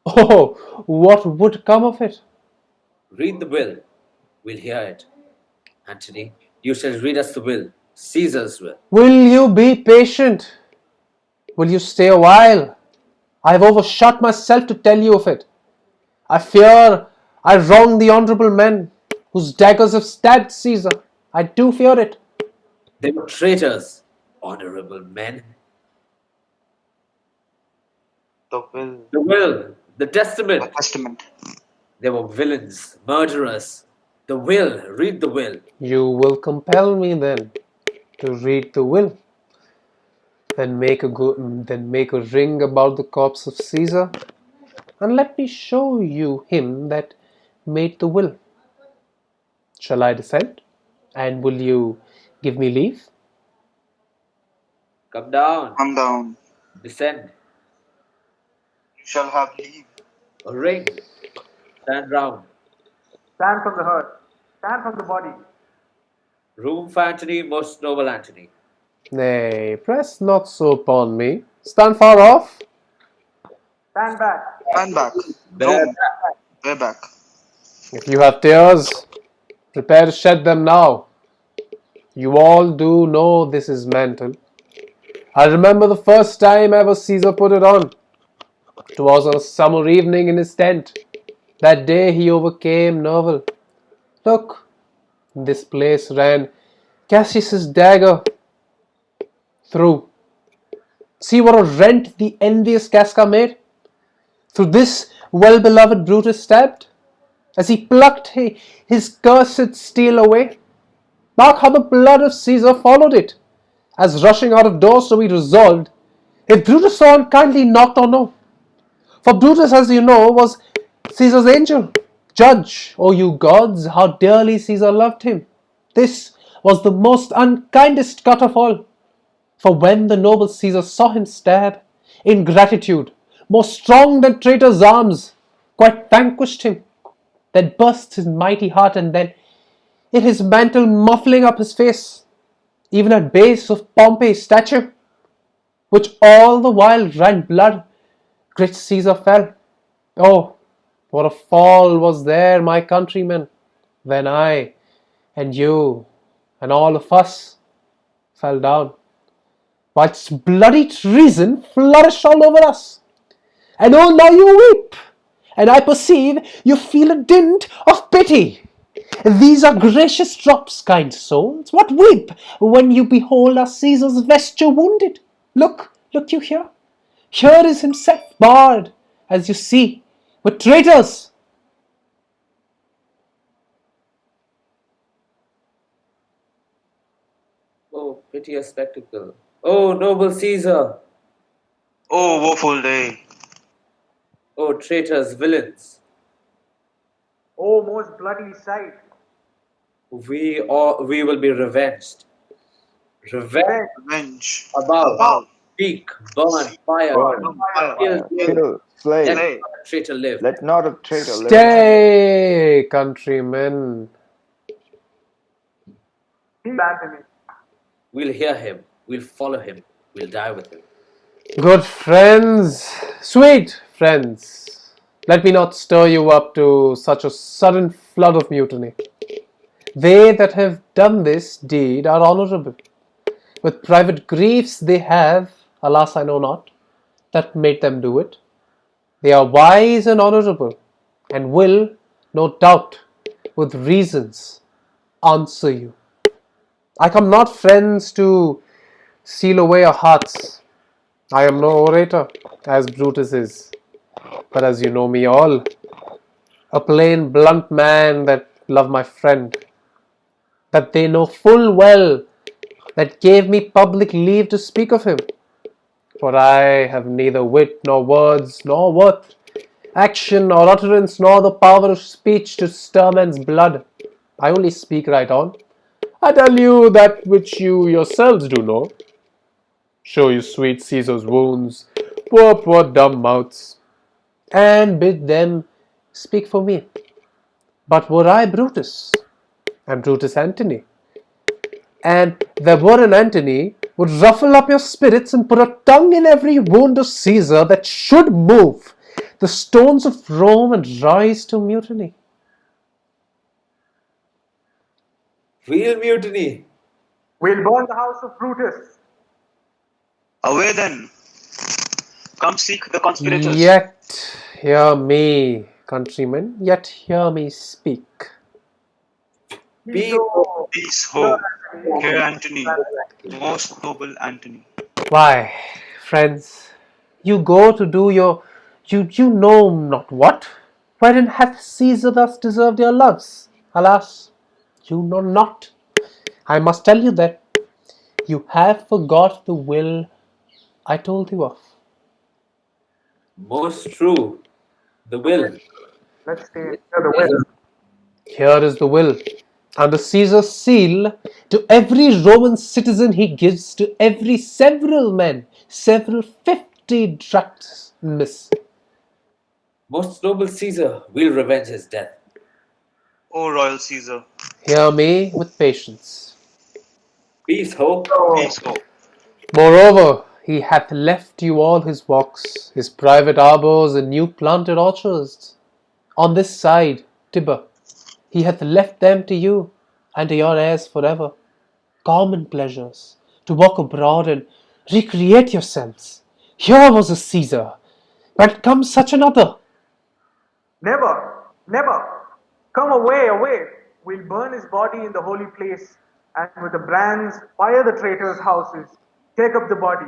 oh, what would come of it? Read the will. We'll hear it. Antony, you shall read us the will. Caesar's will. Will you be patient? Will you stay a while? I have overshot myself to tell you of it. I fear I wrong the honourable men whose daggers have stabbed Caesar. I do fear it. They were traitors, honorable men. The will. The will, the testament. The testament. They were villains, murderers. The will, read the will. You will compel me then to read the will. Then make a ring about the corpse of Caesar, and let me show you him that made the will. Shall I descend? And will you give me leave? Come down, Come down. descend. You shall have leave. A ring. Stand round. Stand from the hurt. Stand from the body. Room for Antony, most noble Antony. Nay, press not so upon me. Stand far off. Stand back. Stand back. Bear No. Bear back. If you have tears, prepare to shed them now. You all do know this is mental. I remember the first time ever Caesar put it on. It was on a summer evening in his tent. That day he overcame Nerval. Look, in this place ran Cassius's dagger through. See what a rent the envious Casca made. Through this well-beloved Brutus stabbed, as he plucked his cursed steel away. Mark how the blood of Caesar followed it, as rushing out of doors so he resolved, if Brutus so unkindly knocked or no. For Brutus, as you know, was Caesar's angel. Judge, O you gods, how dearly Caesar loved him. This was the most unkindest cut of all. For when the noble Caesar saw him stab, ingratitude, more strong than traitor's arms, quite vanquished him. Then burst his mighty heart, and then in his mantle muffling up his face, even at base of Pompey's statue, which all the while ran blood, great Caesar fell. Oh, what a fall was there, my countrymen, when I and you and all of us fell down, whilst bloody treason flourished all over us. And oh, now you weep, and I perceive you feel a dint of pity. These are gracious drops, kind souls. What weep when you behold our Caesar's vesture wounded? Look you here. Here is himself barred, as you see, with traitors. Oh, piteous spectacle. Oh, noble Caesar. Oh, woeful day. Oh, traitors, villains. Oh, most bloody sight. We will be revenged. Revenge Revenge. about. Speak, burn, fire, Burn, Fire. kill, kill, slay. let Slay. not a traitor live. Let not a traitor live. Stay, countrymen. Antony. We'll hear him. We'll follow him. We'll die with him. Good friends, sweet friends, let me not stir you up to such a sudden flood of mutiny. They that have done this deed are honourable. With private griefs they have, alas I know not, that made them do it. They are wise and honourable, and will, no doubt, with reasons, answer you. I come not, friends, to seal away your hearts. I am no orator, as Brutus is, but as you know me all, a plain, blunt man that love my friend, that they know full well, that gave me public leave to speak of him. For I have neither wit nor words nor worth, action or utterance, nor the power of speech to stir men's blood. I only speak right on. I tell you that which you yourselves do know. Show you sweet Caesar's wounds, poor dumb mouths, and bid them speak for me. But were I Brutus, and Brutus Antony, and there were an Antony, would ruffle up your spirits and put a tongue in every wound of Caesar that should move the stones of Rome and rise to mutiny. We'll mutiny. We'll burn the house of Brutus. Away then. Come seek the conspirators. Yet hear me, countrymen, yet hear me speak. Be Peace, ho. Here, Antony. Most noble Antony. Why, friends, you go to do you know not what? Wherein hath Caesar thus deserved your loves? Alas, you know not. I must tell you that you have forgot the will I told you of. most true. The will. Let's stay near the will. Here is the will. Under Caesar's seal, to every Roman citizen he gives to every several men, several 50 drachmas. Most noble Caesar, we'll revenge his death. O royal Caesar. Hear me with patience. Peace, hope. Peace, ho. Moreover, he hath left you all his walks, his private arbours and new planted orchards. On this side, Tiber, he hath left them to you and to your heirs forever. Common pleasures, to walk abroad and recreate yourselves. Here was a Caesar, but comes such another. Never, never. Come away, away. We'll burn his body in the holy place, and with the brands, fire the traitors' houses. Take up the body.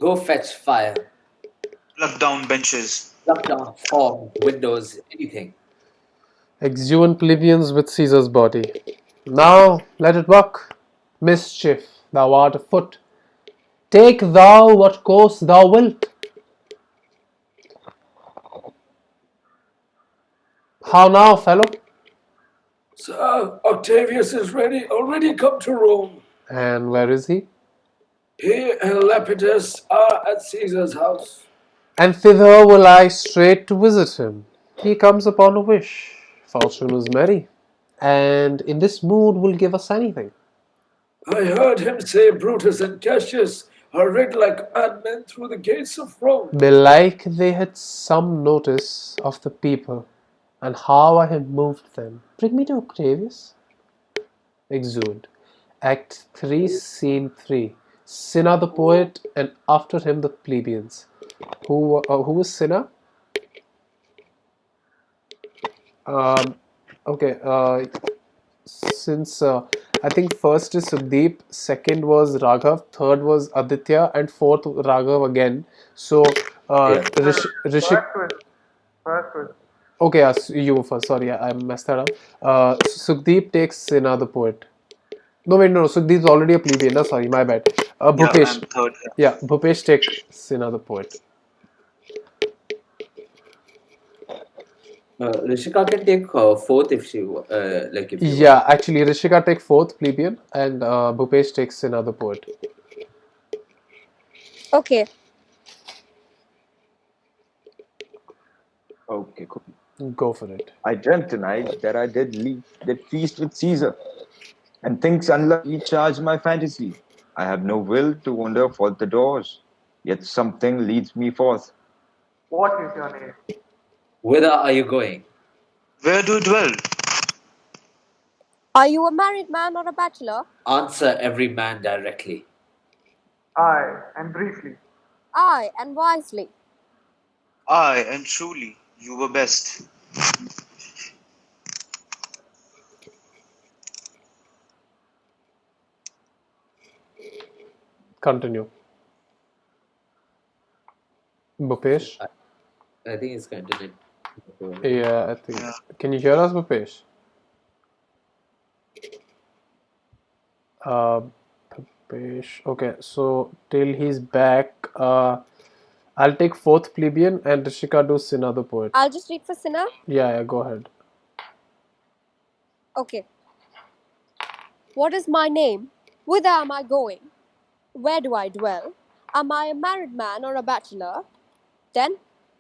Go fetch fire. Pluck down benches. Pluck down form, windows, anything. Exuent plebeians with Caesar's body. Now let it work. Mischief, thou art afoot. Take thou what course thou wilt. How now, fellow? Sir, Octavius is already come to Rome. And where is he? He and Lepidus are at Caesar's house. And thither will I straight to visit him. He comes upon a wish. Fortune is merry, and in this mood will give us anything. I heard him say Brutus and Cassius are rid like madmen through the gates of Rome. Belike they had some notice of the people, and how I had moved them. Bring me to Octavius. Exeunt. Act 3, Scene 3. Cinna the poet, and after him the plebeians. Who was Cinna? Okay, since I think first is Sukhdeep, second was Raghav, third was Aditya, and fourth Raghav again. So, Yeah. Rishik. First was Okay, you were first. Sorry, I messed that up. Sukhdeep takes Cinna the poet. No, wait, no, Sukhdeep's already a plebeian. No, sorry, my bad. Yeah, Bhupesh. I'm third. Yeah, Bhupesh takes Cinna the poet. Rishika can take fourth if she like if you want. Yeah, actually, Rishika takes fourth plebeian, and Bhupesh takes Cinna the poet. Okay. Okay, cool. Go for it. I dreamt tonight that I did feast with Caesar, and things unluckily charged my fantasy. I have no will to wander forth the doors, yet something leads me forth. what is your name? Whither are you going? Where do you dwell? Are you a married man or a bachelor? Answer every man directly. I, and briefly. Aye, and wisely. Aye, and truly, you were best. Continue. Bhupesh? I think it's continued. Yeah, I think. Yeah. Can you hear us, Bhupesh? Bhupesh. Okay, so till he's back, I'll take fourth plebeian and Rishika do Cinna the poet. I'll just read for Cinna. Yeah, go ahead. Okay. What is my name? Whither am I going? Where do I dwell? Am I a married man or a bachelor? Then,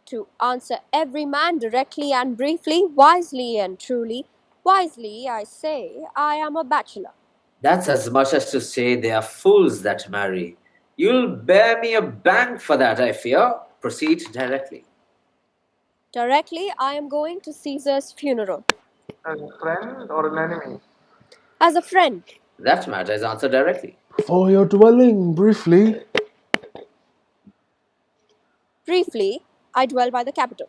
to answer every man directly and briefly, wisely and truly, wisely I say, I am a bachelor. That's as much as to say they are fools that marry. You'll bear me a bang for that, I fear. Proceed directly. Directly, I am going to Caesar's funeral. As a friend or an enemy? As a friend. That matter is answered directly. For your dwelling, briefly. Briefly, I dwell by the Capitol.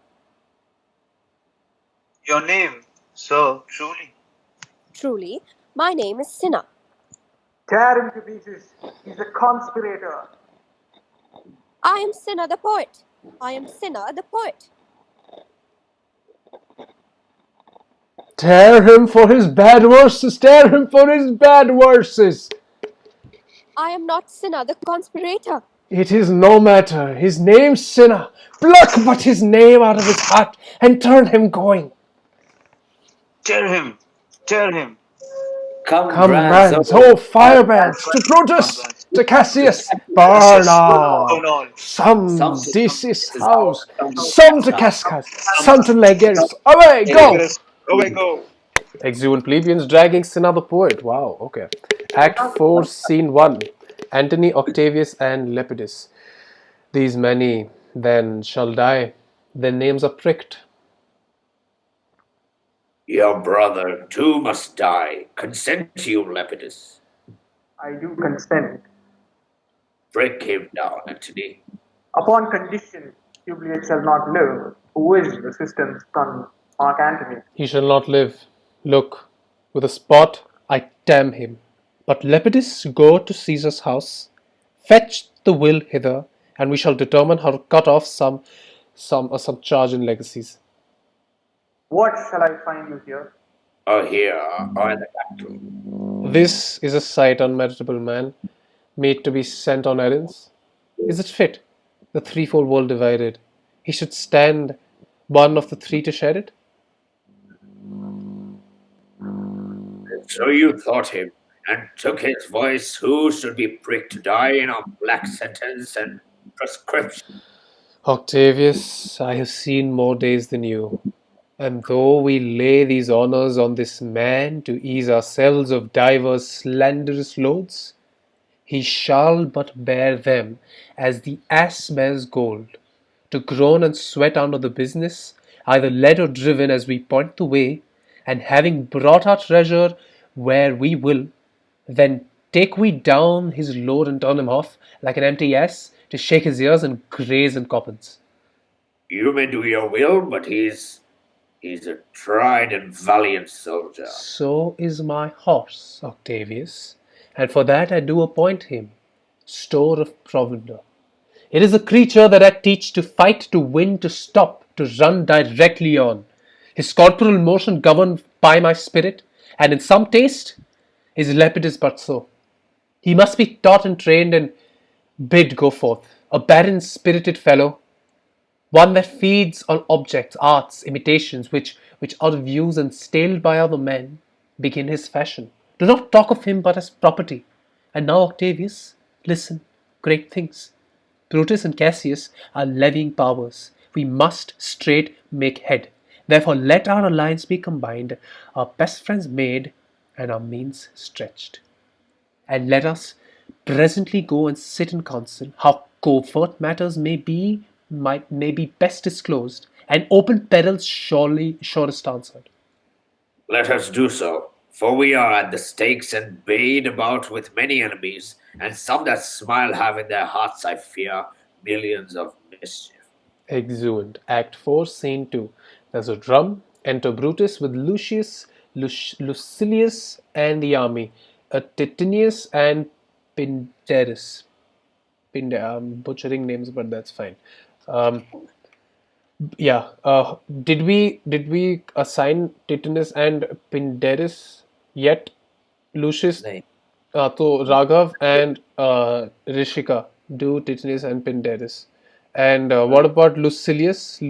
Your name, sir, truly. Truly, my name is Cinna. Tear him to pieces. He's a conspirator. I am Cinna the poet. I am Cinna the poet. Tear him for his bad verses! Tear him for his bad verses! I am not Cinna the conspirator. It is no matter. His name's Cinna. Pluck but his name out of his heart and turn him going. Tear him, tear him. Come, Come, brands, brands, oh, oh, firebrands, to Brutus, to Cassius, burn all. Burn all. Some Some to this is this house, house, some to Cascas, some to Lagerus. Away, go! Away go. Exhumed plebeians dragging Cinna the poet. Wow, okay. Act 4, Scene 1. Antony, Octavius, and Lepidus. These many then shall die. Their names are pricked. Your brother too must die. Consent you, Lepidus. I do consent. Break him down, Antony. Upon condition, JULIUS shall not live. Who is the system's son, Mark Antony? He shall not live. Look, with a spot I damn him. But Lepidus, go to Caesar's house, fetch the will hither, and we shall determine how to cut off some charge in legacies. What shall I find you here? Or here, or in the capital. This is a sight unmeritable man, made to be sent on errands. Is it fit, the threefold world divided, he should stand one of the three to share it? So you thought him, and took his voice, who should be pricked to die in a black sentence and prescription. Octavius, I have seen more days than you, and though we lay these honours on this man to ease ourselves of divers slanderous loads, he shall but bear them as the ass bears gold, to groan and sweat under the business, either led or driven as we point the way, and having brought our treasure where we will, then Take we down his lord and turn him off like an empty ass to shake his ears and graze in coppins. You may do your will, but he's a tried and valiant soldier. So is my horse, Octavius, and for that I do appoint him store of provender. It is a creature that I teach to fight, to win, to stop, to run directly on. His corporal motion governed by my spirit, and in some taste his leopard is but so. He must be taught and trained and bid go forth, a barren spirited fellow, one that feeds on objects, arts, imitations, which out of use and staled by other men, begin his fashion. Do not talk of him but as property. And now, Octavius, listen, great things. Brutus and Cassius are levying powers. We must straight make head. Therefore, let our alliance be combined, our best friends made, and our means stretched. And let us presently go and sit in council, how covert matters may be best disclosed, and open perils surely surest answered. Let us do so, for we are at the stakes and bayed about with many enemies, and some that smile have in their hearts, I fear, millions of mischief. Exeunt. Act 4, Scene 2. There's a drum. Enter Brutus with Lucilius and the army. Titinius and Pindarus. I'm butchering names, but that's fine. Um, yeah. Did we assign Titanus and Pindarus yet? Lucius, नहीं. so Raghav and Rishika do Titanus and Pindarus. And what about Lucilius?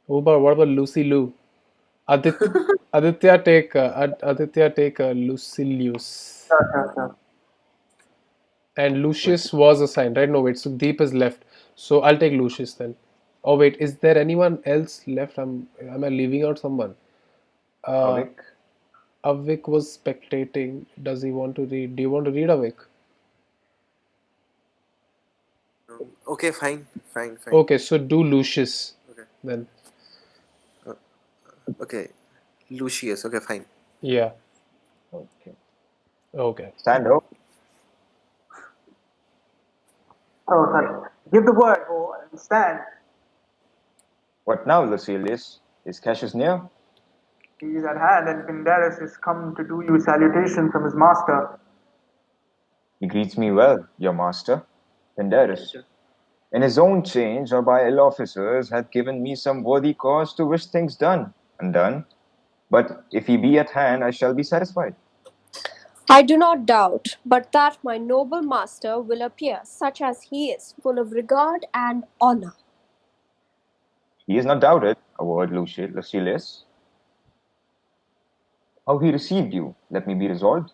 What about Lucy Lou? Aditya take Lucilius. Sure. And Lucius was assigned, right? No, wait, so Deep is left. So I'll take Lucius then. Oh wait, is there anyone else left? Am I leaving out someone? Avik. Avik was spectating. Does he want to read? Do you want to read, Avik? Okay, fine. Okay, so do Lucius Okay. then. Okay, Lucius. Okay, fine. Yeah. Okay. Okay. Stand up. Oh, sorry. Give the word, go and stand. What now, Lucilius? Is Cassius near? He is at hand, and Pindarus is come to do you salutation from his master. He greets me well, your master, Pindarus. In his own change or by ill officers, hath given me some worthy cause to wish things done, undone. But if he be at hand, I shall be satisfied. I do not doubt, but that my noble master will appear such as he is, full of regard and honor. He is not doubted, a word, Lucilius. How he received you, let me be resolved.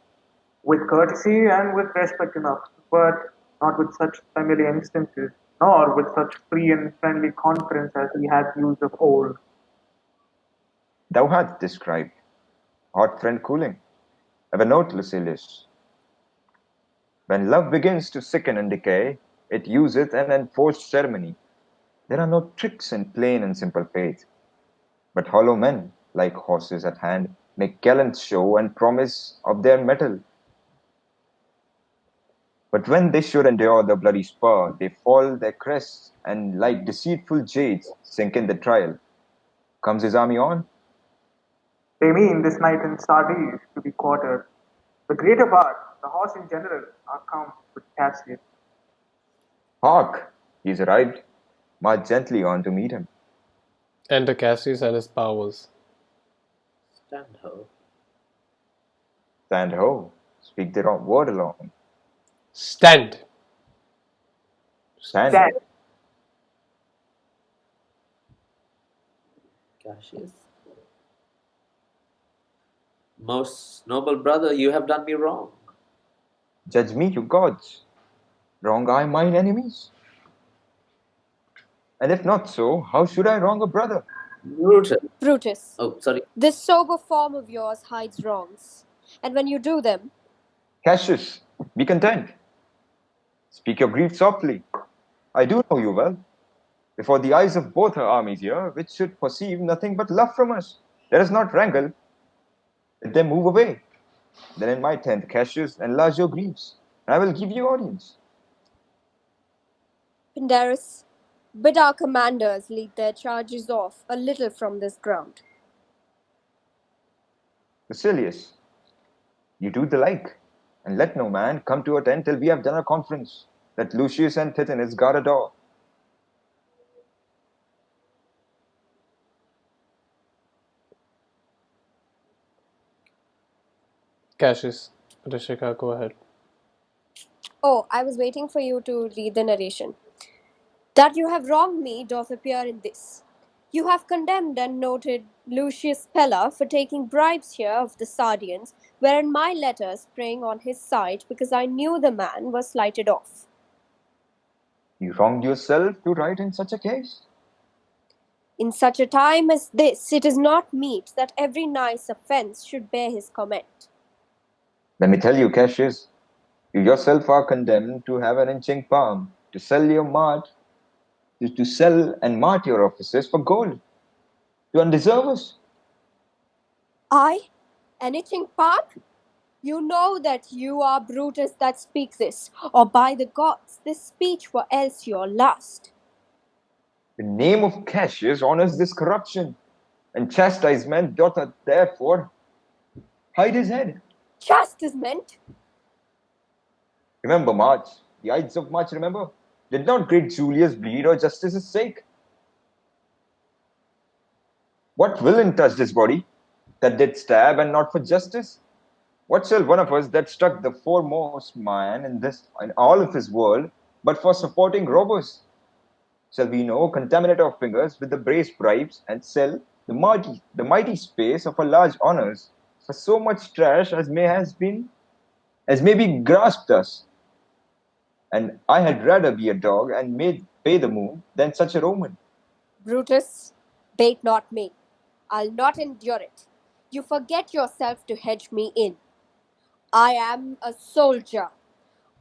With courtesy and with respect enough, but not with such familiar instances, nor with such free and friendly conference as he had used of old. Thou hast described. Hot friend cooling. Have a note, Lucilius. When love begins to sicken and decay, it useth an enforced ceremony. There are no tricks in plain and simple faith. But hollow men, like horses at hand, make gallant show and promise of their mettle. But when they should endure the bloody spur, they fall their crests, and like deceitful jades sink in the trial. Comes his army on? They mean this night in Sardis to be quartered. The greater part, the horse in general, are come with Cassius. Hark! He is arrived. March gently on to meet him. Enter Cassius and his powers. Stand ho. Stand ho. Speak the word along. Stand. Stand. Stand. Cassius. Most noble brother, you have done me wrong. Judge me, you gods. Wrong I mine enemies? And if not so, how should I wrong a brother? Brutus, Oh, sorry. this sober form of yours hides wrongs, and when you do them, Cassius, be content. Speak your grief softly. I do know you well. Before the eyes of both our armies here, which should perceive nothing but love from us, let us not wrangle. Let them move away. Then in my 10th, Cassius, enlarge your griefs, and I will give you audience. Pindarus, bid our commanders lead their charges off a little from this ground. Basilius, you do the like, and let no man come to our tent till we have done our conference. Let Lucius and Tithonus guard a door. Cassius, Rishika, go ahead. Oh, I was waiting for you to read the narration. That you have wronged me doth appear in this. You have condemned and noted Lucius Pella for taking bribes here of the Sardians, wherein my letters praying on his side because I knew the man was slighted off. You wronged yourself to write in such a case. In such a time as this, it is not meet that every nice offence should bear his comment. Let me tell you, Cassius, you yourself are condemned to have an inching palm, to sell and mart your offices for gold, to undeservers. I? An itching palm? You know that you are Brutus that speak this, or by the gods, this speech were else your last. The name of Cassius honors this corruption, and chastisement doth therefore hide his head. Chastisement? Remember March, the Ides of March, remember? Did not great Julius bleed for justice's sake? What villain touched his body, that did stab and not for justice? What shall one of us that struck the foremost man in all of his world, but for supporting robbers? Shall we know contaminate our fingers with the base bribes and sell the mighty space of our large honors for so much trash as may be grasped us? And I had rather be a dog and pay the moon than such a Roman. Brutus, bait not me. I'll not endure it. You forget yourself to hedge me in. I am a soldier.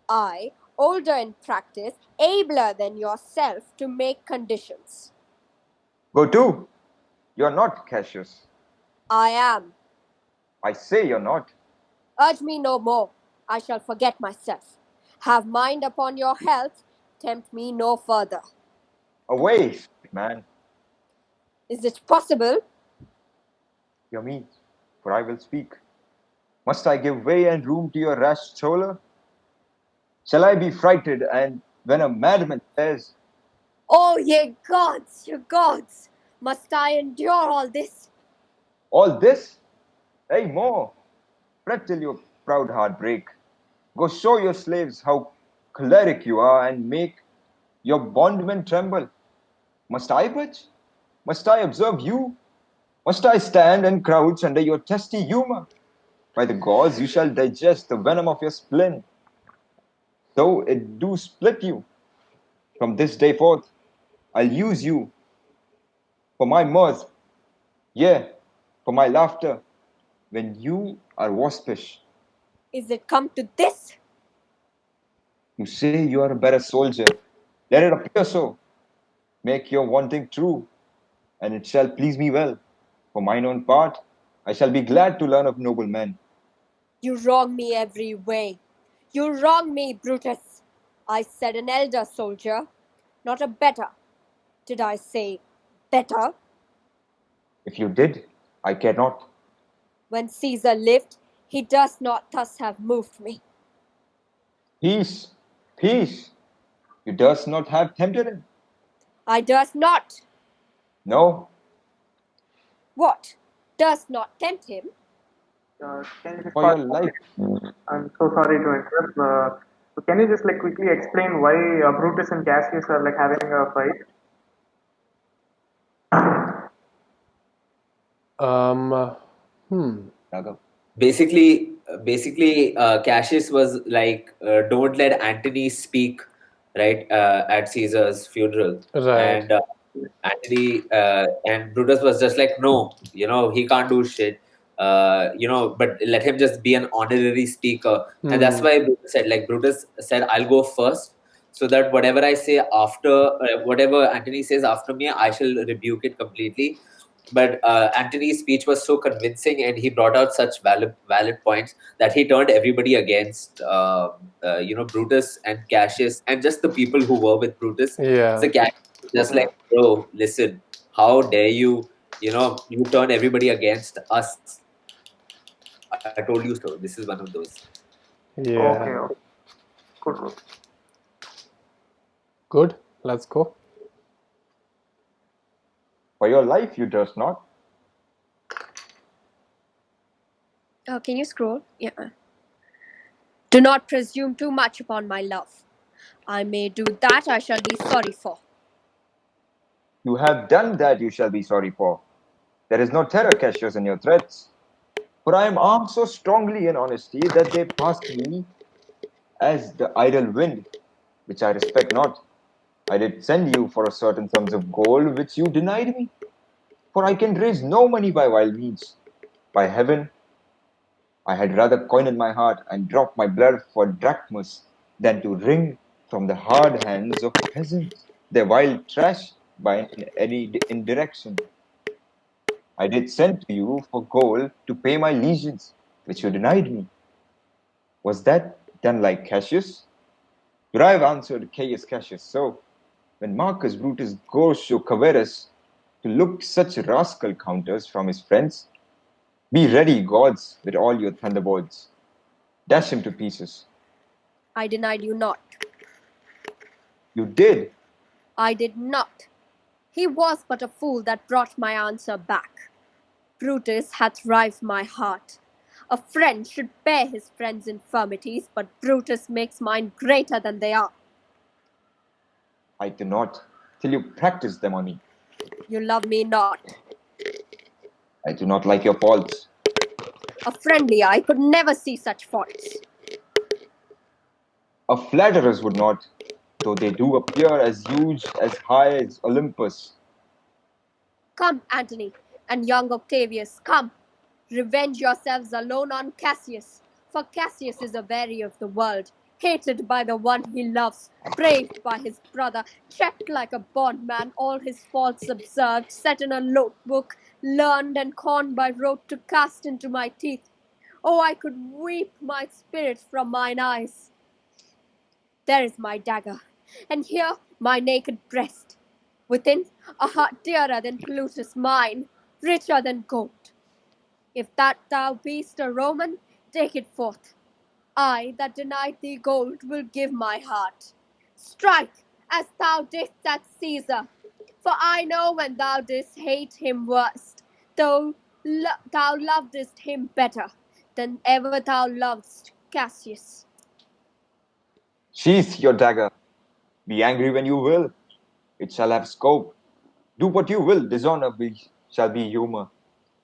I, older in practice, abler than yourself to make conditions. Go to. You're not, Cassius. I am. I say you're not. Urge me no more. I shall forget myself. Have mind upon your health. Tempt me no further. Away, man. Is it possible? Hear me, for I will speak. Must I give way and room to your rash choler? Shall I be frighted and when a madman says, Oh, ye gods, ye gods! Must I endure all this? all this? Hey, more! Fret till your proud heart break. Go show your slaves how choleric you are and make your bondmen tremble. Must I budge? Must I observe you? Must I stand and crouch under your testy humor? By the gods, you shall digest the venom of your spleen, though it do split you. From this day forth, I'll use you for my mirth, yea, for my laughter, when you are waspish. Is it come to this? You say you are a better soldier. Let it appear so. Make your wanting true, and it shall please me well. For mine own part, I shall be glad to learn of noble men. You wrong me every way. You wrong me, Brutus. I said an elder soldier, not a better. Did I say better? If you did, I care not. When Caesar lived, he does not thus have moved me. Peace, peace. You does not have tempted him. I does not. No, What? Does not tempt him? Can you just for your life. I'm so sorry to interrupt. So can you just like quickly explain why Brutus and Cassius are like having a fight? Raghav. Basically, Cassius was like, don't let Antony speak, right, at Caesar's funeral. Right. And Antony and Brutus was just like, no, he can't do shit. But let him just be an honorary speaker. And that's why Brutus said, I'll go first, so that whatever I say after, whatever Antony says after me, I shall rebuke it completely. But Antony's speech was so convincing, and he brought out such valid points that he turned everybody against, Brutus and Cassius, and just the people who were with Brutus. Yeah. So Cassius was just like, bro, listen, how dare you? You turn everybody against us. I told you so. This is one of those. Okay, Yeah. okay. Good, good. Good. Let's go. For your life you durst not. Can you scroll? Yeah. Do not presume too much upon my love. I may do that I shall be sorry for. You have done that you shall be sorry for. There is no terror, Cassius, in your threats. For I am armed so strongly in honesty that they passed me as the idle wind, which I respect not. I did send you for a certain sums of gold which you denied me. For I can raise no money by wild means. By heaven, I had rather coin in my heart and drop my blood for drachmas than to wring from the hard hands of peasants their wild trash by any indirection. I did send to you for gold to pay my legions, which you denied me. Was that done like Cassius? But I have answered Caius Cassius so. When Marcus Brutus goes to Caverus to look such rascal counters from his friends, be ready, gods, with all your thunderbolts. Dash him to pieces. I denied you not. You did. I did not. He was but a fool that brought my answer back. Brutus hath rived my heart. A friend should bear his friend's infirmities, but Brutus makes mine greater than they are. I do not, till you practice them on me. You love me not. I do not like your faults. A friendly eye could never see such faults. A flatterers would not, though they do appear as huge as high as Olympus. Come, Antony, and young Octavius, come. Revenge yourselves alone on Cassius, for Cassius is a weary of the world, hated by the one he loves, braved by his brother, checked like a bondman, all his faults observed, set in a notebook, learned and conned by rote to cast into my teeth. Oh, I could weep my spirit from mine eyes. There is my dagger, and here my naked breast. Within, a heart dearer than Plutus mine, richer than gold. If that thou beest a Roman, take it forth. I that denied thee gold will give my heart. Strike, as thou didst at Caesar, for I know when thou didst hate him worst, thou lovedst him better than ever thou lovedst Cassius. Sheath your dagger. Be angry when you will. It shall have scope. Do what you will. Shall be humor.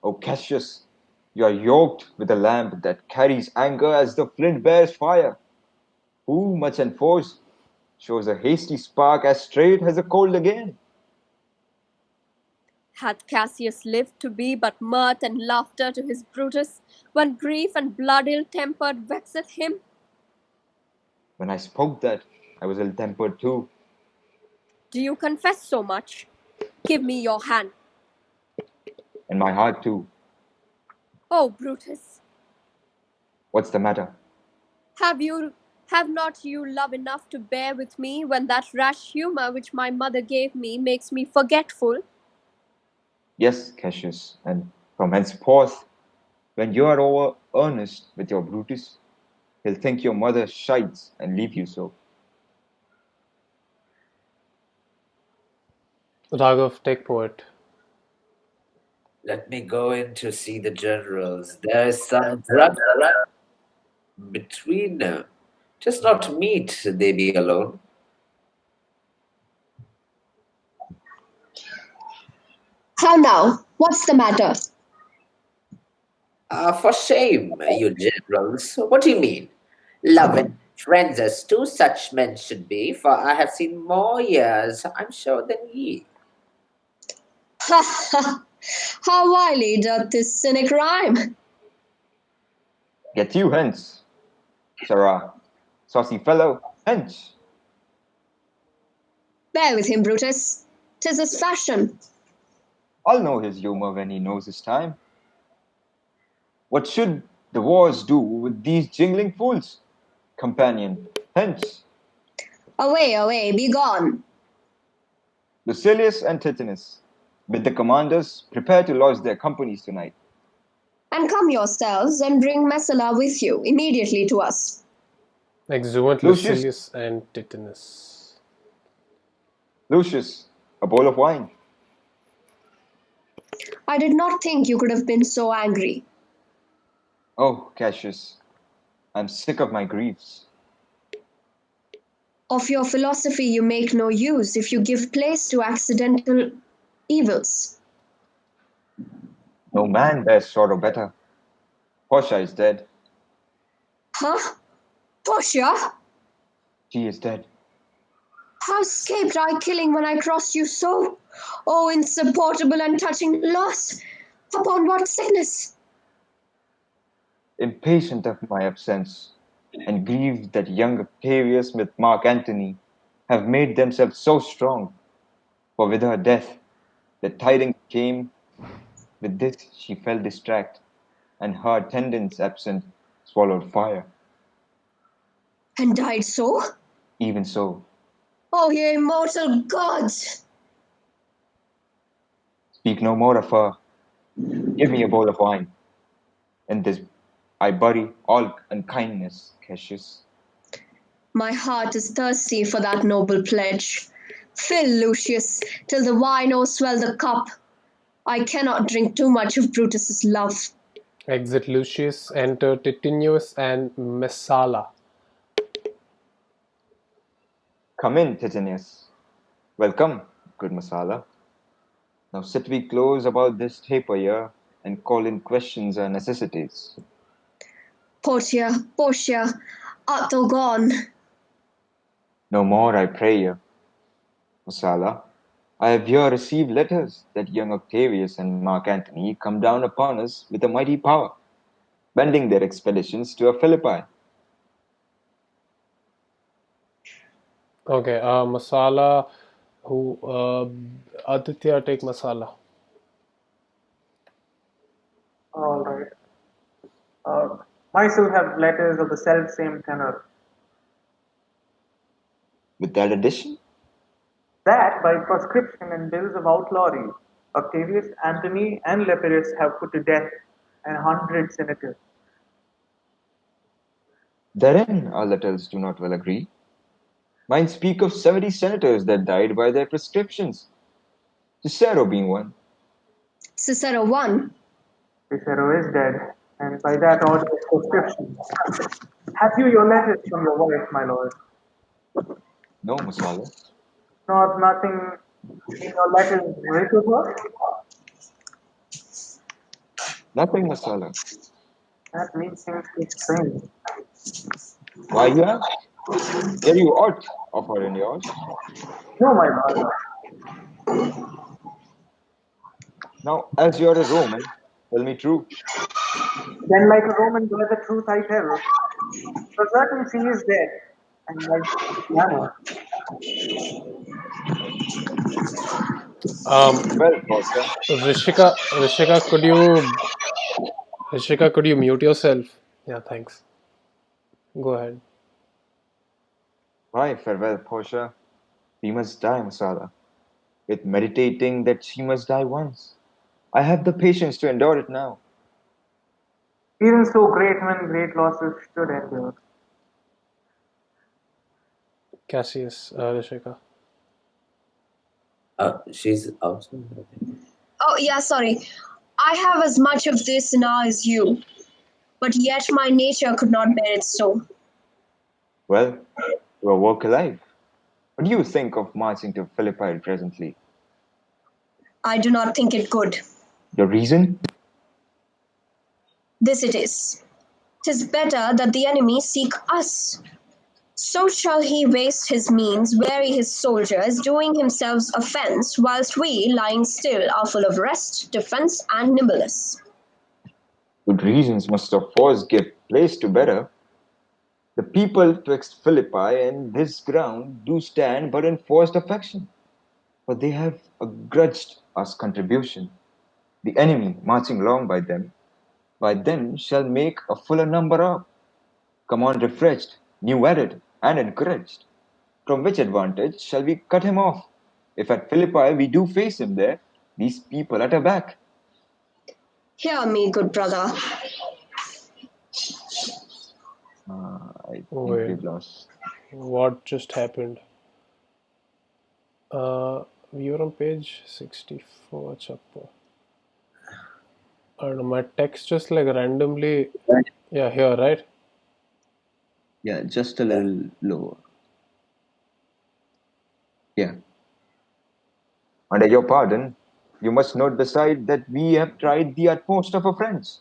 O Cassius, you are yoked with a lamp that carries anger as the flint bears fire. Who much enforced shows a hasty spark as straight as a cold again. Hath Cassius lived to be but mirth and laughter to his Brutus, when grief and blood ill-tempered vexeth him? When I spoke that, I was ill-tempered too. Do you confess so much? Give me your hand. And my heart too. Oh, Brutus, What's the matter? have not you love enough to bear with me when that rash humour which my mother gave me makes me forgetful? Yes, Cassius, and from henceforth, when you are over earnest with your Brutus, he'll think your mother shites and leave you so. Raghav, take poet. Let me go in to see the generals. There is some drug between them. 'Tis not meet they be alone. How now? What's the matter? For shame, you generals. What do you mean? Love and friends as two such men should be, for I have seen more years, I'm sure, than ye. Ha ha! How wily doth this cynic rhyme! Get you hence, Sarah, saucy fellow, hence. Bear with him, Brutus. 'Tis his fashion. I'll know his humor when he knows his time. What should the wars do with these jingling fools? Companion, hence, Away, away, be gone. Lucilius and Titanus, with the commanders, prepare to lodge their companies tonight. And come yourselves and bring Messala with you immediately to us. Exeunt Lucius, Lucilius and Titanus. Lucius, a bowl of wine. I did not think you could have been so angry. Oh, Cassius, I'm sick of my griefs. Of your philosophy you make no use if you give place to accidental evils. No man bears sorrow better. Portia is dead. Huh? Portia? She is dead. How escaped I killing when I crossed you so? Oh, insupportable and touching loss! Upon what sickness? Impatient of my absence, and grieved that young Octavius with Mark Antony have made themselves so strong. For with her death, the tidings came. With this she fell distract, and her attendants absent swallowed fire. And died so? Even so, Oh, ye immortal gods! speak no more of her. Give me a bowl of wine. In this I bury all unkindness, Cassius. My heart is thirsty for that noble pledge. Fill, Lucius, till the wine o'erswell the cup. I cannot drink too much of Brutus's love. Exit Lucius, enter Titinus and Messala. Come in, Titanius. Welcome, good Masala. Now sit we close about this taper here and call in questions our necessities. Portia, art thou gone? No more, I pray you, Masala. I have here received letters that young Octavius and Mark Antony come down upon us with a mighty power, bending their expeditions to a Philippi. Okay, Masala, who, Aditya, take Masala. All right. Myself have letters of the self same tenor. With that addition, That, by proscription and bills of outlawry, Octavius, Antony, and Lepidus have put to death an 100 senators. therein our letters do not well agree. Mine speak of 70 senators that died by their prescriptions, Cicero being one. Cicero won. Cicero is dead, and by that order of proscription. Have you your letters from your wife, my lord? No, Masala. Not nothing in your letters written to her? Nothing, Masala. That makes things too strange. Why you ask? Here you ought of her in yours. No, my lord. Now, as you are a Roman, tell me true. Then, like a Roman, bear the truth I tell. For certain she is dead, and like manner. Well, Portia, Rishika, could you mute yourself? Yeah, thanks. Go ahead. why farewell, Portia? We must die, Masala. With meditating that she must die once. I have the patience to endure it now. Even so, great men, great losses should endure. Cassius, Rishika. She's outside. Oh, yeah, sorry. I have as much of this now as you, but yet my nature could not bear it so. Well, you are woke alive. What do you think of marching to Philippi presently? I do not think it good. Your reason? This it is. 'Tis better that the enemy seek us. So shall he waste his means, weary his soldiers, doing himself offence, whilst we, lying still, are full of rest, defence, and nimbleness. Good reasons must of course give place to better. The people twixt Philippi and this ground do stand but in forced affection. for they have grudged us contribution. The enemy marching along by them shall make a fuller number up. Come on refreshed, new added, and encouraged. From which advantage shall we cut him off? If at Philippi we do face him there, these people at our back. Hear me, good brother. I think Wait, we've lost. what just happened? We were on page 64, chapter. I don't know, my text just like randomly. Yeah, here, right? Yeah, just a little lower. Yeah. Under your pardon, you must note beside that we have tried the utmost of our friends.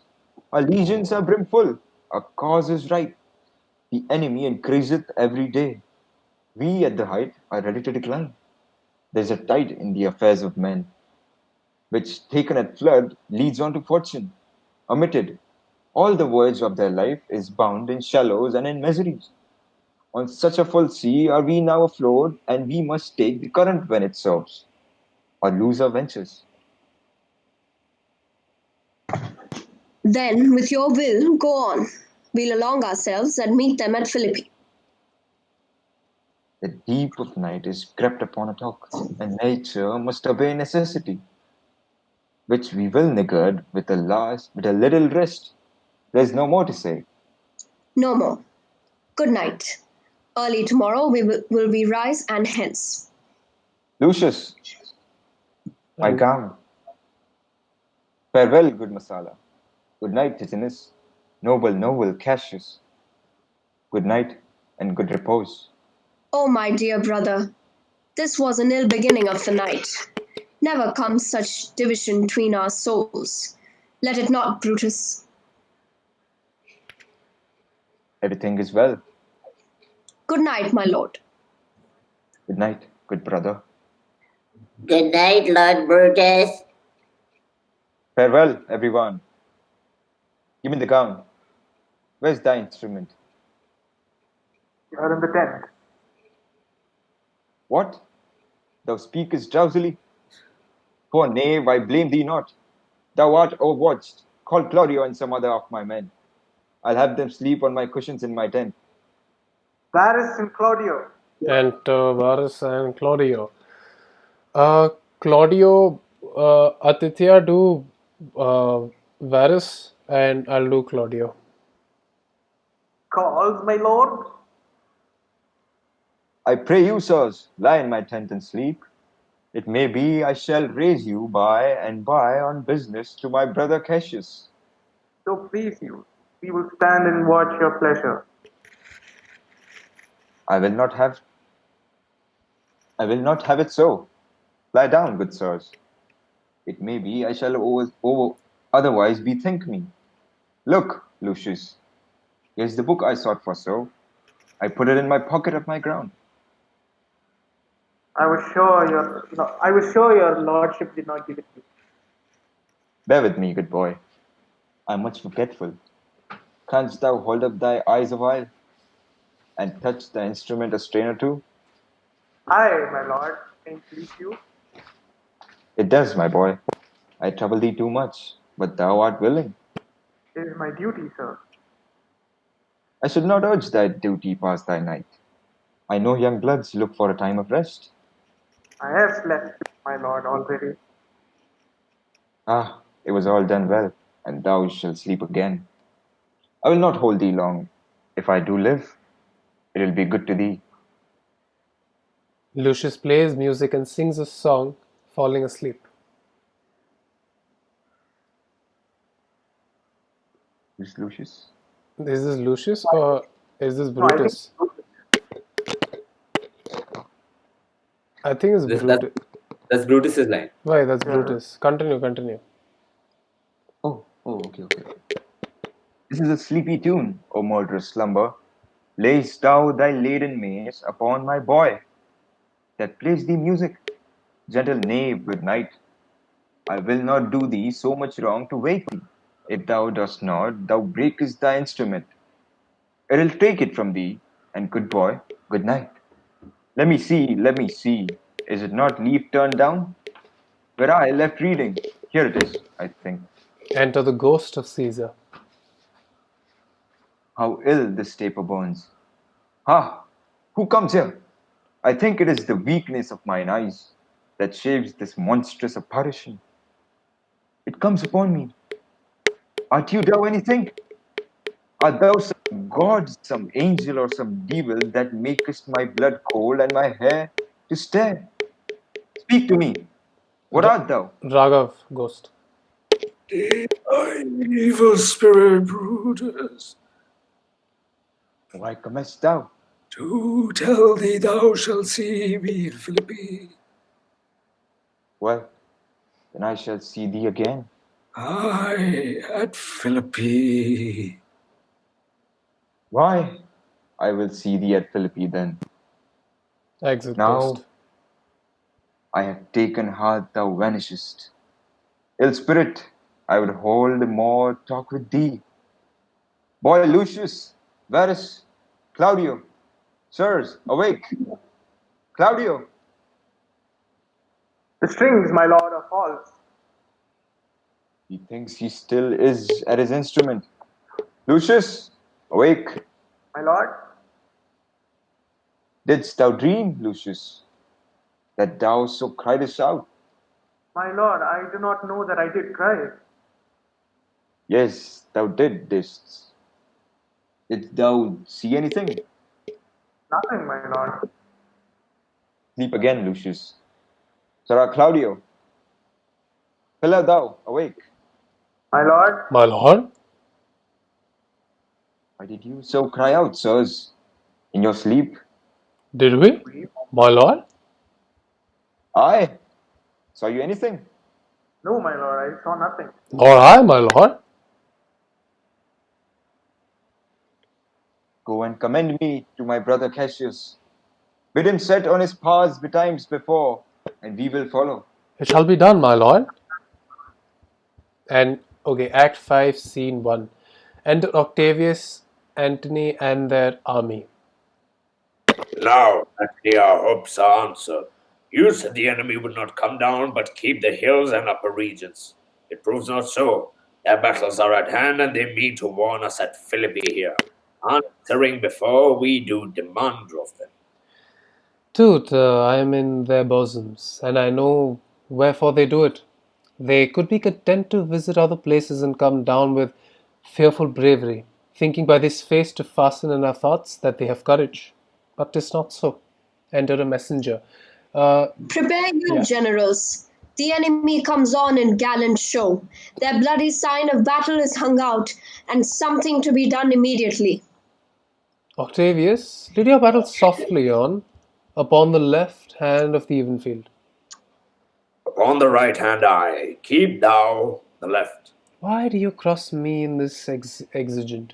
Our legions are brimful, our cause is right. The enemy increaseth every day. We at the height are ready to decline. There's a tide in the affairs of men, which taken at flood leads on to fortune. Omitted, all the voyage of their life is bound in shallows and in miseries. On such a full sea are we now afloat, and we must take the current when it serves, or lose our ventures. Then, with your will, go on. We'll along ourselves and meet them at Philippi. The deep of night is crept upon a talk, and nature must obey necessity, which we will niggard with a little rest. There's no more to say. No more. Good night. Early tomorrow will we rise and hence. Lucius, my And gown. Farewell, good Masala. Good night, Ticinus. Noble Cassius. Good night and good repose. Oh, my dear brother, this was an ill beginning of the night. Never comes such division between our souls. Let it not, Brutus. Everything is well. Good night, my lord. Good night, good brother. Good night, Lord Brutus. Farewell, everyone. Give me the gown. Where's thy instrument? You are in the tent. What? Thou speakest drowsily? Poor knave, I blame thee not. Thou art overwatched. Call Claudio and some other of my men. I'll have them sleep on my cushions in my tent. Varus and Claudio. Varus and Claudio. Claudio, Aditya, do Varus, and I'll do Claudio. Calls, my lord. I pray you, sirs, lie in my tent and sleep. It may be I shall raise you by and by on business to my brother Cassius. So please you, we will stand and watch your pleasure. I will not have it so. Lie down, good sirs. It may be I shall otherwise bethink me. Look, Lucius, here's the book I sought for so. I put it in my pocket of my gown. I was sure your lordship did not give it to you. Bear with me, good boy. I'm much forgetful. Canst thou hold up thy eyes awhile, and touch the instrument a strain or two? Aye, my lord, can it please you? It does, my boy. I trouble thee too much, but thou art willing. It is my duty, sir. I should not urge thy duty past thy night. I know young bloods look for a time of rest. I have slept, my lord, already. Ah, it was all done well, and thou shalt sleep again. I will not hold thee long. If I do live, it will be good to thee. Lucius plays music and sings a song, falling asleep. Is Lucius? Is this Lucius or is this No, I think Brutus? I think it's This, Brutus. that's Brutus's line. Why, that's Yeah. Brutus. Continue. Oh, okay. This is a sleepy tune, O murderous slumber. Layst thou thy laden mace upon my boy, that plays thee music. Gentle knave, good night. I will not do thee so much wrong to wake thee. If thou dost not, thou breakest thy instrument. It'll take it from thee, and good boy, good night. Let me see. Is it not leaf turned down? Where I left reading. Here it is, I think. Enter the ghost of Caesar. How ill this taper burns. Ha! Who comes here? I think it is the weakness of mine eyes that shaves this monstrous apparition. It comes upon me. Art you thou anything? Art thou some god, some angel, or some devil that makest my blood cold and my hair to stare? Speak to me. What art thou? Raghav, ghost. Evil spirit, Brutus, Why comest thou? to tell thee thou shalt see me in Philippi. Well, then I shall see thee again. Aye, at Philippi. Why? I will see thee at Philippi then. Exit Now ghost. I have taken heart thou vanishest. Ill spirit, I would hold more talk with thee. Boy Lucius, Varus, Claudio, sirs, awake. Claudio, The strings, my lord, are false. he thinks he still is at his instrument. Lucius, awake. My lord, Didst thou dream, Lucius, that thou so criedest out? my lord, I do not know that I did cry. Yes, thou didst. Didst thou see anything? Nothing, my lord. Sleep again, Lucius. Sirrah Claudio, pillar thou, awake. My lord, My lord? Why did you so cry out, sirs, in your sleep? Did we? My lord? Aye. Saw you anything? no, my lord, I saw nothing. Nor I, my lord. Go and commend me to my brother Cassius. Bid him set on his paths betimes before, and we will follow. It shall be done, my lord. And, okay, Act 5, Scene 1. Enter Octavius, Antony, and their army. Now, actually, our hopes are answered. You said the enemy would not come down, but keep the hills and upper regions. It proves not so. Their battles are at hand, and they mean to warn us at Philippi here, answering before we do demand of them. Tooth, I am in their bosoms, and I know wherefore they do it. They could be content to visit other places and come down with fearful bravery, thinking by this face to fasten in our thoughts that they have courage. But 'tis not so. Enter a messenger. Prepare you, Yeah. generals. The enemy comes on in gallant show. Their bloody sign of battle is hung out, and something to be done immediately. Octavius, lead your battle softly on, upon the left hand of the even field. Upon the right hand eye, keep thou the left. Why do you cross me in this exigent?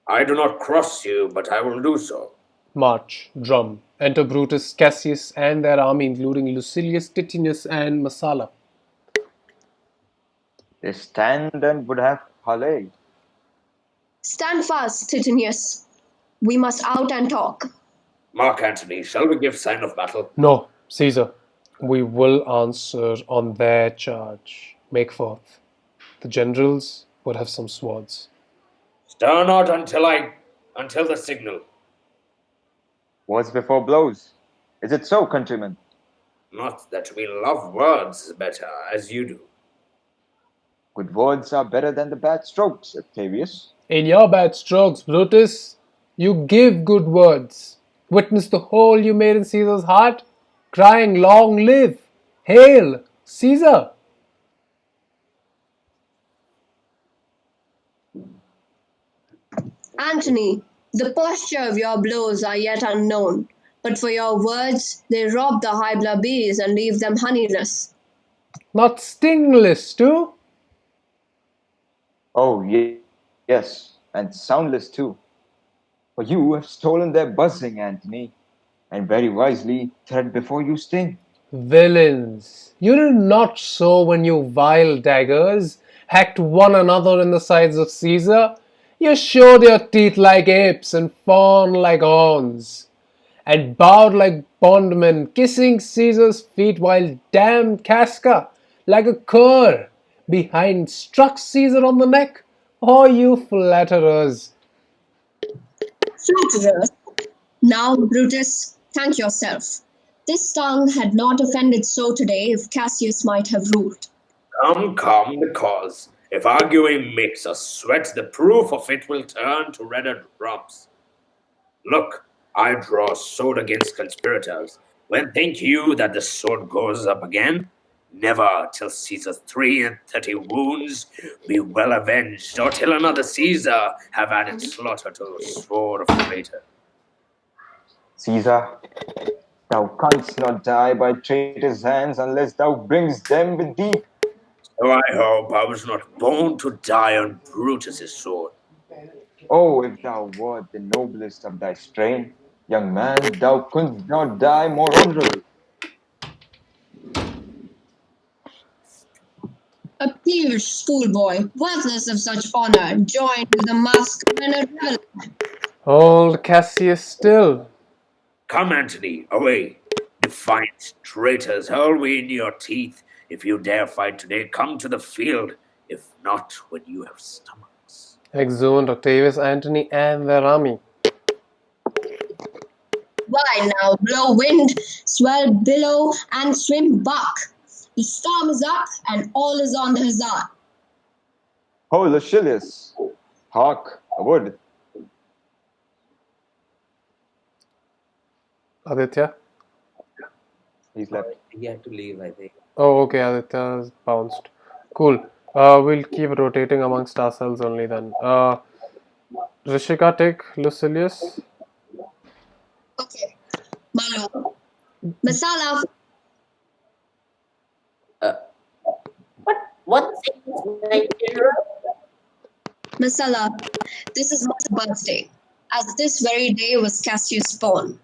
I do not cross you, but I will do so. March, drum. Enter Brutus, Cassius, and their army, including Lucilius, Titianus, and Massala. They stand and would have parley. Stand fast, Titanius. We must out and talk. Mark Antony, shall we give sign of battle? No, Caesar. We will answer on their charge. Make forth. The generals would have some swords. Stir not until the signal. Words before blows. Is it so, countrymen? Not that we love words better as you do. Good words are better than the bad strokes, Octavius. In your bad strokes, Brutus, you give good words. Witness the hole you made in Caesar's heart, crying, "Long live! Hail, Caesar!" Antony, the posture of your blows are yet unknown, but for your words they rob the highblood bees and leave them honeyless. Not stingless, too? Oh, yes, and soundless too. For you have stolen their buzzing, Antony, and very wisely thread before you sting. Villains, you did not so when you vile daggers hacked one another in the sides of Caesar. You showed your teeth like apes and fawn like horns. and bowed like bondmen, kissing Caesar's feet while damned Casca, like a cur behind, struck Caesar on the neck. Oh, you flatterers! Flatterers. Now, Brutus, thank yourself. This tongue had not offended so today if Cassius might have ruled. Come, the cause. If arguing makes us sweat, the proof of it will turn to redder drops. Look, I draw sword against conspirators. When think you that the sword goes up again? Never till Caesar's 33 wounds be well avenged, or till another Caesar have added slaughter to the sword of traitor. Caesar, thou canst not die by traitors' hands unless thou bringest them with thee. So I hope I was not born to die on Brutus's sword. Oh, if thou wert the noblest of thy strain, young man, thou couldst not die more honorably. A peevish schoolboy, worthless of such honor, joined with a masker and a reveler. Hold Cassius still. Come, Antony, away. Defiant traitors, hurl we in your teeth. If you dare fight today, come to the field. If not, when you have stomachs. Exeunt Octavius, Antony, and their army. Why now, blow wind, swell billow, and swim buck. The storm is up, and all is on the huzzah. Ho, Lucilius! Hark, a wood! Aditya? He's left. He had to leave, I think. Oh, okay, Aditya's bounced. Cool. We'll keep rotating amongst ourselves only then. Rishika, take Lucilius. Okay. Malo. Masala. What's it, my general? Masala. This is my birthday, as this very day was Cassius' born.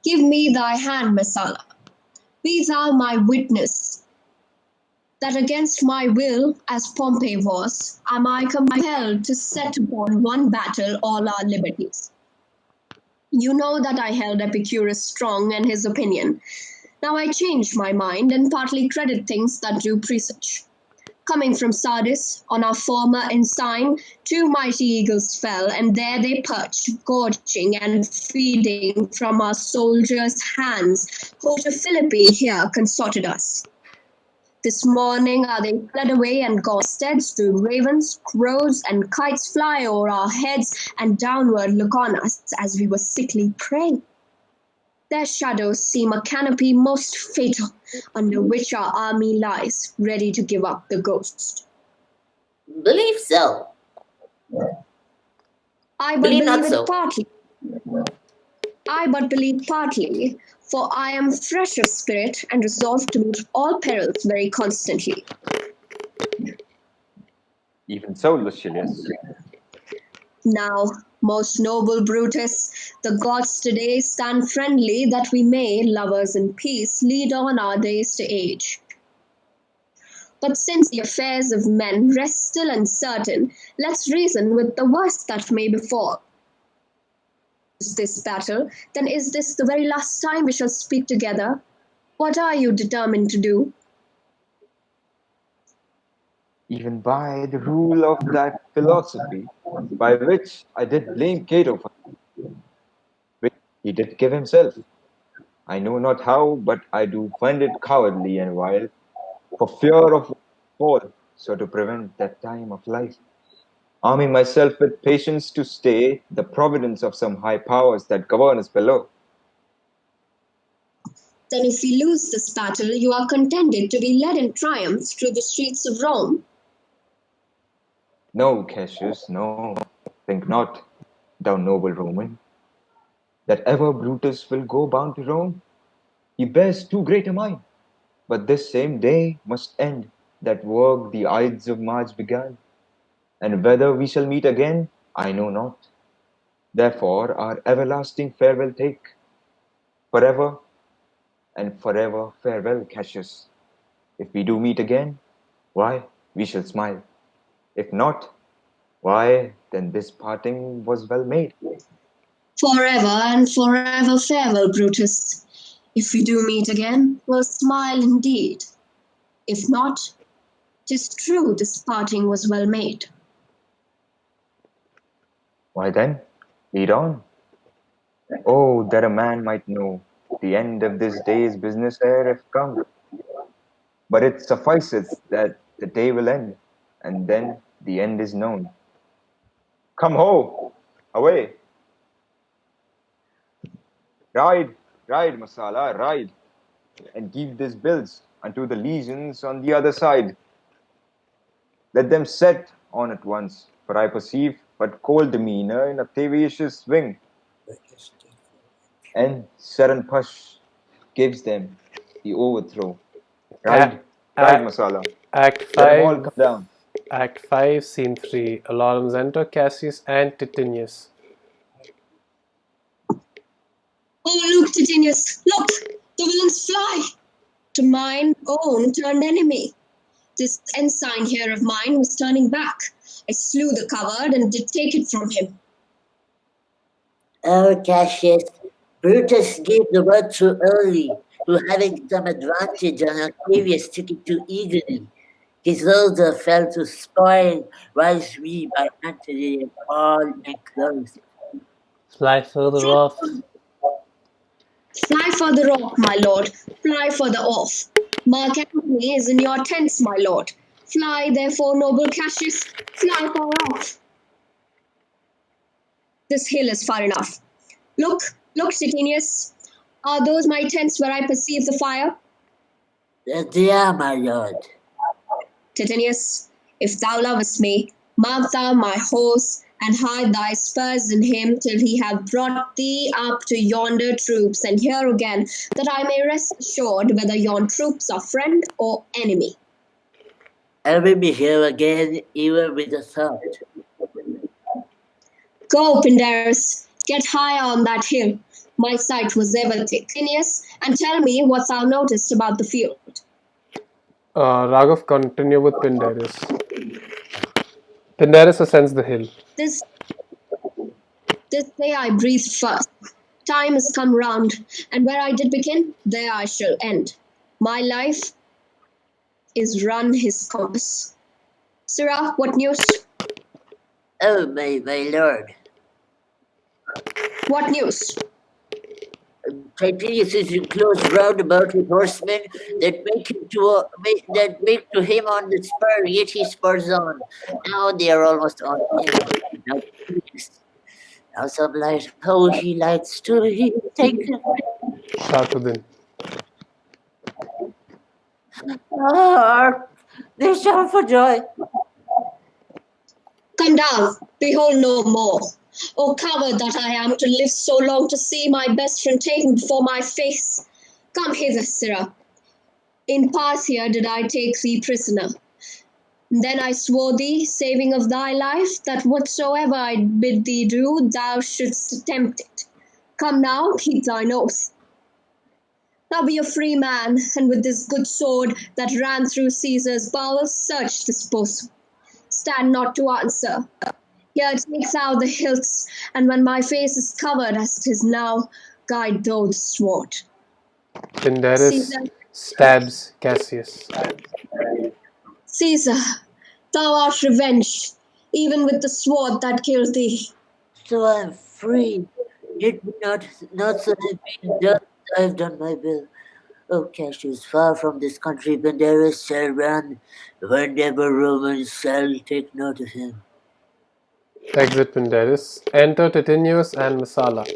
Give me thy hand, Masala. Be thou my witness, that against my will, as Pompey was, am I compelled to set upon one battle all our liberties. You know that I held Epicurus strong and his opinion. Now I change my mind and partly credit things that do presage. Coming from Sardis, on our former ensign, 2 mighty eagles fell, and there they perched, gorging and feeding from our soldiers' hands, who to Philippi here consorted us. This morning are they fled away and gone steads do ravens, crows, and kites fly o'er our heads and downward look on us as we were sickly prey. Their shadows seem a canopy most fatal, under which our army lies, ready to give up the ghost. Believe so. I but Believe not believe so. it partly. I but believe partly, for I am fresh of spirit and resolved to meet all perils very constantly. Even so, Lucilius. Now, most noble Brutus, the gods today stand friendly that we may, lovers in peace, lead on our days to age. But since the affairs of men rest still uncertain, let's reason with the worst that may befall. This battle, then is this the very last time we shall speak together? What are you determined to do? Even by the rule of thy philosophy, by which I did blame Cato for which he did give himself. I know not how, but I do find it cowardly and wild, for fear of fall, so to prevent that time of life. Arming myself with patience to stay the providence of some high powers that govern us below. Then if we lose this battle, you are contented to be led in triumph through the streets of Rome. No, Cassius, no, think not, thou noble Roman, that ever Brutus will go bound to Rome. He bears too great a mind. But this same day must end that work the Ides of March began, and whether we shall meet again, I know not. Therefore our everlasting farewell take. Forever and forever farewell, Cassius. If we do meet again, why, we shall smile. If not, why, then this parting was well made. Forever and forever farewell, Brutus. If we do meet again, we'll smile indeed. If not, 'tis true this parting was well made. Why then, lead on. Oh, that a man might know the end of this day's business ere if come. But it sufficeth that the day will end, and then the end is known. Come ho! Away! Ride, ride, Masala, ride, and give these bills unto the legions on the other side. Let them set on at once, for I perceive but cold demeanour in Octavius' wing. And sudden push gives them the overthrow. Ride, ride, Masala. Act Let them all 5, come down. Act 5, Scene 3. Alarms enter Cassius and Titinius. Oh, look, Titinius, look! The villains fly! To mine own turned enemy. This ensign here of mine was turning back. I slew the coward and did take it from him. Oh, Cassius, Brutus gave the word too early, who having some advantage on Octavius took it too eagerly. His order fell to spoil, whilst we by Antony all enclosed. Fly further off. Fly further off, my lord, fly further off. Mark Antony is in your tents, my lord. Fly, therefore, noble Cassius, fly far off. This hill is far enough. Look, look, Titinius. Are those my tents where I perceive the fire? They are, my lord. Titinius, if thou lovest me, mount thou my horse, and hide thy spurs in him till he have brought thee up to yonder troops, and here again, that I may rest assured whether yon troops are friend or enemy. I will be here again, even with a thought. Go, Pindarus, get higher on that hill. My sight was ever thick. Titinius, and tell me what thou noticed about the field. Raghav, continue with Pindarus. Pindarus ascends the hill. This day I breathed first. Time has come round, and where I did begin, there I shall end. My life is run his compass. Sirrah, what news? Oh, my lord. What news? Tiberius is enclosed round about with horsemen that make to him on the spur, yet he spurs on. Now they are almost on him. Now some light, how he lights to he take them. Shatudin. They shout for joy. Come down, behold no more. O coward that I am, to live so long to see my best friend taken before my face. Come hither, Sirrah. In Parthia did I take thee prisoner. Then I swore thee, saving of thy life, that whatsoever I bid thee do, thou shouldst attempt it. Come now, keep thine oath. Thou be a free man, and with this good sword that ran through Caesar's bowels, search this bosom. Stand not to answer. Here take thou the hilts, and when my face is covered as 'tis now, guide thou the sword. Pindarus Caesar, stabs Cassius. Caesar, thou art revenged, even with the sword that killed thee. So I am free. Yet not so have been done. I have done my will. O Cassius, far from this country, Pindarus shall run, whenever Romans shall take note of him. Exit Pindarus. Enter Titinius and Messala.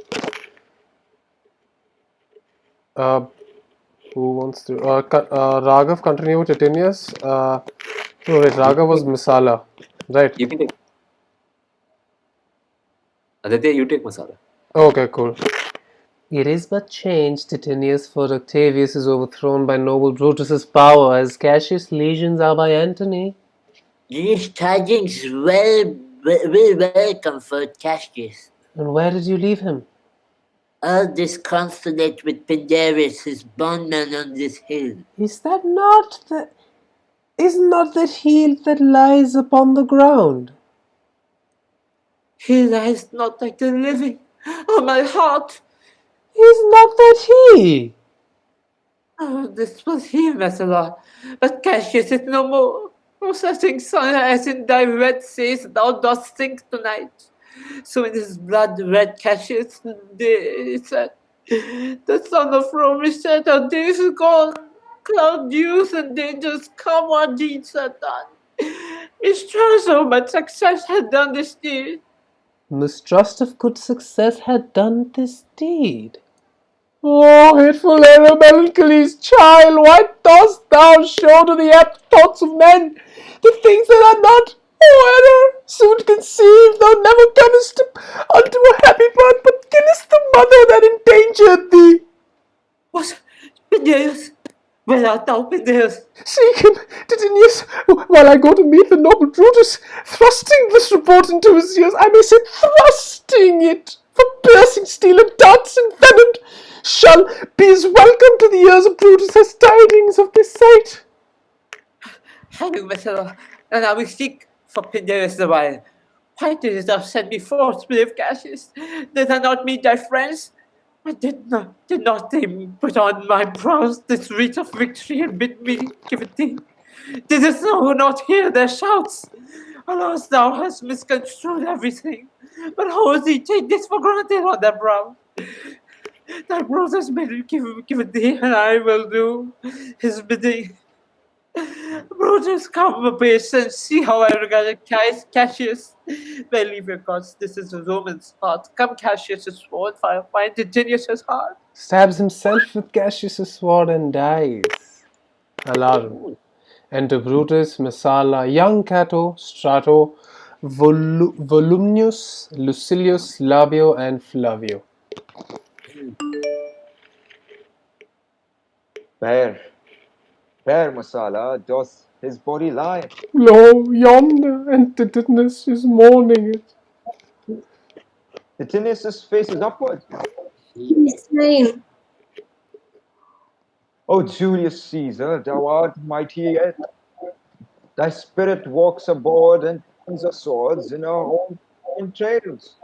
Who wants to? Raghav, continue with Titinius. No, wait, Raghav was Messala. Right. You can take. Aditya, you take Masala. Okay, cool. It is but change, Titinius, for Octavius is overthrown by noble Brutus's power, as Cassius' legions are by Antony. These tidings will comfort Cassius. And where did you leave him? All disconsolate with Pindarus, his bondman on this hill. Is not that he that lies upon the ground? He lies not like the living, Oh, my heart! Is not that he? Oh, this was he, Messala. But Cassius is no more. O setting sun, as in thy red says, thou dost sink tonight. So in his blood red Cassius said, the son of Rome is said, our days are gone. Cloud dews and dangers come, our deeds are done. Mistrust of but success had done this deed. Mistrust of good success had done this deed. Oh, hateful error, melancholy's child, why dost thou show to the apt thoughts of men the things that are not? O error, soon conceived, thou never comest unto a happy birth, but killest the mother that endangered thee. What? Peneus? Where art thou, Peneus? Seek him, Titinius, while I go to meet the noble Brutus, thrusting this report into his ears. I may say thrusting it, for piercing steel and darts envenomed shall be as welcome to the ears of Brutus as tidings of this sight. Hang, Messala, and I will seek for Peneus the while. Why didst thou send me forth, brave Cassius? Did I not meet thy friends? Did not they put on my brows this wreath of victory and bid me give it thee? Didst thou not hear their shouts? Alas, thou hast misconstrued everything. But how thee take this for granted on their brow? Thy brothers bid me give it thee, and I will do his bidding. Brutus, come apace and see how I regarded Cassius. Believe your gods, this is the Roman's heart. Come, Cassius' sword, find Titinius' heart. Stabs himself with Cassius' sword and dies. Alarm. Enter Brutus, Messala, young Cato, Strato, Volumnius, Lucilius, Labio, and Flavio. Where Masala, does his body lie? Lo, yonder, and Titinius is mourning it. Titinius' face is upward. He is slain. O Julius Caesar, thou art mighty yet. Thy spirit walks aboard and turns our swords in our own entrails.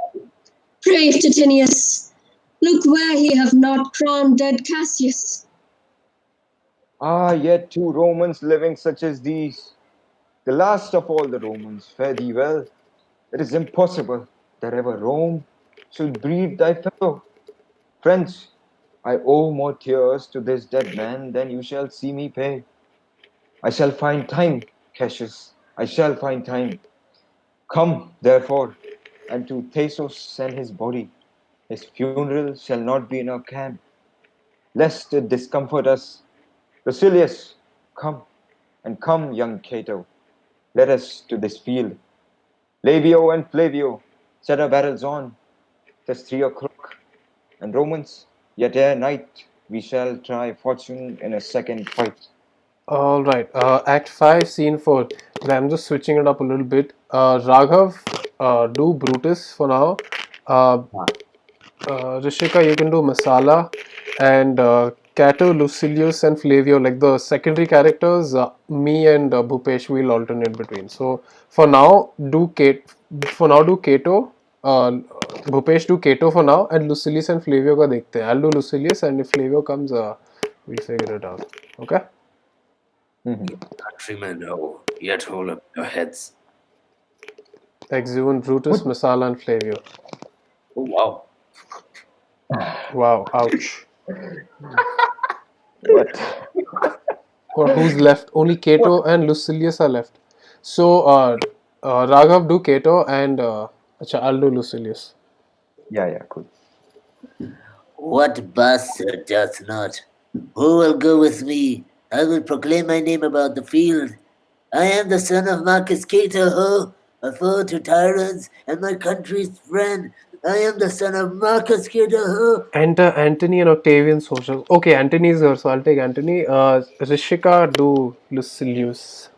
Brave Titinius, look where he have not crowned dead Cassius. Ah, yet two Romans living such as these, the last of all the Romans, fare thee well. It is impossible that ever Rome should breed thy fellow. Friends, I owe more tears to this dead man than you shall see me pay. I shall find time, Cassius, I shall find time. Come, therefore, and to Thasos send his body. His funeral shall not be in our camp, lest it discomfort us. Lucilius, come, and come, young Cato. Let us to this field. Labio and Flavio, set our barrels on. 'Tis 3 o'clock, and Romans, yet ere night we shall try fortune in a second fight. Alright, Act 5, Scene 4. I'm just switching it up a little bit. Raghav, do Brutus for now. Rishika, you can do Masala. And Cato, Lucilius, and Flavio, like the secondary characters, me and Bhupesh will alternate between. So for now, do Cato. Bhupesh do Cato for now, and Lucilius and Flavio ka dekhte hain. I'll do Lucilius, and if Flavio comes, we'll figure it out. Okay? Countrymen, oh, yet hold up your heads. Exhume Brutus, Masala, and Flavio. Oh, wow. Wow, ouch. What? Or who's left? Only Cato and Lucilius are left. So, Raghav do Cato, and I'll do Lucilius. Yeah, cool. What bastard doth not? Who will go with me? I will proclaim my name about the field. I am the son of Marcus Cato, ho, a foe to tyrants and my country's friend. I am the son of Marcus Cato, ho. Enter Antony and Octavian soldiers. Okay, Antony is here, so I'll take Antony. Rishika, do Lucilius.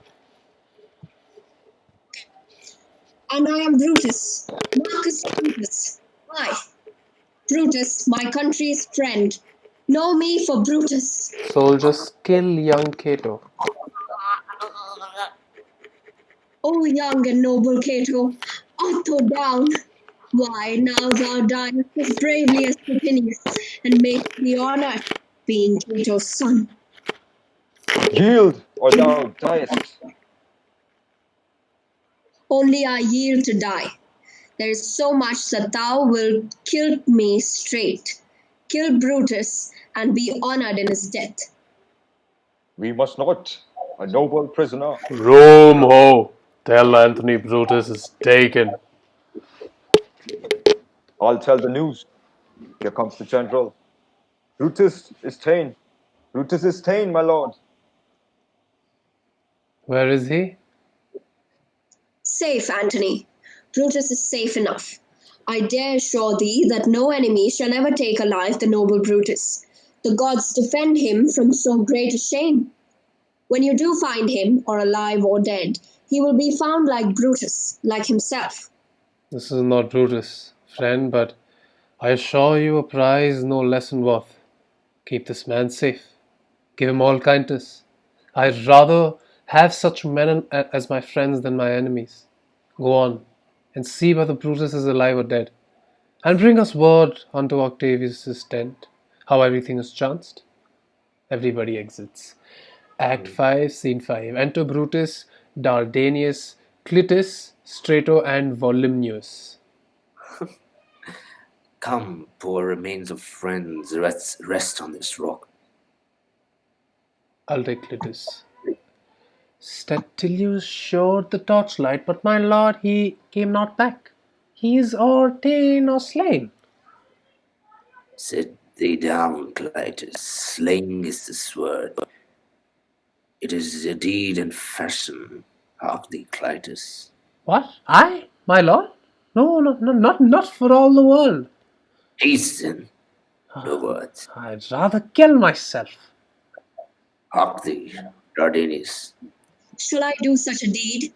And I am Brutus, Marcus Brutus. I, Brutus, my country's friend. Know me for Brutus. Soldiers, kill young Cato. O young and noble Cato, art thou down? Why, now thou diest as bravely as Antony, and mayst be honoured, being Cato's son. Yield, or thou diest. Only I yield to die. There is so much that thou wilt kill me straight, kill Brutus, and be honoured in his death. We must not. A noble prisoner. Rome ho! Tell Anthony Brutus is taken. I'll tell the news. Here comes the general. Brutus is ta'en. Brutus is ta'en, my lord. Where is he? Safe, Antony. Brutus is safe enough. I dare assure thee that no enemy shall ever take alive the noble Brutus. The gods defend him from so great a shame. When you do find him, or alive or dead, he will be found like Brutus, like himself. This is not Brutus, friend, but I assure you a prize no less than worth. Keep this man safe. Give him all kindness. I'd rather have such men as my friends than my enemies. Go on, and see whether Brutus is alive or dead, and bring us word unto Octavius' tent, how everything is chanced. Everybody exits. Act 5, Scene 5. Enter Brutus, Dardanius, Clitus, Strato, and Volumnius. Come, poor remains of friends, rest on this rock. I'll take Clitus. Statilius showed the torchlight, but my lord, he came not back. He is or ta'en or slain. Sit thee down, Clitus. Slain is the sword. It is a deed and fashion. Hark thee, Clitus. What? I? My lord? No, not for all the world. Hasten. No words. I'd rather kill myself. Hark thee, Dardanius. Shall I do such a deed?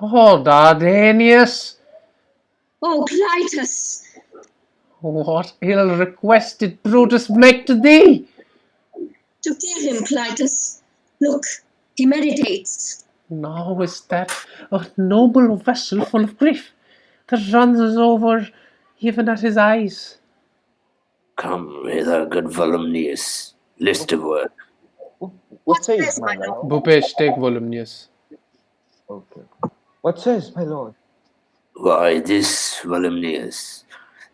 Oh, Dardanius! Oh, Clitus! What ill request did Brutus make to thee? To kill him, Clitus. Look, he meditates. Now is that a noble vessel full of grief that runs over even at his eyes. Come hither, good Volumnius. List of word. What says this, my my lord? Bhupesh, take Volumnius. Okay. What says my lord? Why, this, Volumnius.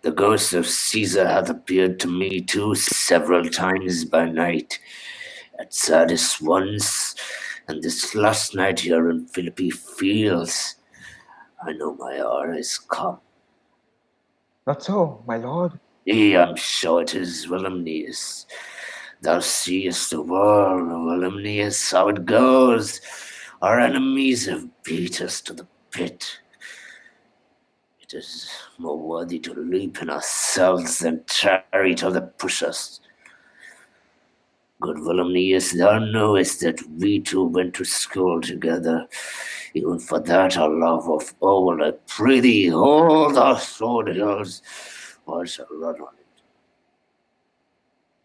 The ghost of Caesar hath appeared to me too several times by night. At Sardis once, and this last night here in Philippi fields. I know my hour is come. Not so, my lord. Yea, I'm sure it is, Volumnius. Thou seest the world, Volumnius, how it goes. Our enemies have beat us to the pit. It is more worthy to leap in ourselves than tarry till they push us. Good Volumnius, thou knowest that we two went to school together. Even for that our love of old, I pray thee, hold our sword hills, or I shall run on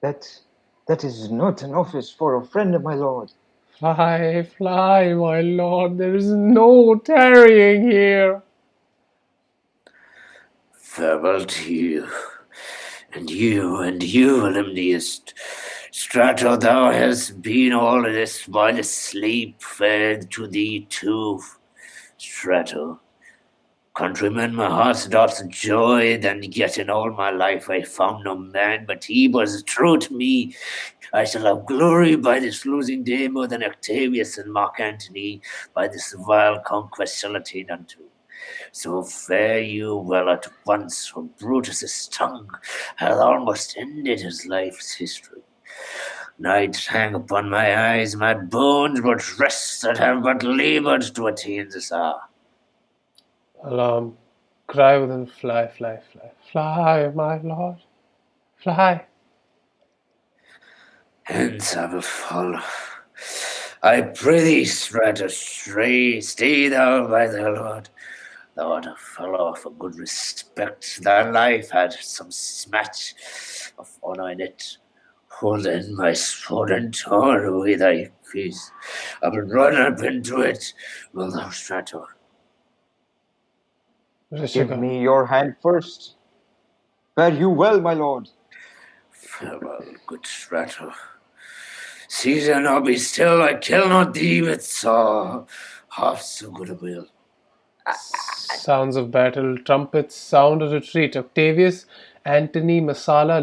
it. That is not an office for a friend, my lord. Fly, fly, my lord, there is no tarrying here. Farewell to you, and you, Volumnius. Strato, thou hast been all this while asleep, fare to thee too, Strato. Countrymen, my heart doth joy, then yet in all my life I found no man, but he was true to me. I shall have glory by this losing day more than Octavius and Mark Antony by this vile conquest shall attain unto. So fare you well at once, for Brutus' tongue hath almost ended his life's history. Night hang upon my eyes, my bones but rest that have but laboured to attain this hour. Alarm, cry within, fly, fly, fly. Fly, my lord, fly. Hence I will follow. I pray thee, Strato, stay thou by thy lord. Thou art a fellow of a good respect. Thy life had some smatch of honour in it. Hold then my sword and turn away thy face. I will run up into it, will thou, Strato? Give Rishika. me your hand first. Fare you well, my lord. Farewell, good Strato. Caesar, now be still, I kill not thee with half so good a will. Sounds of battle, trumpets, sound of retreat. Octavius, Antony, Messala,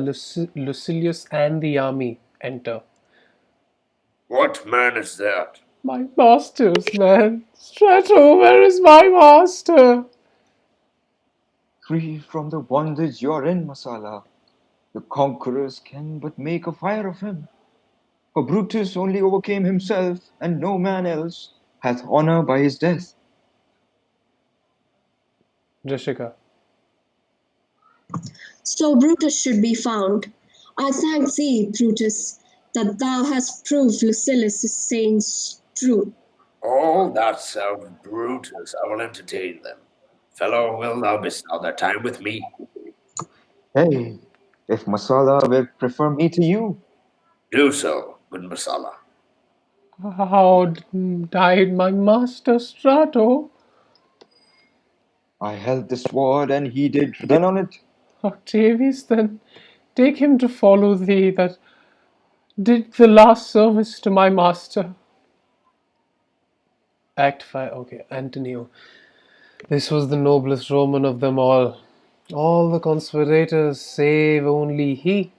Lucilius, and the army enter. What man is that? My masters, man. Strato, where is my master? Free from the bondage you're in, Masala. The conquerors can but make a fire of him. For Brutus only overcame himself, and no man else hath honor by his death. Rishika. So Brutus should be found. I thank thee, Brutus, that thou hast proved Lucilius' sayings true. All that self Brutus, I will entertain them. Fellow, will thou bestow thy time with me? Hey, if Masala will prefer me to you, Do so, good Masala. How died my master Strato? I held the sword and he did then on it. Octavius, then take him to follow thee that did the last service to my master. Act 5. Okay, Antonio. This was the noblest Roman of them all. All the conspirators, save only he,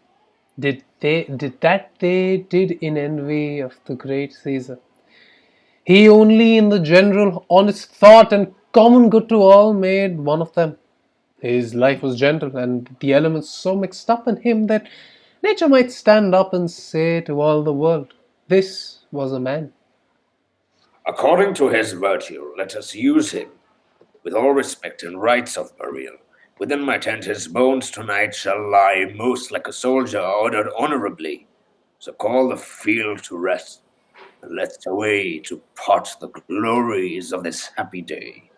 did in envy of the great Caesar. He only in the general honest thought and common good to all made one of them. His life was gentle, and the elements so mixed up in him that nature might stand up and say to all the world, this was a man. According to his virtue, let us use him with all respect and rites of burial. Within my tent his bones tonight shall lie most like a soldier ordered honorably. So call the field to rest, and let's away to pot the glories of this happy day.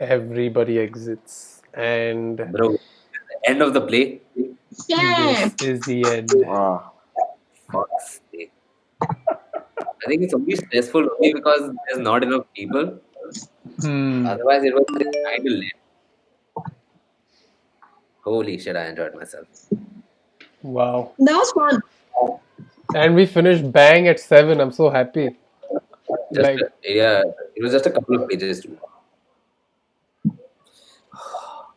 Everybody exits, and Bro, end of the play. Yeah. this is the end. Ah, Fuck's sake. I think it's only stressful only because there's not enough people. Otherwise, it was kind of lit. Holy shit, I enjoyed myself. Wow. That was fun. And we finished bang at 7. I'm so happy. Just Like, yeah, it was just a couple of pages too.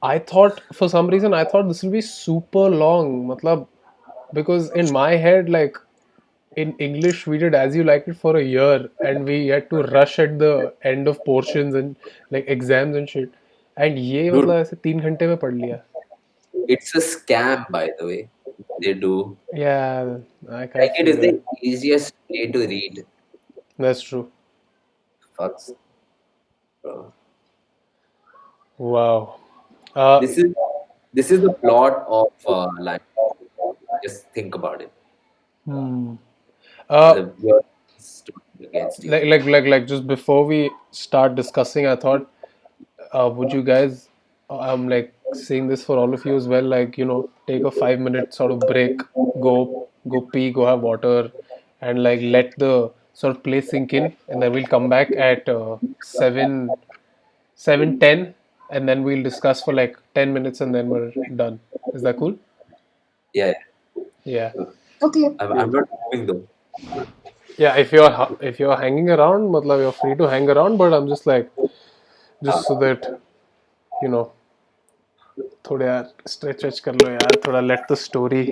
I thought, for some reason, I thought this will be super long. Matlab, because in my head, like, in English, we did As You Like It for a year, and we had to rush at the end of portions and like exams and shit. And ये Dude, मतलब ऐसे 3 घंटे में पढ़ लिया. it's a scam, by the way. They do. Yeah, I kind Like of it feel is that. the easiest way to read. That's true. Fucks. Bro. Wow. This is this is the plot of life. Just think about it. Hmm. Uh, The world is stood against you. just before we start discussing, I thought, would you guys, I'm like saying this for all of you as well, like, take a 5 minute sort of break, go pee, go have water, and like let the sort of play sink in, and then we'll come back at 7:10, and then we'll discuss for like 10 minutes, and then we're done. Is that cool? Yeah, Yeah. Okay. I'm not moving though. Yeah, if you're hanging around, matlab you're free to hang around, but I'm just like, just so that you know, थोड़ा यार stretch कर लो यार, थोड़ा let the story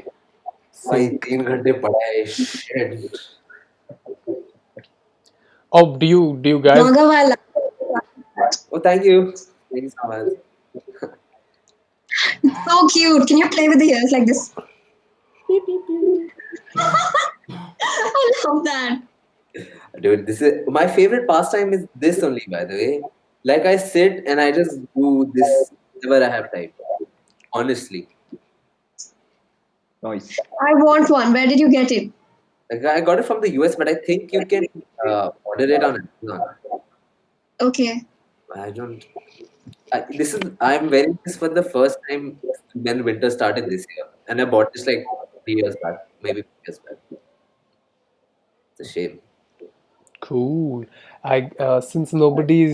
भाई sink. 3 घंटे पढ़ा है shit. Oh, do you guys? Magawala. Oh, thank you. Thank you so much. So cute. Can you play with the ears like this? I love that. Dude, this is my favorite pastime is this only, by the way. Like I sit and I just do this whenever I have time. Honestly. nice. I want one. Where did you get it? Like I got it from the US, but I think you can order it on Amazon. Okay. I don't. I'm wearing this for the first time when winter started this year, and I bought this like 3 years back, maybe 4 years back. It's a shame. Cool. I since nobody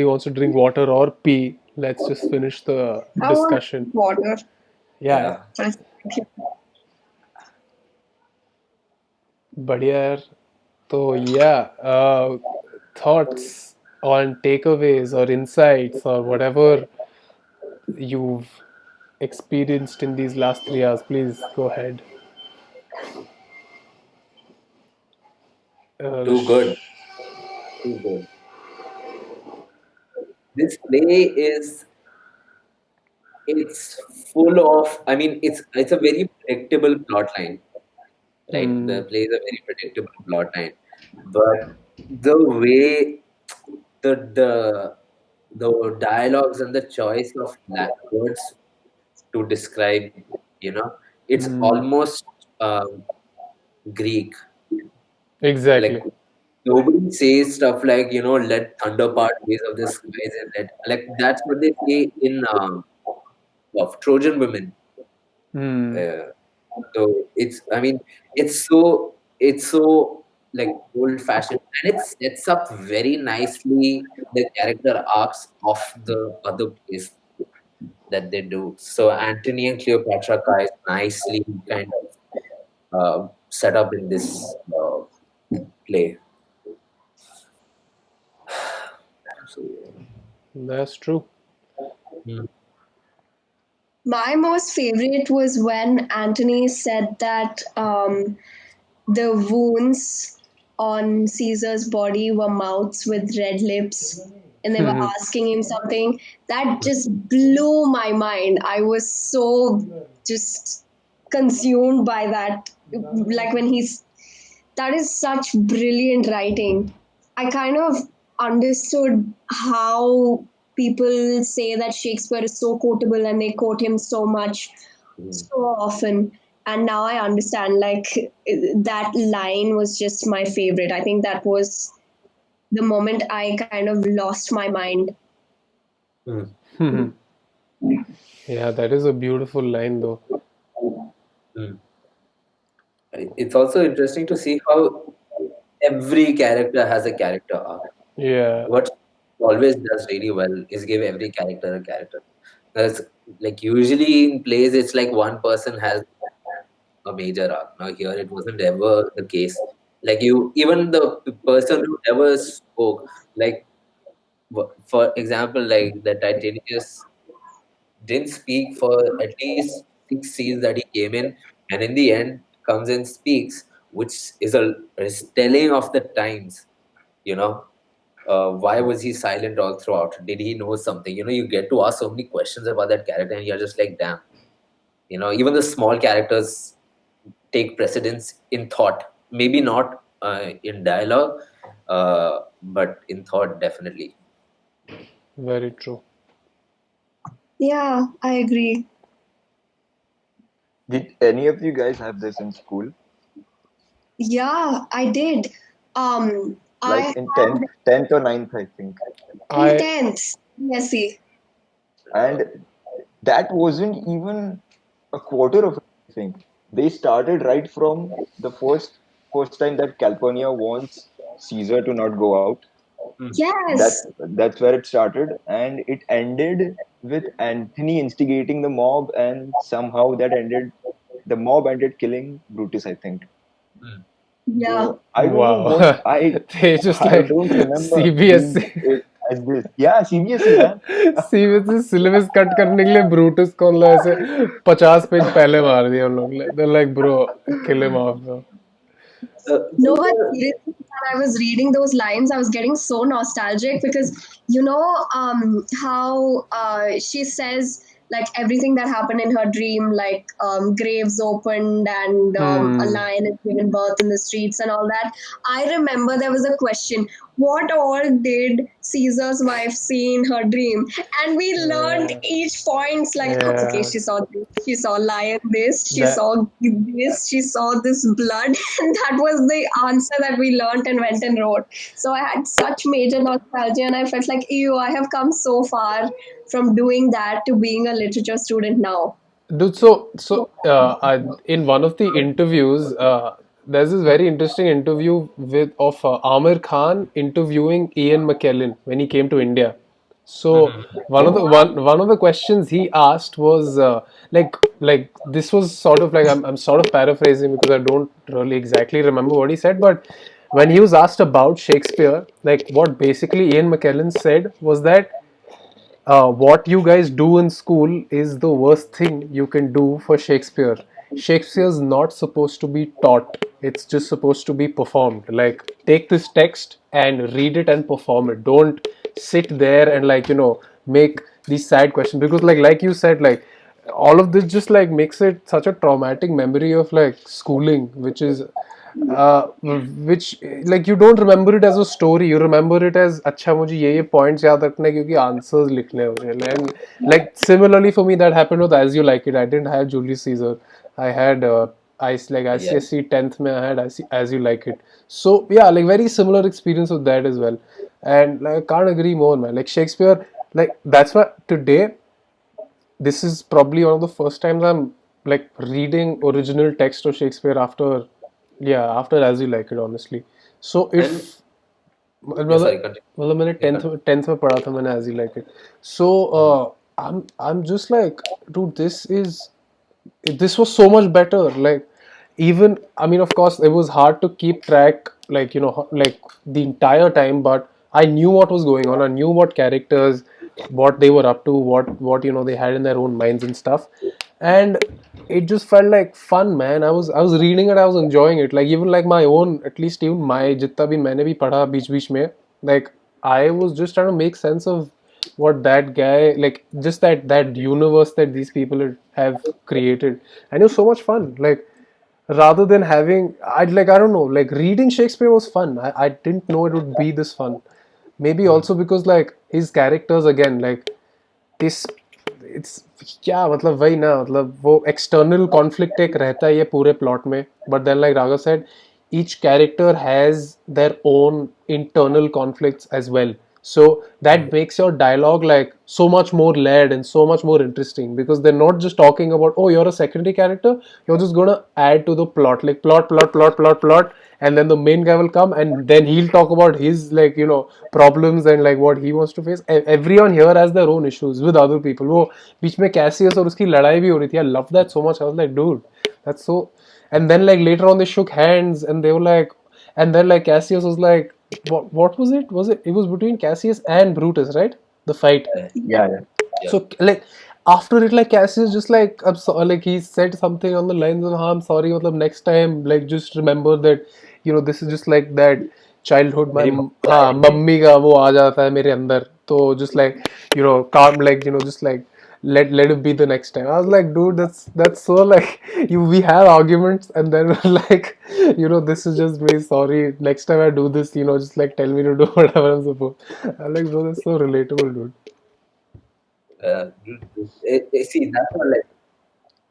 wants to drink water or pee. Let's just finish the I want discussion. water. Yeah, yeah. Yeah. बढ़िया यार. So yeah, thoughts on takeaways or insights or whatever you've experienced in these last 3 hours. Please go ahead. Too good. Too good. This play is it's full of it's a very predictable plot line, right? Hmm. The play is a very predictable plot line. But the way the the dialogues and the choice of words to describe, you know, it's Hmm. almost Greek. Like Exactly. nobody says stuff like, let thunder part ways of the skies and let like that's what they say in of Trojan women. Hmm. Uh, so it's so like old fashioned, and it sets up very nicely the character arcs of the other plays that they do. So Antony and Cleopatra is nicely kind of set up in this play. So, That's true. mm, My most favorite was when Antony said that the wounds on Caesar's body were mouths with red lips, and they were asking him something. That just blew my mind. I was so just consumed by that. Like when he's that is such brilliant writing. I kind of understood how people say that Shakespeare is so quotable and they quote him so much, mm, so often. And now I understand, like, that line was just my favorite. I think that was the moment I kind of lost my mind. mm, Yeah, that is a beautiful line though. mm. It's also interesting to see how every character has a character arc. Yeah. What always does really well is give every character a character. That's like usually in plays, it's like one person has a major arc. Now here, it wasn't ever the case. Like even the person who ever spoke, like for example, like the Titanius didn't speak for at least 6 scenes that he came in, and in the end comes and speaks, which is a telling of the times. You know, why was he silent all throughout? Did he know something? You get to ask so many questions about that character, and you're just like, damn. Even the small characters take precedence in thought. Maybe not in dialogue, but in thought, definitely. Very true. Yeah, I agree. Did any of you guys have this in school? Yeah, I did. I Like had in 10th or ninth, I think. in I 10th. Yes, see. And that wasn't even a quarter of it, I think. They started right from the first time that Calpurnia wants Caesar to not go out. Mm. That's Yes. that's where it started, and it ended with Antony instigating the mob, and somehow the mob ended killing Brutus, I think. Mm. Yeah. So I don't know what wow. They just I like don't remember being CBSE as this. Yeah, CBSE man. CBSE syllabus cut करने के लिए Brutus को मतलब ऐसे 50 page पहले मार दिया उन लोग ने. They're like bro, kill him off bro. No, but seriously, when I was reading those lines, I was getting so nostalgic because how she says like everything that happened in her dream, like graves opened and a Hmm. lion is given birth in the streets and all that. I remember there was a question: what all did Caesar's wife see in her dream? And we learned Yeah. each points like, okay, Yeah. she saw this, she saw lion this, she That saw this, she saw this blood, and that was the answer that we learned and went and wrote. So I had such major nostalgia, and I felt like, ew, I have come so far from doing that to being a literature student now. dude, so in one of the interviews, there's this very interesting interview with of Amir Khan interviewing Ian McKellen when he came to India. So one of the questions he asked was like this was sort of like I'm sort of paraphrasing because I don't really exactly remember what he said, but when he was asked about Shakespeare, like what basically Ian McKellen said was that what you guys do in school is the worst thing you can do for Shakespeare. Shakespeare's not supposed to be taught, it's just supposed to be performed. Like, take this text and read it and perform it. Don't sit there and, like, make these sad questions because, like you said, like, all of this just like makes it such a traumatic memory of like schooling, which like you don't remember it as a story, you remember it as अच्छा मुझे ये points याद रखने हैं क्योंकि answers लिखने हैं मुझे. And like similarly for me that happened with As You Like It. I didn't have Julius Caesar. I had ICSE 10th mein I had As You Like It. So yeah, like very similar experience with that as well. And like I can't agree more, man. Like Shakespeare, like that's why today this is probably one of the first times I'm like reading original text of Shakespeare after, yeah, after As You Like It, honestly. So if And yeah, मतलब sorry, continue. मतलब मैंने Yeah, tenth में पढ़ा था मैंने As You Like It. So I'm just like, dude, this was so much better. Like, even I mean, of course it was hard to keep track, like, like the entire time, but I knew what was going on. I knew what characters, what they were up to, what they had in their own minds and stuff. And it just felt like fun, man. I was reading it, I was enjoying it. Like, even like my own, at least even my जितना भी मैंने भी पढ़ा बीच बीच में, like I was just trying to make sense of what that guy, like, just that universe that these people have created. And it was so much fun. Like, rather than having, I don't know, like reading Shakespeare was fun. I didn't know it would be this fun. Maybe also because like his characters, again, like इस it's क्या मतलब वही ना, मतलब वो external conflict एक रहता है ये पूरे प्लॉट में, but then like Raghav said, each character has their own internal conflicts as well. So that makes your dialogue like so much more layered and so much more interesting because they're not just talking about, oh, you're a secondary character, you're just gonna add to the plot, like plot, and then the main guy will come and then he'll talk about his, like, problems and like what he wants to face. Everyone here has their own issues with other people. वो बीच में Cassius और उसकी लड़ाई भी हो रही थी. I love that so much. I was like, dude, that's so. And then like later on they shook hands and they were like, and then like Cassius was like, what was it? It was between Cassius and Brutus, right? The fight. Yeah, yeah. yeah. So like after it, like Cassius just like, like he said something on the lines of, I'm sorry, matlab, next time, like, just remember that, this is just like that childhood. My मेरी mummy हाँ, आएगी. Mummy का वो आ जाता है मेरे अंदर, तो just like, calm, like, just like let it be the next time. I was like, dude, that's so like, we have arguments and then we're like, this is just me, sorry, next time I do this, just like tell me to do whatever I'm supposed. I'm like, bro, that's so relatable, dude. See, that's what, like,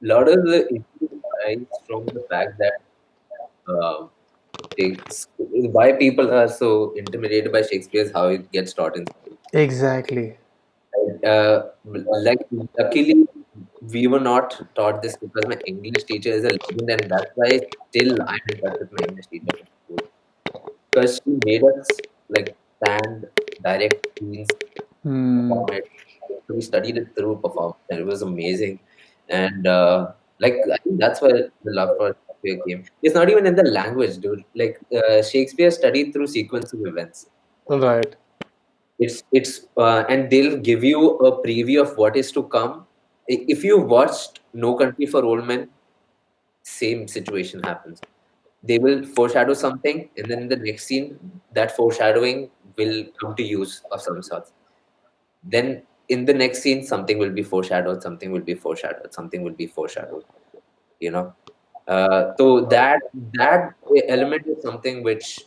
a lot of the issues arise from the fact that uh, they, why people are so intimidated by Shakespeare is how it gets taught in school. Exactly. Uh, like, luckily, we were not taught this because my English teacher is a legend, and that's why still I'm in touch with my English teacher from school. Because she made us like stand, direct scenes, Hmm. perform it. So we studied it through performance, and it was amazing. And like, I think that's where the love for Shakespeare came. It's not even in the language, dude. Like, Shakespeare studied through sequence of events. Right. It's and they'll give you a preview of what is to come. If you watched No Country for Old Men, same situation happens. They will foreshadow something, and then in the next scene, that foreshadowing will come to use of some sort. Then in the next scene, something will be foreshadowed, something will be foreshadowed, something will be foreshadowed. You know, so that element is something which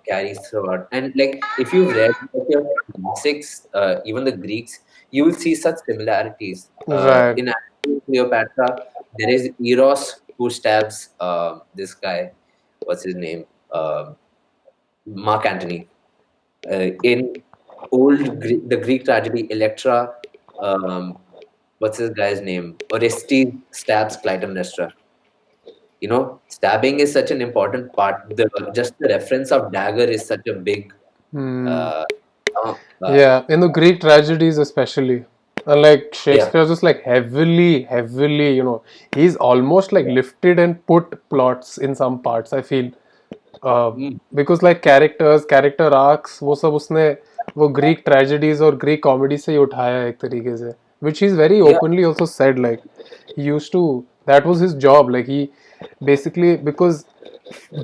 carries throughout. And like, if you've read like your classics, even the Greeks, you will see such similarities. Right. In Cleopatra, there is Eros who stabs this guy. What's his name? Mark Antony. In the Greek tragedy Electra, what's this guy's name? Orestes stabs Clytemnestra. Stabbing is such an important part. Just the reference of dagger is such a big, Hmm. uh, uh, Yeah, in the Greek tragedies especially. And like yeah. Shakespeare just like heavily, he's almost like lifted and put plots in some parts, I feel. Uh, Mm, because like character arcs, वो सब उसने वो Greek tragedies और Greek comedy से ही उठाया एक तरीके से. Which he's very yeah. openly also said, like he used to, that was his job. Like he basically, because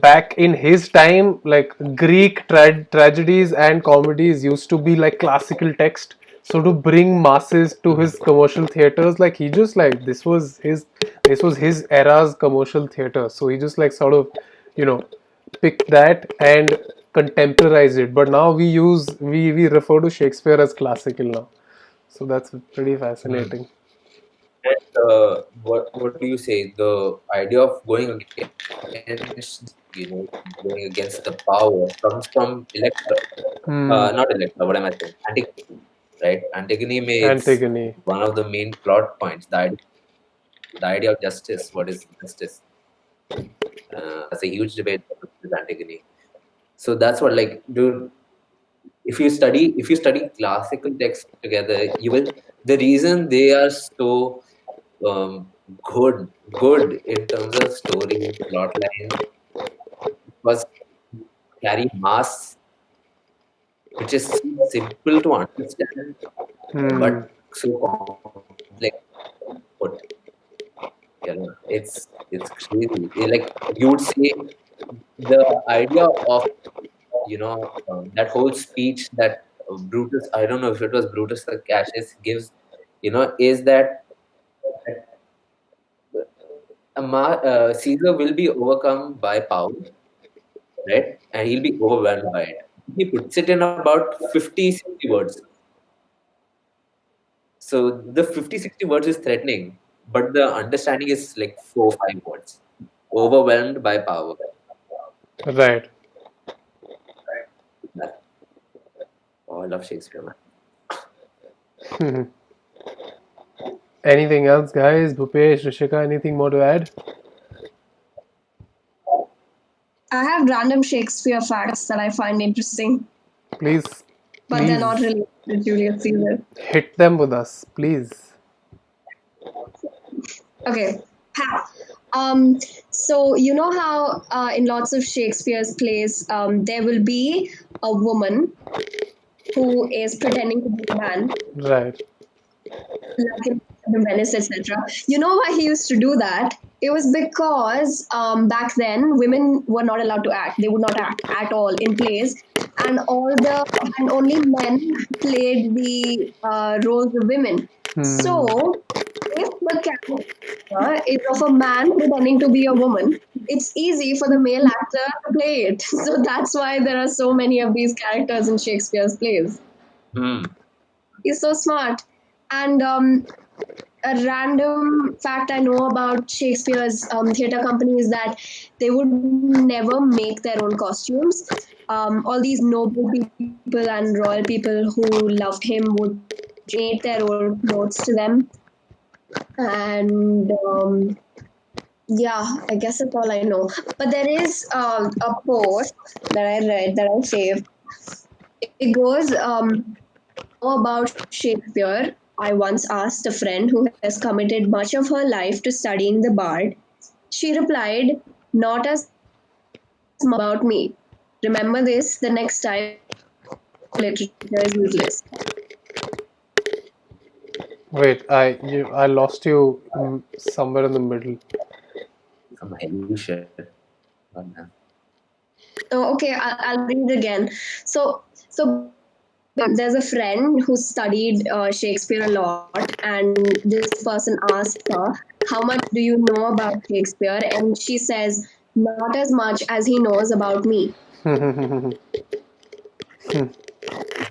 back in his time, like Greek tragedies and comedies used to be like classical text. So to bring masses to his commercial theaters, like he just like this was his era's commercial theater. So he just like sort of, you know, pick that and contemporize it. But now we refer to Shakespeare as classical now. So that's pretty Mm. fascinating. And what do you say? The idea of going against, going against the power comes from Electra. Hmm. Not Electra. What am I saying? Antigone, right? Antigone makes Antigone. one of the main plot points. The idea of justice. What is justice? That's a huge debate with Antigone. So that's what, like, dude. If you study classical texts together, you will. The reason they are so um, good in terms of story, plot line, was carry mass, which is so simple to understand, Hmm. but so complex. But it's crazy. Like you would say, the idea of that whole speech that Brutus, I don't know if it was Brutus or Cassius gives, is that Caesar will be overcome by power, right? And he'll be overwhelmed by it. He puts it in about 50, 60 words. So the 50, 60 words is threatening, but the understanding is like 4, 5 words. Overwhelmed by power. Right. That- Oh, I love Shakespeare, man. Anything else, guys? Bhupesh, Rishika, anything more to add? I have random Shakespeare facts that I find interesting, Please, but they're not please related to Julius Caesar. hit them with us, please. Okay. Ha. Um, so you know how in lots of Shakespeare's plays, there will be a woman who is pretending to be a man, Right. like in Venice, etc. You know why he used to do that? It was because back then women were not allowed to act. They would not act at all in plays, and only men played the roles of women. Hmm. So, if the character is of a man pretending to be a woman, it's easy for the male actor to play it. So that's why there are so many of these characters in Shakespeare's plays. Hmm. He's so smart. And a random fact I know about Shakespeare's theatre company is that they would never make their own costumes. All these noble people and royal people who loved him would donate their own clothes to them. And yeah, I guess that's all I know. But there is a post that I read that I saved. It goes, know about Shakespeare. I once asked a friend who has committed much of her life to studying the bard. She replied, not as about me. Remember this the next time literature is useless. Wait, I lost you somewhere in the middle. Some heavy shit. Oh, man. Oh, okay, I'll read again. So there's a friend who studied Shakespeare a lot, and this person asked her, "How much do you know about Shakespeare?" And she says, "Not as much as he knows about me."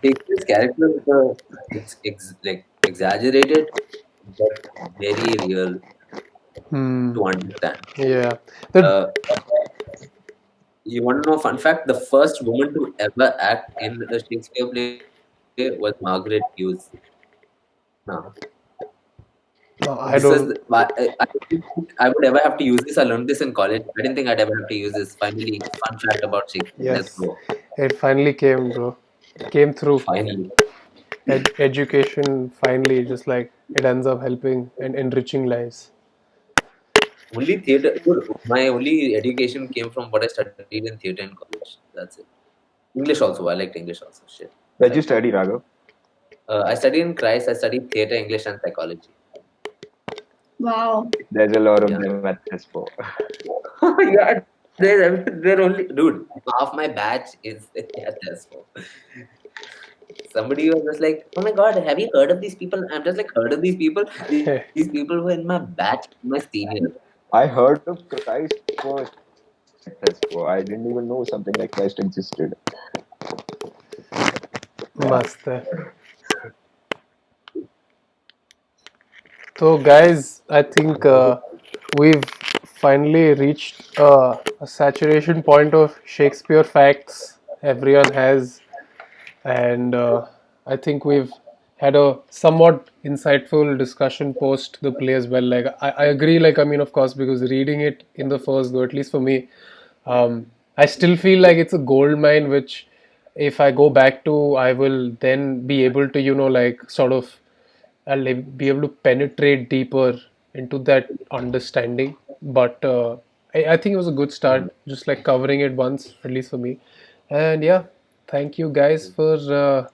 Shakespeare's characters are like exaggerated, but very real Hmm. to understand. Yeah. The Uh, you want to know a fun fact? The first woman to ever act in a Shakespeare play was Margaret Hughes. No. No, I This was don't. I didn't think I would ever have to use this. I learned this in college. I didn't think I'd ever have to use this. Finally, fun fact about Shakespeare. Let's Yes, go. it finally came, bro. Came through. Finally. Education finally, just like it ends up helping and enriching lives. Only theater. Dude, my only education came from what I studied in theater in college. That's it. English also. I liked English also. Shit. Where'd you study, Raghav? I studied in Christ. I studied theater, English, and psychology. Wow. There's a lot of Yeah. them at CESPO. Yeah, they're only dude. Half my batch is at Tesco. Somebody was just like, "Oh my God, have you heard of these people?" I'm just like, "Heard of these people? These people were in my batch, my seniors." I heard of Christ first at CESPO. I didn't even know something like Christ existed. Yeah. मस्त है. So, guys, I think we've finally reached a saturation point of Shakespeare facts everyone has, and I think we've had a somewhat insightful discussion post the play as well. Like, I agree. Like, I mean, of course, because reading it in the first go, at least for me, I still feel like it's a gold mine, which if I go back to, I will then be able to, like sort of I'll be able to penetrate deeper into that understanding. But I think it was a good start, just like covering it once, at least for me. And yeah, thank you guys for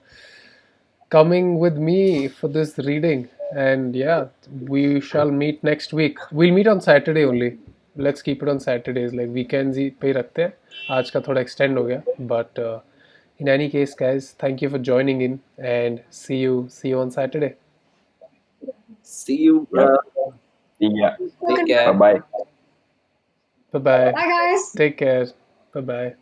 coming with me for this reading. And yeah, we shall meet next week. We'll meet on Saturday only. Let's keep it on Saturdays. Like weekends ही पे ही रखते हैं. आज का थोड़ा extend हो गया. But in any case, guys, thank you for joining in and see you on Saturday. See you. Yep. Yeah. Take care. Bye bye. Bye bye. Bye, guys. Take care. Bye bye.